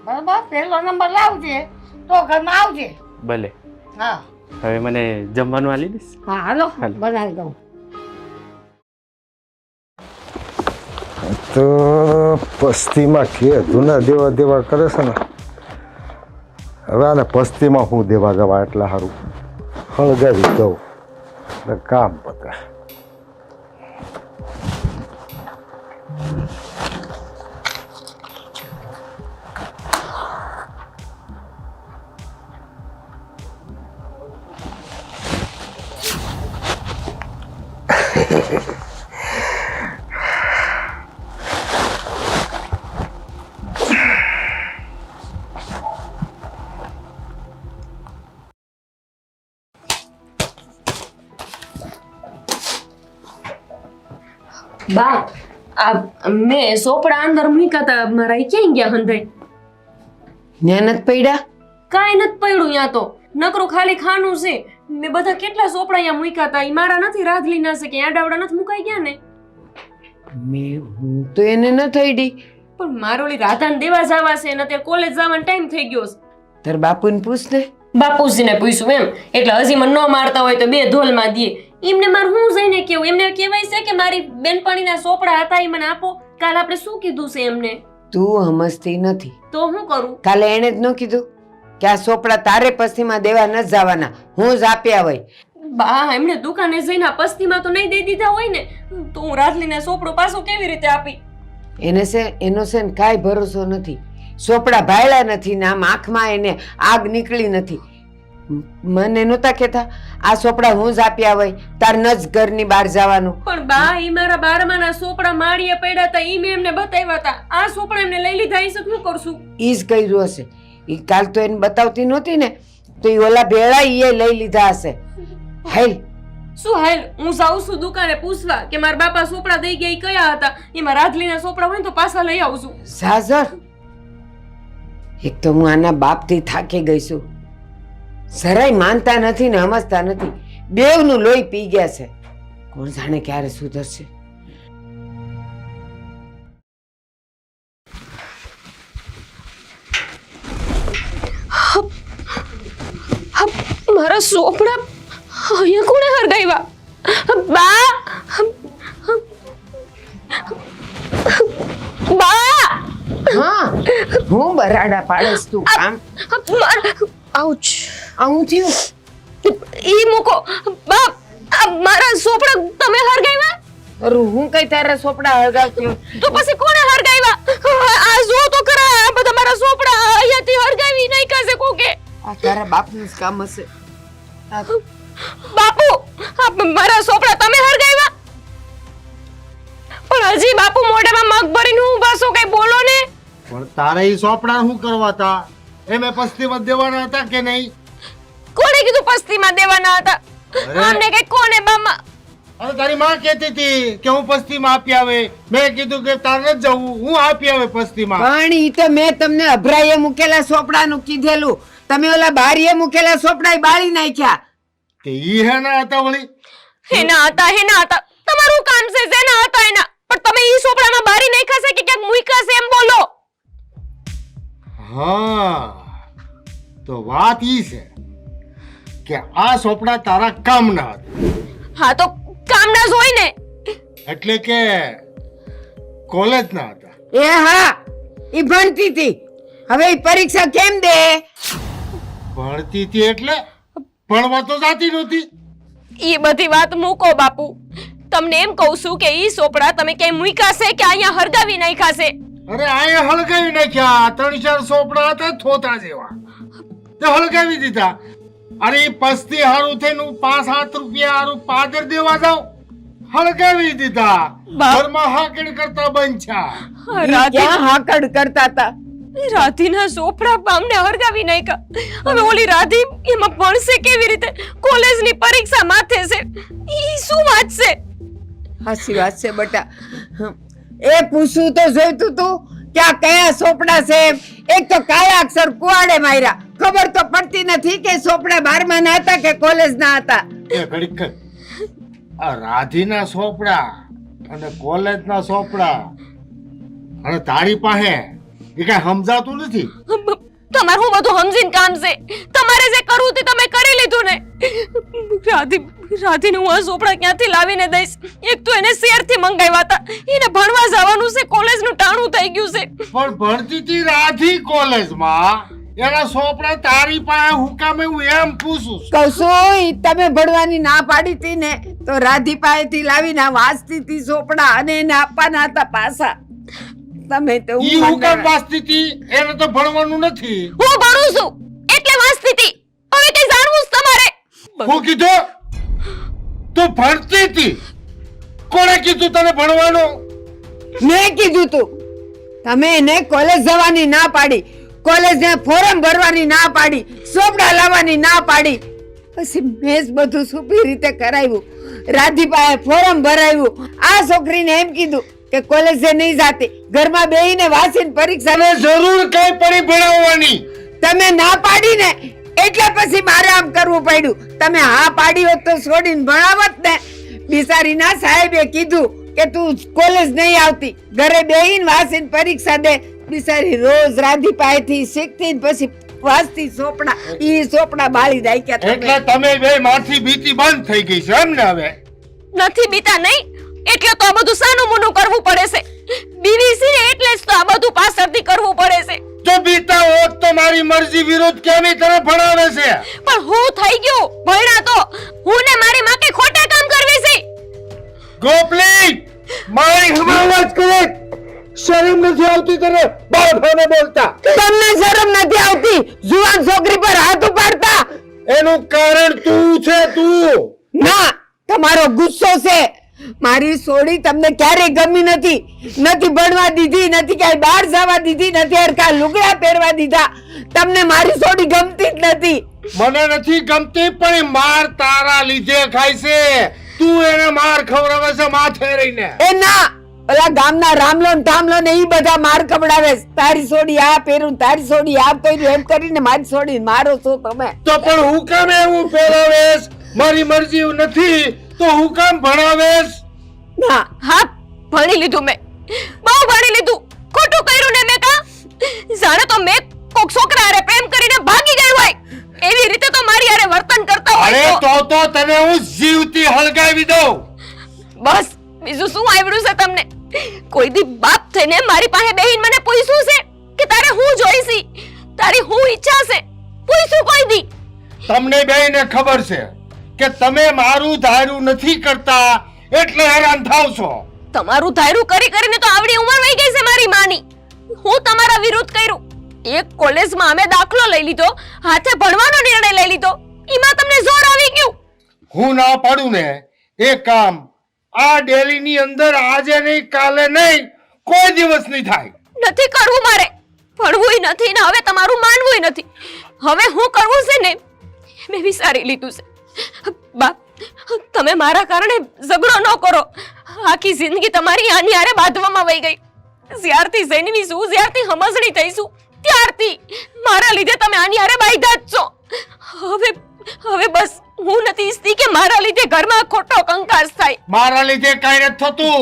બરોબર, પહેલો નંબર લાવજે તો ઘરમાં આવજે. ભલે. હા હવે મને જમવાનું આલી દઈશ. હા હાલો હાલો. બનાવી દઉં. તો પસ્તીમાં કે જૂના દેવા કરે છે ને, હવે આને પસ્તીમાં હું દેવા જવા એટલા સારું હળગાવી દઉં એટલે કામ પતે. બા આ મેં સોપડા અંદર મૂક્યા હતા મારા, ઈ ક્યાં ગયા હંધાઈ? ન્યા નથી પડ્યા? કાંઈ નથી પડ્યું ત્યાં તો, નકરું ખાલી ખાનું છે. મેં બધા કેટલા સોપડા અહીંયા મૂક્યા હતા, ઈ મારા નથી, રાધલીના છે કે આડાવડા નથી મુકાઈ ગયા ને. હું તો એને ન થઈડી. પણ મારો ઓલી રાધાને દેવા જવા છે ને અત્યારે કોલેજ જવાનો ટાઈમ થઈ ગયો છે. તાર બાપુને પૂછ ને. બાપુજીને પૂછ્યું એમ, એટલે હજી મને ન મારતા હોય તો 2 ઢોલમાં દે. એમને મારે હું જઈને કેવું? એમને કહેવાય છે કે મારી બેનપણીના સોપડા હતા એ મને આપો. કાલ આપણે શું કીધું છે એમને? તું સમજતી નથી. તો હું કરું? કાલે એને જ ન કીધું કે આ સોપડા તારે પસ્તીમાં દેવા ન જવાના, હું જ આપ્યા હોય. બા એમને દુકાને જઈને આ પસ્તીમાં તો નહીં દઈ દીધા હોય ને, તો હું રાધલીને સોપડો પાછો કેવી રીતે આપી? એનો છે ને કાંઈ ભરોસો નથી. સોપડા ભાયલા નથી ને આમ આંખમાં એને આગ નીકળી નથી. મને નહોતા કહેતા આ સોપડા હું જ આપ્યા હોય, તાર ન જ ઘરની બહાર જવાનું. પણ બા ઈ મારા 12માના સોપડા માળીએ પડ્યા હતા, ઈ મેં એમને બતાવ્યા હતા. આ સોપડા એમને લઈ લીધા, ઈ શું કરશું? ઈ જ કર્યું હશે. ઈ કાલ તો એને બતાવતી નહોતી ને, તો ઈ ઓલા ભેળા ઈએ લઈ લીધા હશે. હેલ શું હેલ? હું જાઉં છું દુકાને પૂછવા કે મારા બાપા સોપડા દઈ ગયા ઈ કયા હતા. એમાં રાજલીના સોપડા હોય ને તો પાછા લઈ આવું છું. સાજર, એક તો હું આના બાપથી થાકી ગઈ છું. જરાય માનતા નથી ને સમજતા નથી. બેવનું લોહી પી ગયા છે. કોણ જાણે ક્યારે સુધરશે. મારા સોપડા અહીંયા કોણે હરગાવ્યા? બા બા હા, હું બરાડા પાડેસ તું કામ. આઉચ! આવું થયું? ઈ મૂકો બા. મારા સોપડા તમે હરગાવ્યા? અરે હું કઈ તારા સોપડા હળગાવતી? તો પછી કોણે હરગાવ્યા? આ જો તો ખરા, આ બધા મારા સોપડા અહીંયાથી હરગાવી નહીં કસે કોકે. આ તારા બાપનું જ કામ હશે. બાપુ, મારા સોપડા તમે હરગાવ્યા? પણ હજી બાપુ મોઢામાં મગ ભરીને ઊભા છો, કઈ બોલો ને. પણ તારે ઈ સોપડા શું કરવા હતા? એમે પસ્તીમાં દેવાના હતા કે નહીં? કોણે કીધું પસ્તીમાં દેવાના હતા? અમને કઈ કોને બામા? અરે તારી માં કહેતી હતી કે હું પસ્તીમાં આપી આવે. મેં કીધું કે તારે નથી જવું, હું આપી આવે પસ્તીમાં. પણ ઈ તો મેં તમને અભરાઈએ મૂકેલા સોપડાનું કીધેલું. તમે ઓલા બારીએ મૂકેલા સોપડા બાળી નાખ્યા. કે ઈ હેના હતા વળી? હેના હતા. તમારું કામ છે શેના હતા એના. પણ તમે ઈ સોપડામાં બારી નાખ્યા છે કે ક્યાંક મૂક્યા છે એમ બોલો. હા, તો વાત ઈ છે કે આ સોપડા તારા કામના હતા. હા તો કામના જ હોય ને. એટલે કે કોલેજના હતા. એ હા, ઈ ભણતી હતી. હવે ઈ પરીક્ષા કેમ દે? ભણતી હતી એટલે ભણવા તો જાતી નહોતી. ઈ બધી વાત મૂકો બાપુ. તમને એમ કહું છું કે ઈ સોપડા તમે ક્યાંય મૂક્યા છે કે અહીંયા હરગાવી નાખ્યા છે? અરે આયે હળગાવી નાખ્યા. 3-4 સોપડા હતા થોતા જેવા, તે હળગાવી દીધા. અરે ઈ પસ્તી હારું થઈને 5-7 રૂપિયા હારું પાદર દેવા જાવ, હળગાવી દીધા. ઘરમાં હાકડ કરતા બંધ્યા. ઈ ક્યાં હાકડ કરતા હતા? રાધીના સોપડા પામને હરગાવી નાખ્યા. હવે ઓલી રાધી એમાં ભણશે કેવી રીતે? કોલેજની પરીક્ષા માથે છે. ઈ શું વાત છે? હાચી વાત છે બટા. એ પૂછવું તો જોઈતું તું કે આ કયા સોપડા છે. એક તો કાયા અક્ષર કુવાડે માર્યા. ખબર તો પડતી નથી કે સોપડા 12મા ના હતા કે કોલેજના હતા. એ ઘડીક આ રાધીના સોપડા અને કોલેજના સોપડા અને તારી પાસે એ કઈ સમજાતું નથી. તમારું હું બધું સમજીને કામ છે. તમારે જે કરવું તે તમે કરી લીધું ને. રાધીને હું આ સોપડા ક્યાંથી લાવીને દઈશ? એક તો એને શહેરથી મંગાવ્યા હતા. એને ભણવા જવાનું છે, કોલેજનું ટાણું થઈ ગયું છે. પણ ભણતી હતી રાધી કોલેજમાં, એના સોપડા તારી પાસે હું કામ એવું એમ પૂછું છું. કશું તમે ભણવાની ના પાડી હતી ને, તો રાધી પાસેથી લાવીને વાંચતી હતી સોપડા અને એને આપવાના હતા પાછા. તમે તો ઈ હું કામ વાંચતી હતી? એને તો ભણવાનું નથી. હું ભણું છું એટલે વાંચતી હતી. હવે કઈ જાણવું છે તમારે? હું કીધું તું ભણતી હતી? કોણે કીધું તને ભણવાનું? મેં કીધું તું. તમે એને કોલેજ જવાની ના પાડી, કોલેજને ફોર્મ ભરવાની ના પાડી, સોપડા લાવવાની ના પાડી. પછી મેં જ બધું સુપી રીતે કરાવ્યું. રાધીપાએ ફોર્મ ભરાવ્યું. આ છોકરીને એમ કીધું કે કોલેજે નહીં જાતી, ઘરમાં બેહીને વાંચીને પરીક્ષા. તને જરૂર કઈ પડી ભણાવવાની? તમે ના પાડી ને એટલે પછી મારે આમ કરવું પડ્યું. તમે હા પાડી હોત તો છોડીને ભણાવત ને. બિચારીના સાહેબે કીધું કે તું કોલેજ નહીં આવતી, ઘરે બેહીને વાંચીને પરીક્ષા દે. બિચારી રોજ રાધી પાસેથી શીખતી ને પછી વાંચતી સોપડા. ઈ સોપડા બાળી નાખ્યા તમે. એટલે તમે બે માથી બીતી બંધ થઈ ગઈ છે એમ ને? હવે નથી બીતા નહીં એટલે તો આ બધું સાનું મુનું કરવું પડે છે. બીવીસી ને એટલે જ તો આ બધું પાછળથી કરવું પડે છે. તો બીતા હોત તો મારી મરજી વિરુદ્ધ કેમ ઈ તને ભણાવે છે? પણ હું થઈ ગયું ભણ્યા તો હું ને મારી માં કે ખોટા કામ કરવી છે. ગોપલી, મારી હમાવત કરે. શરમ નથી આવતી તને બાળકોને બોલતા? તમને શરમ નથી આવતી જુવાન છોકરી પર હાથ ઉપાડતા? એનું કારણ તું છે, તું. ના, તમારો ગુસ્સો છે. મારી સોડી તમને ક્યારેય ગમી નથી ભણવા દીધી, નથી ક્યાંય બહાર જવા દીધી, નથી હરખા લુગડા પહેરવા દીધા. તમને મારી સોડી ગમતી જ નથી. મને નથી ગમતી, પણ એ માર તારા લીધે ખાય છે. તું એને માર ખવડાવે છે માથે રહીને. એ ના, ઓલા ગામના રામલો ને ઠામલો ને ઈ બધા માર ખવડાવે છે. તારી સોડી આ પહેરું, તારી સોડી આ પહેર્યું, એમ કરીને મારી સોડી મારો છો તમે. તો પણ હું કામ એવું પહેરાવેશ? મારી મરજી નથી તો હું કામ ભણાવેશ? ના, હા, ભણી લીધું મેં, બહુ ભણી લીધું. ખોટું કર્યું ને મેં કા? જાણે તો મેં કોક છોકરા હારે પ્રેમ કરીને ભાગી ગઈ હોય એવી રીતે તો મારી હારે વર્તન કરતા અરે હોય તો તને હું જીવતી હળગાવી દઉં. બસ બીજું શું આવડ્યું છે તમને? કોઈ દી બાપ થઈને મારી પાસે બેહીને મને પૂછ્યું છે કે તારે હું જોઈશી, તારી હું ઈચ્છા છે? પૂછ્યું કોઈ દી? તમને બેયને ખબર છે કે તમે મારું ધાર્યું નથી કરતા એટલે હેરાન થાવ છો. તમારું ધાર્યું કરી કરીને તો આવડી ઉંમર વહી ગઈ છે મારી માની. હું તમારા વિરુદ્ધ કર્યું. એક કોલેજમાં અમે દાખલો લઈ લીધો, હાથે ભણવાનો નિર્ણય લઈ લીધો, એમાં તમને જોર આવી ગયું. હું ના પાડું ને એ કામ આ ડેલીની અંદર આજે નહીં, કાલે નહીં, કોઈ દિવસ નહીં થાય. નથી કરવું મારે, ભણવુંય નથી ને હવે તમારું માનવુંય નથી. હવે હું કરવું છે ને મેં વિચારી લીધું છે. બાપ, તમે મારા કારણે ઝઘડો ન કરો. આખી જિંદગી તમારી આની હારે બાંધવામાં વહી ગઈ. જ્યારથી જન્મી છું, જ્યારથી સમજણી થઈ છું, ત્યારથી મારા લીધે તમે આની હારે બાંધ્યા જ છો. હવે બસ હું નથી ઈચ્છતી કે મારા લીધે ઘરમાં ખોટો કંકાસ થાય. મારા લીધે કાંઈ નથી થતું,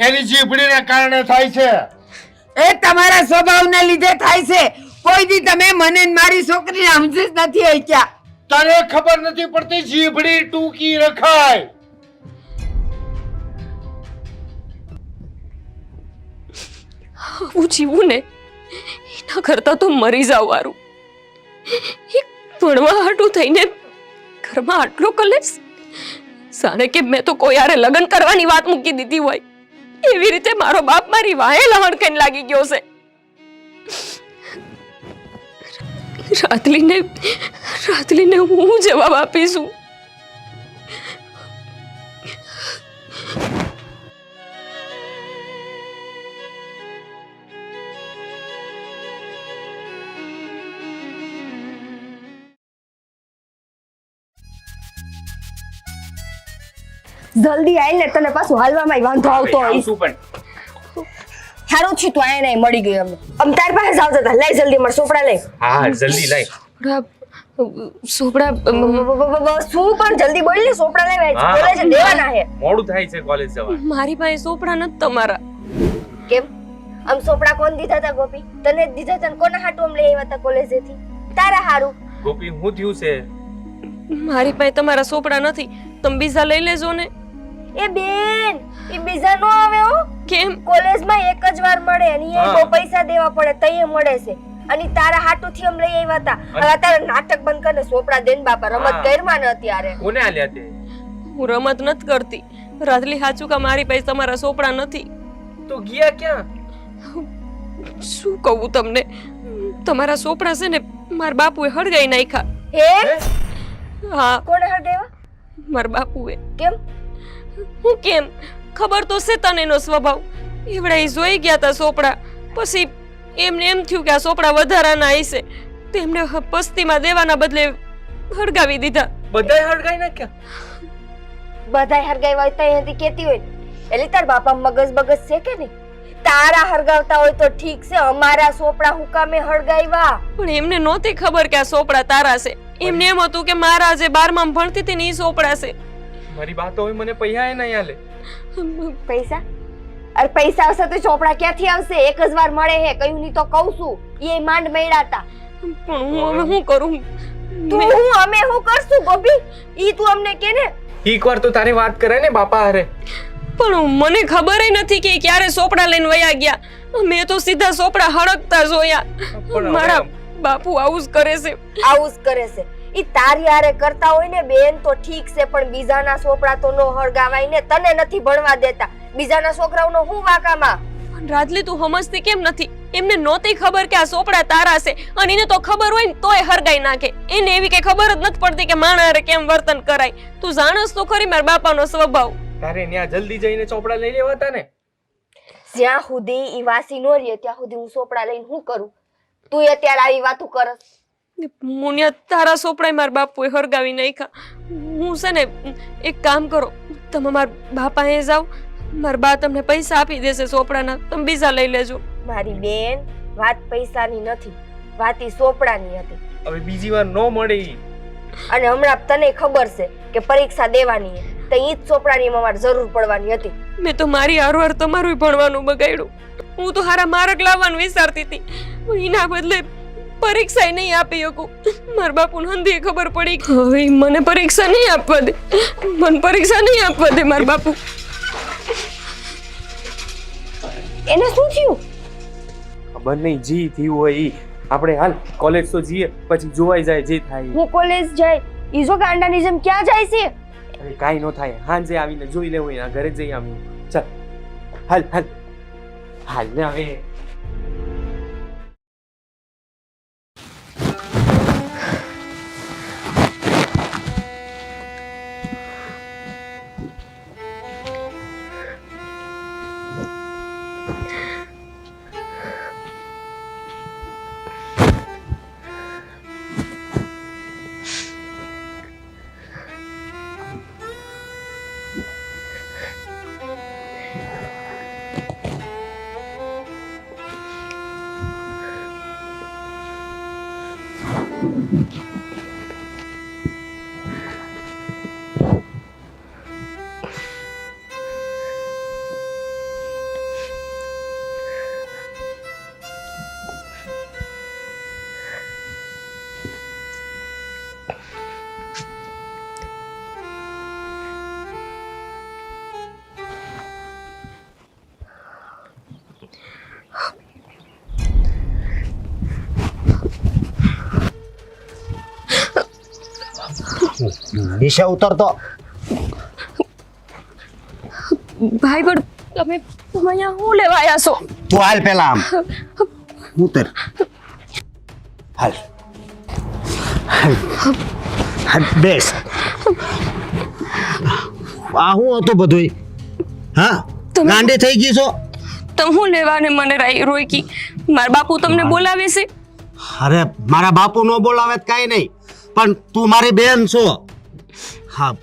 એની જીભડીને કારણે થાય છે. એ તમારા સ્વભાવના લીધે થાય છે. કોઈ દી તમે મને ને મારી છોકરીને સમજી જ નથી શક્યા. તને ખબર નથી પડતી જીભડી ટૂંકી રખાય. હું જીવું ને એના કરતા તો મરી જાવ વારું. એક ભણવા હાટું થઈને ઘરમાં આટલો કલેશ. જાણે કે મેં તો કોઈ હારે લગ્ન કરવાની વાત મૂકી દીધી હોય એવી રીતે મારો બાપ મારી વાહે લહણ ખાઈને લાગી ગયો છે. રાતલીને હું જવાબ આપીશું? જલ્દી આવીને તને પાછું હાલવામાં વાંધો આવતો હોય. આવશું પણ સારું છે તું આયા નહીં મળી ગઈ. અમને તાર પાસે જ આવતા હતા. લઈ જલ્દી મારા સોપડા લઈ. હા જલ્દી લઈ. સોપડા શું પણ જલ્દી બોલ ને, સોપડા લેવા બોલે છે દેવાના હે. મોડું થાય છે કોલેજ જવા. મારી પાસે સોપડા નથી તમારા. કેમ આમ સોપડા કોણ દીધા હતા ગોપી? તને જ દીધા હતા. કોના હાટુ આમ લઈ આવ્યા હતા કોલેજેથી? તારા હારું. ગોપી હું થયું છે? મારી પાસે તમારા સોપડા નથી, તમે બીજા લઈ લેજો ને. એ બેન, એ બીજા નો આવે હો. કેમ? કોલેજમાં એક જ વાર મળે અને એ બહુ પૈસા દેવા પડે તઈએ મળે છે. અને તારા હાટુથી આમ લઈ આવ્યા હતા. હવે તારા નાટક બંધ કરીને સોપડા દેન બાપા. રમત કરમાં ન અત્યારે. કોને આલ્યા તે? હું રમત નથી કરતી. રાતલી સાચું કા મારી પાસે તમારા સોપડા નથી. તો ગયા ક્યાં? શું કહું તમને, તમારા સોપડા છે ને મારા બાપુએ હળગાઈ નાખ્યા. હે? હા, કોણે હટાવ્યા? મારા બાપુએ. કેમ? હું કેમ? ખબર તો છે તને એનો સ્વભાવ. એવડા ઈ જોઈ ગયા તા સોપડા, પછી એમને એમ થયું કે આ સોપડા વધારાના હશે, તેમને પસ્તીમાં દેવાના બદલે હળગાવી દીધા. બધાય હળગાઈ નાખ્યા? બધાય હરગાવ્યા હોય તો અહીંથી કેતી હોય એટલે તાર બાપા મગજ બગજ છે કે નહીં? તારા હરગાવતા હોય તો ઠીક છે, અમારા સોપડા હું કામે હળગાવ્યા? પણ એમને નહોતી ખબર કે આ સોપડા તારા છે. એમને એમ હતું કે મારા જે 12માં ભણતી હતી ને ઈ સોપડા છે. મારી વાત હોય મને પૈસા એ નહીં આલે. પૈસા? અરે પૈસા આવશે તો ચોપડા ક્યાંથી આવશે? એક જ વાર મળે હે. કયું નહીં તો કહું છું, એ માંડ મેળા હતા. પણ હું હવે શું કરું? તું હું અમે શું કરશું ગોપી? ઈ તું અમને કે ને. એકવાર તો તારી વાત કરે ને બાપા હારે. પણ મને ખબર નથી કે ક્યારે સોપડા લઈને વયા ગયા. મેં તો સીધા સોપડા હળગતા જોયા. મારા બાપુ આવું જ કરે છે. આવું જ કરે છે. ઈ તારી હારે કરતા હોય ને બેન તો ઠીક છે, પણ બીજાના સોપડા તો નો હળગાવાય ને. તને નથી ભણવા દેતા, બીજાના છોકરાઓનો હું વાકામાં? પણ રાધલી તું સમજતી કેમ નથી? એમને નહોતી ખબર કે આ સોપડા તારા છે, અને એને તો ખબર હોય ને તોય હરગાઈ નાખે. એને એવી કઈ ખબર જ નથી પડતી કે માણસને કેમ વર્તન કરાય. તું જાણસ તો ખરી મારા બાપાનો સ્વભાવ. તારે ત્યાં જલ્દી જઈને ચોપડા લઈ લેવાતા ને. જ્યાં સુધી ઈ વાસી નો રહે ત્યાં સુધી હું સોપડા લઈને શું કરું? તું અત્યારે આવી વાતું કરસ? મુનિયા તારા સોપડાય મારા બાપુએ હરગાવી નાખ્યા. હું છે ને એક કામ કરો, તમે મારા બાપા એ જાઓ, મારા બા તમને પૈસા આપી દેશે સોપડાના, તમે બીજા લઈ લેજો. મારી બેન, વાત પૈસાની નથી, વાત ઈ સોપડાની હતી. હવે બીજી વાર નો મળે ઈ. અને હમણાં તને ખબર છે કે પરીક્ષા દેવાની છે, તો ઈ જ સોપડાની મારે જરૂર પડવાની હતી. મેં તો મારી હારવાર તમારું ભણવાનું બગાડ્યું. હું તો હારા માર્ક લાવવાનું વિચારતી હતી, એના બદલે પરીક્ષા નહીં આપી શકું. મારા બાપુને હંધી ખબર પડી કે હવે મને પરીક્ષા નહીં આપવા દે, મને પરીક્ષા નહીં આપવા દે મારા બાપુ. એને શું થયું? ખબર નહીં, જી થયું હોય ઈ. આપણે હાલ કોલેજ તો જઈએ, પછી જોવાઈ જાય જે થાય. હું કોલેજ જાય ઈ જો ગાંડાની જેમ ક્યાં જાય છે? અરે કાંઈ ન થાય, હાંજે આવીને જોઈ લેવું, એના ઘરે જઈ આવીને. ચાલ હાલ હાલ હાલ ને હવે. દિશા ઉતરતો. ભાઈ પણ તમે અહીંયા શું લેવા આવ્યા છો? તું હાલ પેલા આમ ઉતર. હાલ હાલ બેસ. આ હું હતું બધું? હા, ગાંડી થઈ ગઈ છો? તમે શું લેવાને મને રોકી? મારા બાપુ તમને બોલાવે છે? અરે મારા બાપુ નો બોલાવે કાઈ નહીં, પણ તું મારી બેન છો. હા,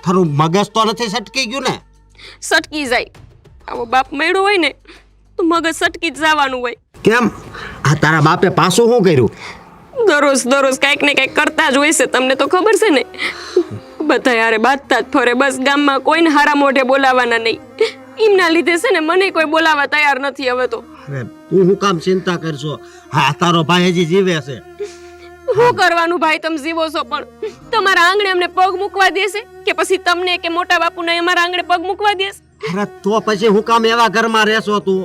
તારું મગજ તો નથી સટકી ગયું ને? સટકી જાય. આવો બાપ મેળો હોય ને તો મગજ સટકી જ જવાનું હોય. કેમ? આ તારા બાપે પાછું શું કર્યું? દરરોજ દરરોજ કાંઈક ને કાંઈક કરતા જ હોય છે, તમને તો ખબર છે ને. બધા યારે બાંધતા જ ફરે, બસ ગામમાં કોઈને હારા મોઢે બોલાવાના નહીં. એમના લીધે છે ને મને કોઈ બોલાવા તૈયાર નથી હવે તો. અરે તું શું કામ ચિંતા કરશો? હા, તારો ભાઈ હજી જીવે છે. શું કરવાનું ભાઈ, તમે જીવો છો પણ તમારા આંગણે અમને પગ મૂકવા દેશે કે પછી તમને કે મોટા બાપુને અમારા આંગણે પગ મૂકવા દેશે? અરે તો પછી હું કામ એવા ઘરમાં રહેશો તું?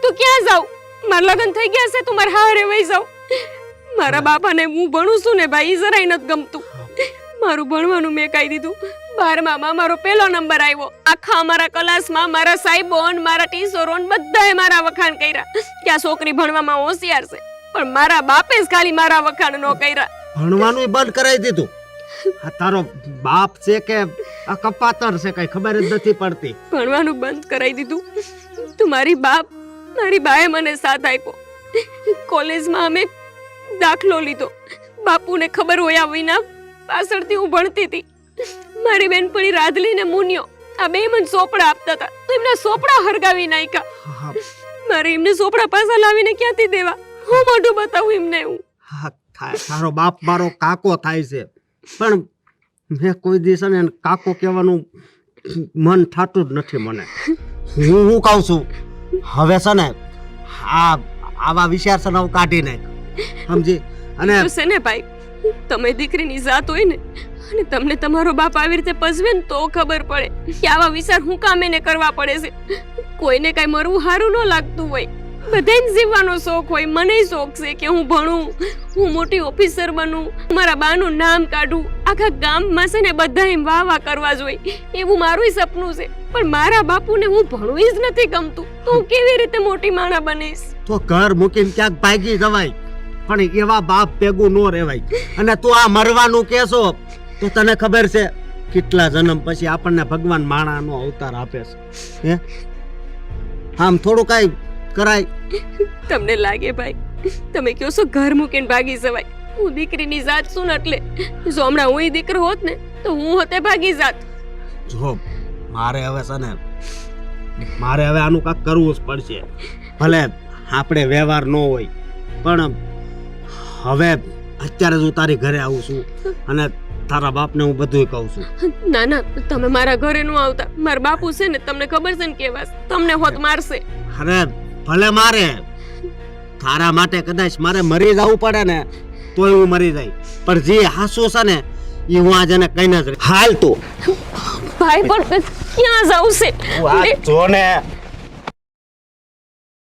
તું ક્યાં જાવ? મારા લગ્ન થઈ ગયા છે, તું મારા હારે વહી જાવ. મારા બાપાને હું ભણું છું ને ભાઈ, જરાય નથી ગમતું. મારું ભણવાનું મેં કહી દીધું. 12માં મારો પહેલો નંબર આવ્યો. આખા અમારા ક્લાસમાં મારા સાહેબો અને મારા ટીચરો બધાએ મારા વખાણ કર્યા કે આ છોકરી ભણવામાં હોશિયાર છે. પણ મારા બાપે જ ખાલી મારા વખાણ ન કર્યા. ભણવાનું બંધ કરાવી દીધું? આ તારો બાપ છે કે આ કપાતર છે કઈ ખબર જ નથી પડતી. ભણવાનું બંધ કરાવી દીધું. તું મારી બાએ મને સાથ આપ્યો. કોલેજમાં અમે દાખલો લીધો. બાપુને ખબર હોય વિના પાછળથી હું ભણતી હતી. મારી બેનપણી રાધલી ને મુનિયો આ બે મને સોપડા આપતા હતા, તો એમના સોપડા હરગાવી નાખ્યા. મારે એમને સોપડા પાછા લાવીને ક્યાંથી દેવા? હું મોઢું બતાવું એમને? હું તારો બાપ મારો કાકો થાય છે, પણ મેં કોઈ દિવસ ને કાકો કહેવાનું મન થતું જ નથી મને. હું કહું છું હવે છે ને આવા વિચાર છે ને કાઢી નાખ, સમજી? અને છે ને ભાઈ, તમે દીકરીની જાત હોય ને અને તમને તમારો બાપ આવી રીતે પજવે ને તો ખબર પડે કે આવા વિચાર હું કામ એને કરવા પડે છે. કોઈને કઈ મરવું સારું ન લાગતું હોય. બધાને જીવવાનો શોખ હોય, મને શોખ છે કે હું ભણું, હું મોટી ઓફિસર બનું, મારા બાનું નામ કાઢું, આખા ગામમાં છે ને બધા એમ વાહ વાહ કરવા જોઈએ, એવું મારું સપનું છે. પણ મારા બાપુને હું ભણવું જ નથી ગમતું, તો હું કેવી રીતે મોટી માણા બનીશ? તો ઘર મૂકીને ક્યાંક ભાગી જવાય, પણ એવા બાપ ભેગું ન રહેવાય. અને તું આ મરવાનું કહેશો તો તને ખબર છે કેટલા જન્મ પછી આપણને ભગવાન માણાનો અવતાર આપે છે? હે, આમ થોડું કાંઈ કરાય? તમને લાગે ભાઈ, તમે કહો છો ઘર મૂકીને ભાગી જવાય, હું દીકરીની જાત છું ને એટલે જો હમણાં હું દીકરો હોત ને તો હું હોતે ભાગી જાત. જો મારે હવે છે ને, મારે હવે આનું કાંઈક કરવું જ પડશે. ભલે આપણે વ્યવહાર ન હોય, પણ હવે અત્યારે હું તારી ઘરે આવું છું અને તારા બાપને હું બધુંય કહું છું. ના ના, તમે મારા ઘરે ન આવતા. મારા બાપુ છે ને, તમને ખબર છે ને કેવા છે, તમને હોત મારશે. અરે ભલે મારે, તારા માટે કદાચ મારે મરી જવું પડે ને તોય હું મરી જાય, પણ જે હાસુ છે ને એ હું આજે ને કહીને જ હાલ. તું ભાઈ પણ ક્યાં જાવ છે? જો ને,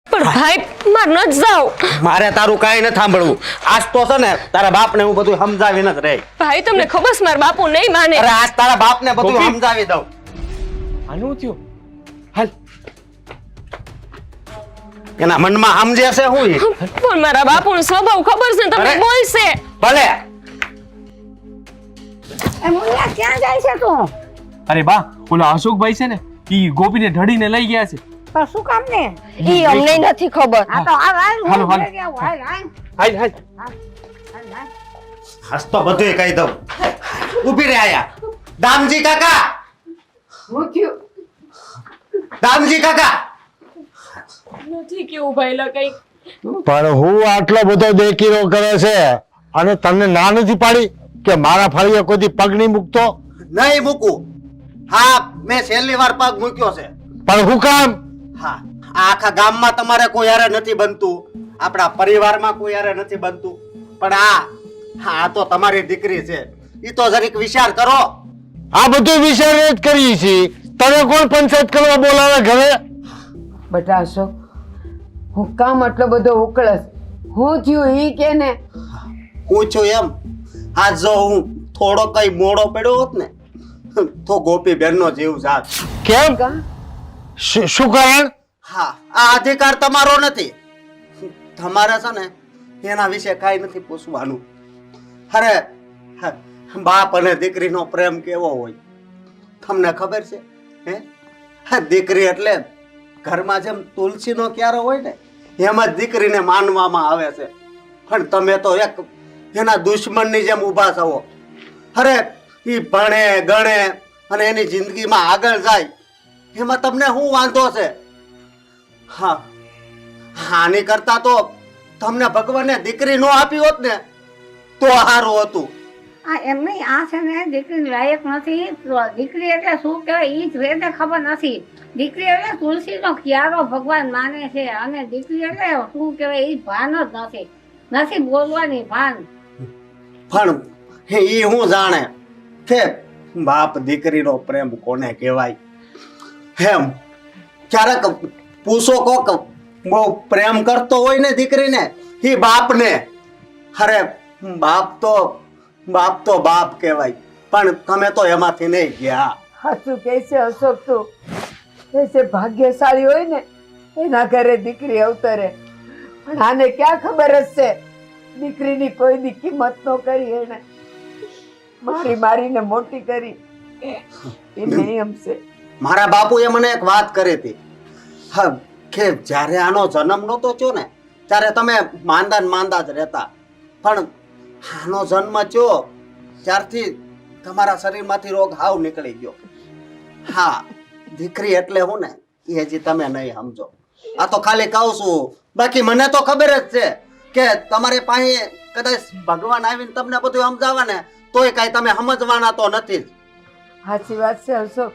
પણ ભાઈ માર ન જાવ. મારે તારું કાંઈ ન સાંભળવું. આજ તો છે ને તારા બાપને હું બધું સમજાવીને જ રહી. ભાઈ તમને ખબર છે મારા બાપુ નહીં માને. અરે આજ તારા બાપને બધું સમજાવી દઉં. આનું થયું હાલ. એના મનમાં સમજે છે હું ઈ? પણ મારા બાપુનો સ્વભાવ ખબર છે ને, તમને અરે. બોલશે. ભલે એ મુનિયા ક્યાં જાય છે તું? અરે બા, ઓલા અશોકભાઈ છે ને, ઈ ગોપીને ઢળીને લઈ ગયા છે. પણ શું કામ ને? ઈ અમને નથી ખબર. આ તો હાલ હાલ હાલો, હું હાલો. ઘરે જાઉં. હાલ હાલ હાલ હાલ. હાલ હાલ. હાસ તો બધુંય કહી દઉં. ઊભી રે આયા. દામજી કાકા, હું થયું? દામજી કાકા. નથી કેવું ભાઈ લા કઈ. પણ હું આટલો બધો દેખીરો કરે છે અને તમને ના નથી પાડી કે મારા ફળીએ કોઈ દી પગ નહીં મૂકતો? નહીં મૂકું. હા, મેં છેલ્લી વાર પગ મૂક્યો છે. પણ હું કામ? હા, આ આખા ગામમાં તમારે કોઈ હારે નથી બનતું, આપણા પરિવારમાં કોઈ હારે નથી બનતું, પણ આ તો તમારી દીકરી છે, ઈ તો જરીક વિચાર કરો. આ બધું વિચાર જ કરીએ છીએ. તને કોણ પંચાયત કરવા બોલાવે ઘરે? બટા અશોક, હું કામ આટલો બધો ઉકળસ? હું થયું ઈ કે ને? હું છું એમ. આ જો હું થોડો કઈ મોડો પડ્યો હોત ને તો ગોપી બેનનો જીવ જાત. કેમ? શું કારણ? હા, આ અધિકાર તમારો નથી. તમારે છે ને એના વિશે કાંઈ નથી પૂછવાનું. અરે બાપ અને દીકરીનો પ્રેમ કેવો હોય તમને ખબર છે? હે, દીકરી એટલે ઘરમાં જેમ તુલસીનો ક્યારો હોય ને એમ જ દીકરીને માનવામાં આવે છે, પણ તમે તો એક એના દુશ્મનની જેમ ઊભા છો. અરે ઈ ભણે ગણે અને એની જિંદગીમાં આગળ જાય એમાં તમને શું વાંધો છે? હા, આની કરતા તો તમને ભગવાને દીકરી નો આપી હોત ને તો સારું હતું. આ એમ નહીં, આ છે ને દીકરી લાયક નથી. તો દીકરી એટલે શું કહેવાય ઈ જ વેદે ખબર નથી. દીકરી એટલે તુલસીનો ક્યારો ભગવાન માને છે, અને દીકરી એટલે શું કહેવાય ઈ ભાન જ નથી. નથી બોલવાની ભાન. પણ ઈ હું જાણે કે બાપ દીકરીનો પ્રેમ કોને કહેવાય? એમ ક્યારેક પૂછો કોક બહુ પ્રેમ કરતો હોય ને દીકરીને, ઈ બાપને. અરે બાપ તો બાપ કહેવાય, પણ તમે તો એમાંથી નહીં ગયા. હાચું કહે છે અશોક, તું કહેશે ભાગ્યશાળી હોય ને એના ઘરે દીકરી અવતરે, પણ આને ક્યાં ખબર હશે દીકરીની કોઈ દી કિંમત ન કરી. એને મારીને મોટી કરી એ નિયમ છે. મારા બાપુએ મને એક વાત કરી હતી. હા, કે જ્યારે આનો જન્મ નહોતો થયો ને ત્યારે તમે માંદા જ રહેતા, પણ આનો જન્મ થયો ત્યારથી તમારા શરીરમાંથી રોગ હાવ નીકળી ગયો. હા, દીકરી એટલે હું ને એ હજી તમે નહીં સમજો. આ તો ખાલી કહું છું, બાકી મને તો ખબર જ છે કે તમારી પાસે કદાચ ભગવાન આવીને તમને બધું સમજાવે ને તોય કાંઈ તમે સમજવાના તો નથી જ. સાચી વાત છે અશોક.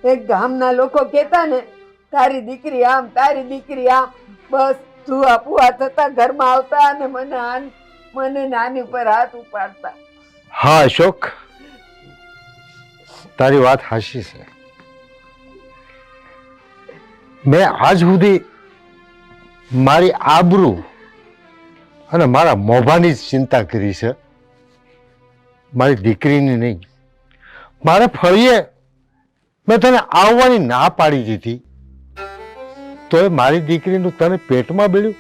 એક ગામના લોકો કહેતા ને તારી દીકરી આમ, તારી દીકરી આમ, બસ ધુઆ પુઆ થતા ઘરમાં આવતા અને મને નાની ઉપર હાથ ઉપાડતા. હા અશોક, તારી વાત હાચી છે. મેં આજ સુધી મારી આબરૂ અને મારા મોભાની જ ચિંતા કરી છે, મારી દીકરીની નહીં. મારે ફળીએ મેં તને આવવાની ના પાડી દીધી, તોય મારી દીકરીનું તને પેટમાં બેડ્યું,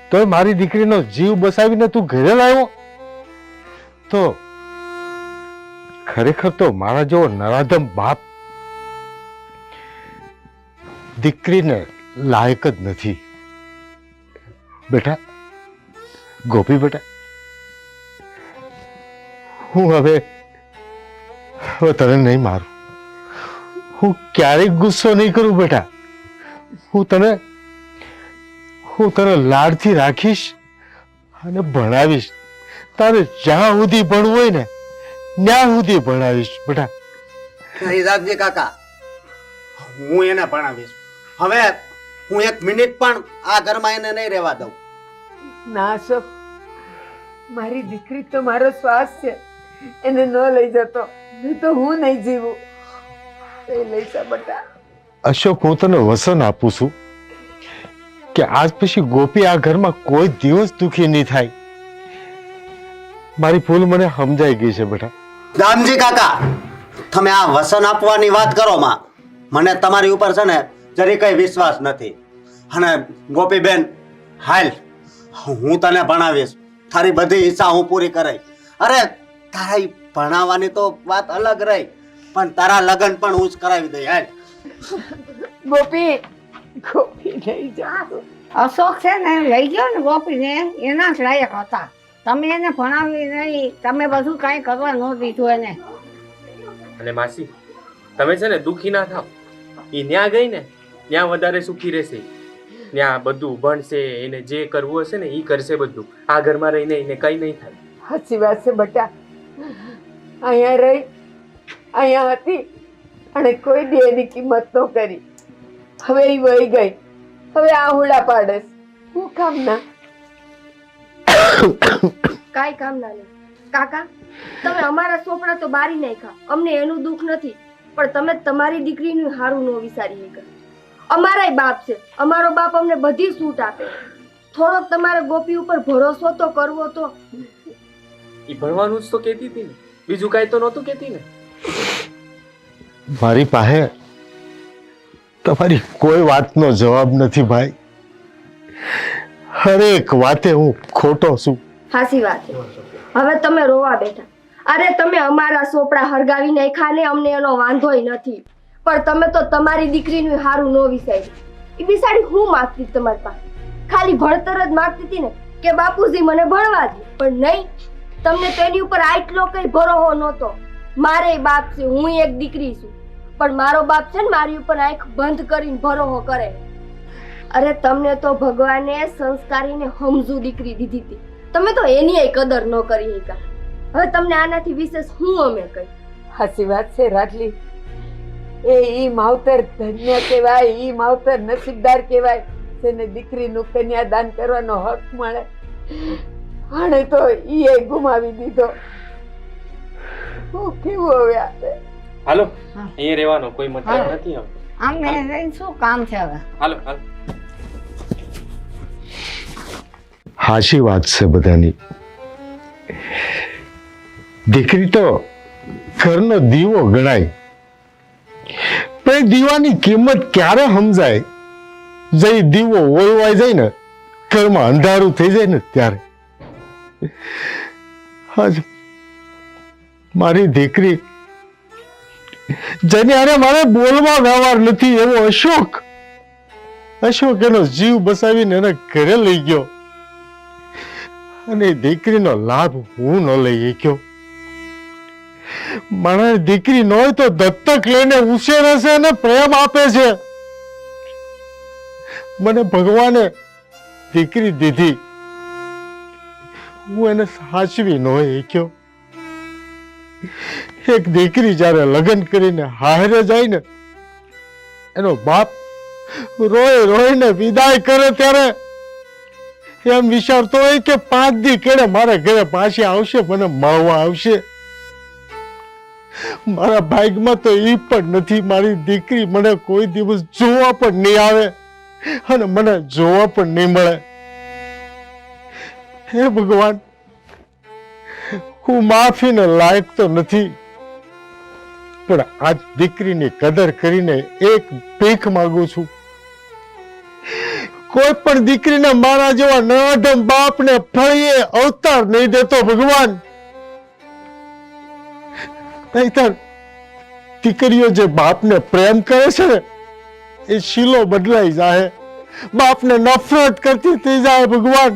તોય મારી દીકરીનો જીવ બસાવીને તું ઘરે લાવ્યો. તો ખરેખર તો મારા જેવો નરાધમ બાપ દીકરીને લાયક જ નથી. બેટા ગોપી બેટા, હું હવે તને નહીં મારું, હું ક્યારેય ગુસ્સો નહીં કરું બેટા. હું તને લાડથી રાખીશ અને ભણાવીશ. તારે જ્યાં સુધી ભણવું હોય ને ત્યાં સુધી ભણાવીશ બેટા. હરિદાસજી કાકા, હું એને ભણાવીશ. હવે હું એક મિનિટ પણ આ ઘરમાં એને નહીં રહેવા દઉં. ના અશોક, મારી દીકરી તો મારો શ્વાસ છે, એને ન લઈ જતો નહીં તો હું નહીં જીવું. એ લઈ જા બેટા. અશોક, હું તને વસન આપું છું કે આજ પછી ગોપી આ ઘરમાં કોઈ દિવસ દુખી નહીં થાય. મારી ભૂલ મને સમજાઈ ગઈ છે બેટા. રામજી કાકા, તમે આ વસન આપવાની વાત કરો માં, મને તમારી ઉપર છે ને જરી કઈ વિશ્વાસ નથી. અને ગોપીબેન, હાલ હું તને ભણાવીશ, તારી બધી ઈચ્છા હું પૂરી કરાઈ. અરે તારા ભણાવવાની તો વાત અલગ રહી, પણ તારા લગ્ન પણ હું જ કરાવી દઈ. હાલ ગોપી, ગોપી લઈ જા. અશોક છે ને લઈ ગયો ને ગોપીને, એના જ લાયક હતા. તમે એને ભણાવી નહીં, તમે બધું કાંઈ કરવા ન દીધું એને. અને માસી, તમે છે ને દુઃખી ના થાવ. એ ન્યા ગઈ ને ત્યાં વધારે સુખી રહેશે. ત્યાં બધું ભણશે, એને જે કરવું હશે ને એ કરશે બધું. આ ઘરમાં રહીને એને કઈ નહીં થાય. સાચી વાત છે બેટા. અહીંયા રહી, અહીંયા હતી અને કોઈ દી એની કિંમત ન કરી. હવે એ વહી ગઈ, હવે આ હુડા પાડે. હું કામ ના કાંઈ કામ ના લે. કાકા, તમે અમારા સોપડા તો બારી નાખ્યા, અમને એનું દુઃખ નથી, પણ તમે તમારી દીકરીનું હારું ન વિચારી શકો. અમારાય બાપ છે, અમારો બાપ અમને બધી છૂટ આપે. થોડોક તમારે ગોપી ઉપર ભરોસો તો કરવો. તો એ ભણવાનું જ તો કહેતી હતી ને, બીજું કાંઈ તો નહોતું કહેતી ને. મારી પાસે તમારી કોઈ વાતનો જવાબ નથી ભાઈ. હરેક વાતે હું ખોટો છું. હાસી વાત છે. હવે તમે રોવા બેઠા. અરે તમે અમારા સોપડા હરગાવી નાખ્યા ને, અમને એનો વાંધોય નથી, પણ તમે તો તમારી દીકરીનું હારું ન વિચાર્યું. એ બિચારી હું માંગતી તમારી પાસે? ખાલી ભણતર જ માંગતી હતી ને કે બાપુજી મને ભણવા દે, પણ નહીં, તમને તેની ઉપર આટલો કઈ ભરોસો નહોતો. મારે બાપ છે, હું એક દીકરી છું, પણ મારો બાપ છે ને મારી ઉપર આંખ બંધ કરીને ભરોસો કરે. અરે તમને તો ભગવાને સંસ્કારીને સમજુ દીકરી દીધી હતી, તમે તો એની કદર ન કરી શક્યા. હવે તમને આનાથી વિશેષ હું અમે કહી. સાચી વાત છે રાજલી. ઈ માવતર ધન્ય કહેવાય, ઈ માવતર નસીબદાર કહેવાય જેને દીકરીનું કન્યાદાન કરવાનો હક મળે. આણે તો ઈ ગુમાવી દીધો. હું કેવું હવે આવે? હાલો, અહીંયા રહેવાનો કોઈ મતલબ નથી હવે. અમને રહીને શું કામ છે હવે? હાલો હાલો. હાચી વાત છે બધાની. દીકરી તો ઘરનો દીવો ગણાય, પણ દીવાની કિંમત ક્યારે સમજાય? જઈ દીવો ઓલવાઈ જાય ને, ઘરમાં અંધારું થઈ જાય ને ત્યારે. આજ મારી દીકરી જેને અરે મારે બોલવા વ્યવહાર નથી એવો અશોક એનો જીવ બસાવીને એના ઘરે લઈ ગયો, અને દીકરીનો લાભ હું ન લઈ શક્યો. મારા દીકરી ન હોય તો દત્તક લઈને ઉછેરે છે અને પ્રેમ આપે છે. મને ભગવાને દીકરી દીધી, હું એને સાચવી ન શક્યો. એક દીકરી જયારે લગ્ન કરીને હારે જાય ને, એનો બાપ રોય રોઈને વિદાય કરે ત્યારે એમ વિચારતો હોય કે 5 દી કેડે મારા ઘરે પાછી આવશે, મને મળવા આવશે. મારા ભાગમાં તો એ પણ નથી. મારી દીકરી મને કોઈ દિવસ જોવા પણ નહીં આવે. અને મને જોવા પણ નહીં મળે. હે ભગવાન, હું માફીને લાયક તો નથી, પણ આજ દીકરીની કદર કરીને એક ભીખ માંગુ છું. કોઈ પણ દીકરીને મારા જેવા નરાધમ બાપને ફળીએ અવતાર નહીં દેતો ભગવાન. નહીંતર દીકરીઓ જે બાપને પ્રેમ કરે છે ને એ શીલો બદલાઈ જાય, બાપને નફરત કરતી થઈ જાય ભગવાન.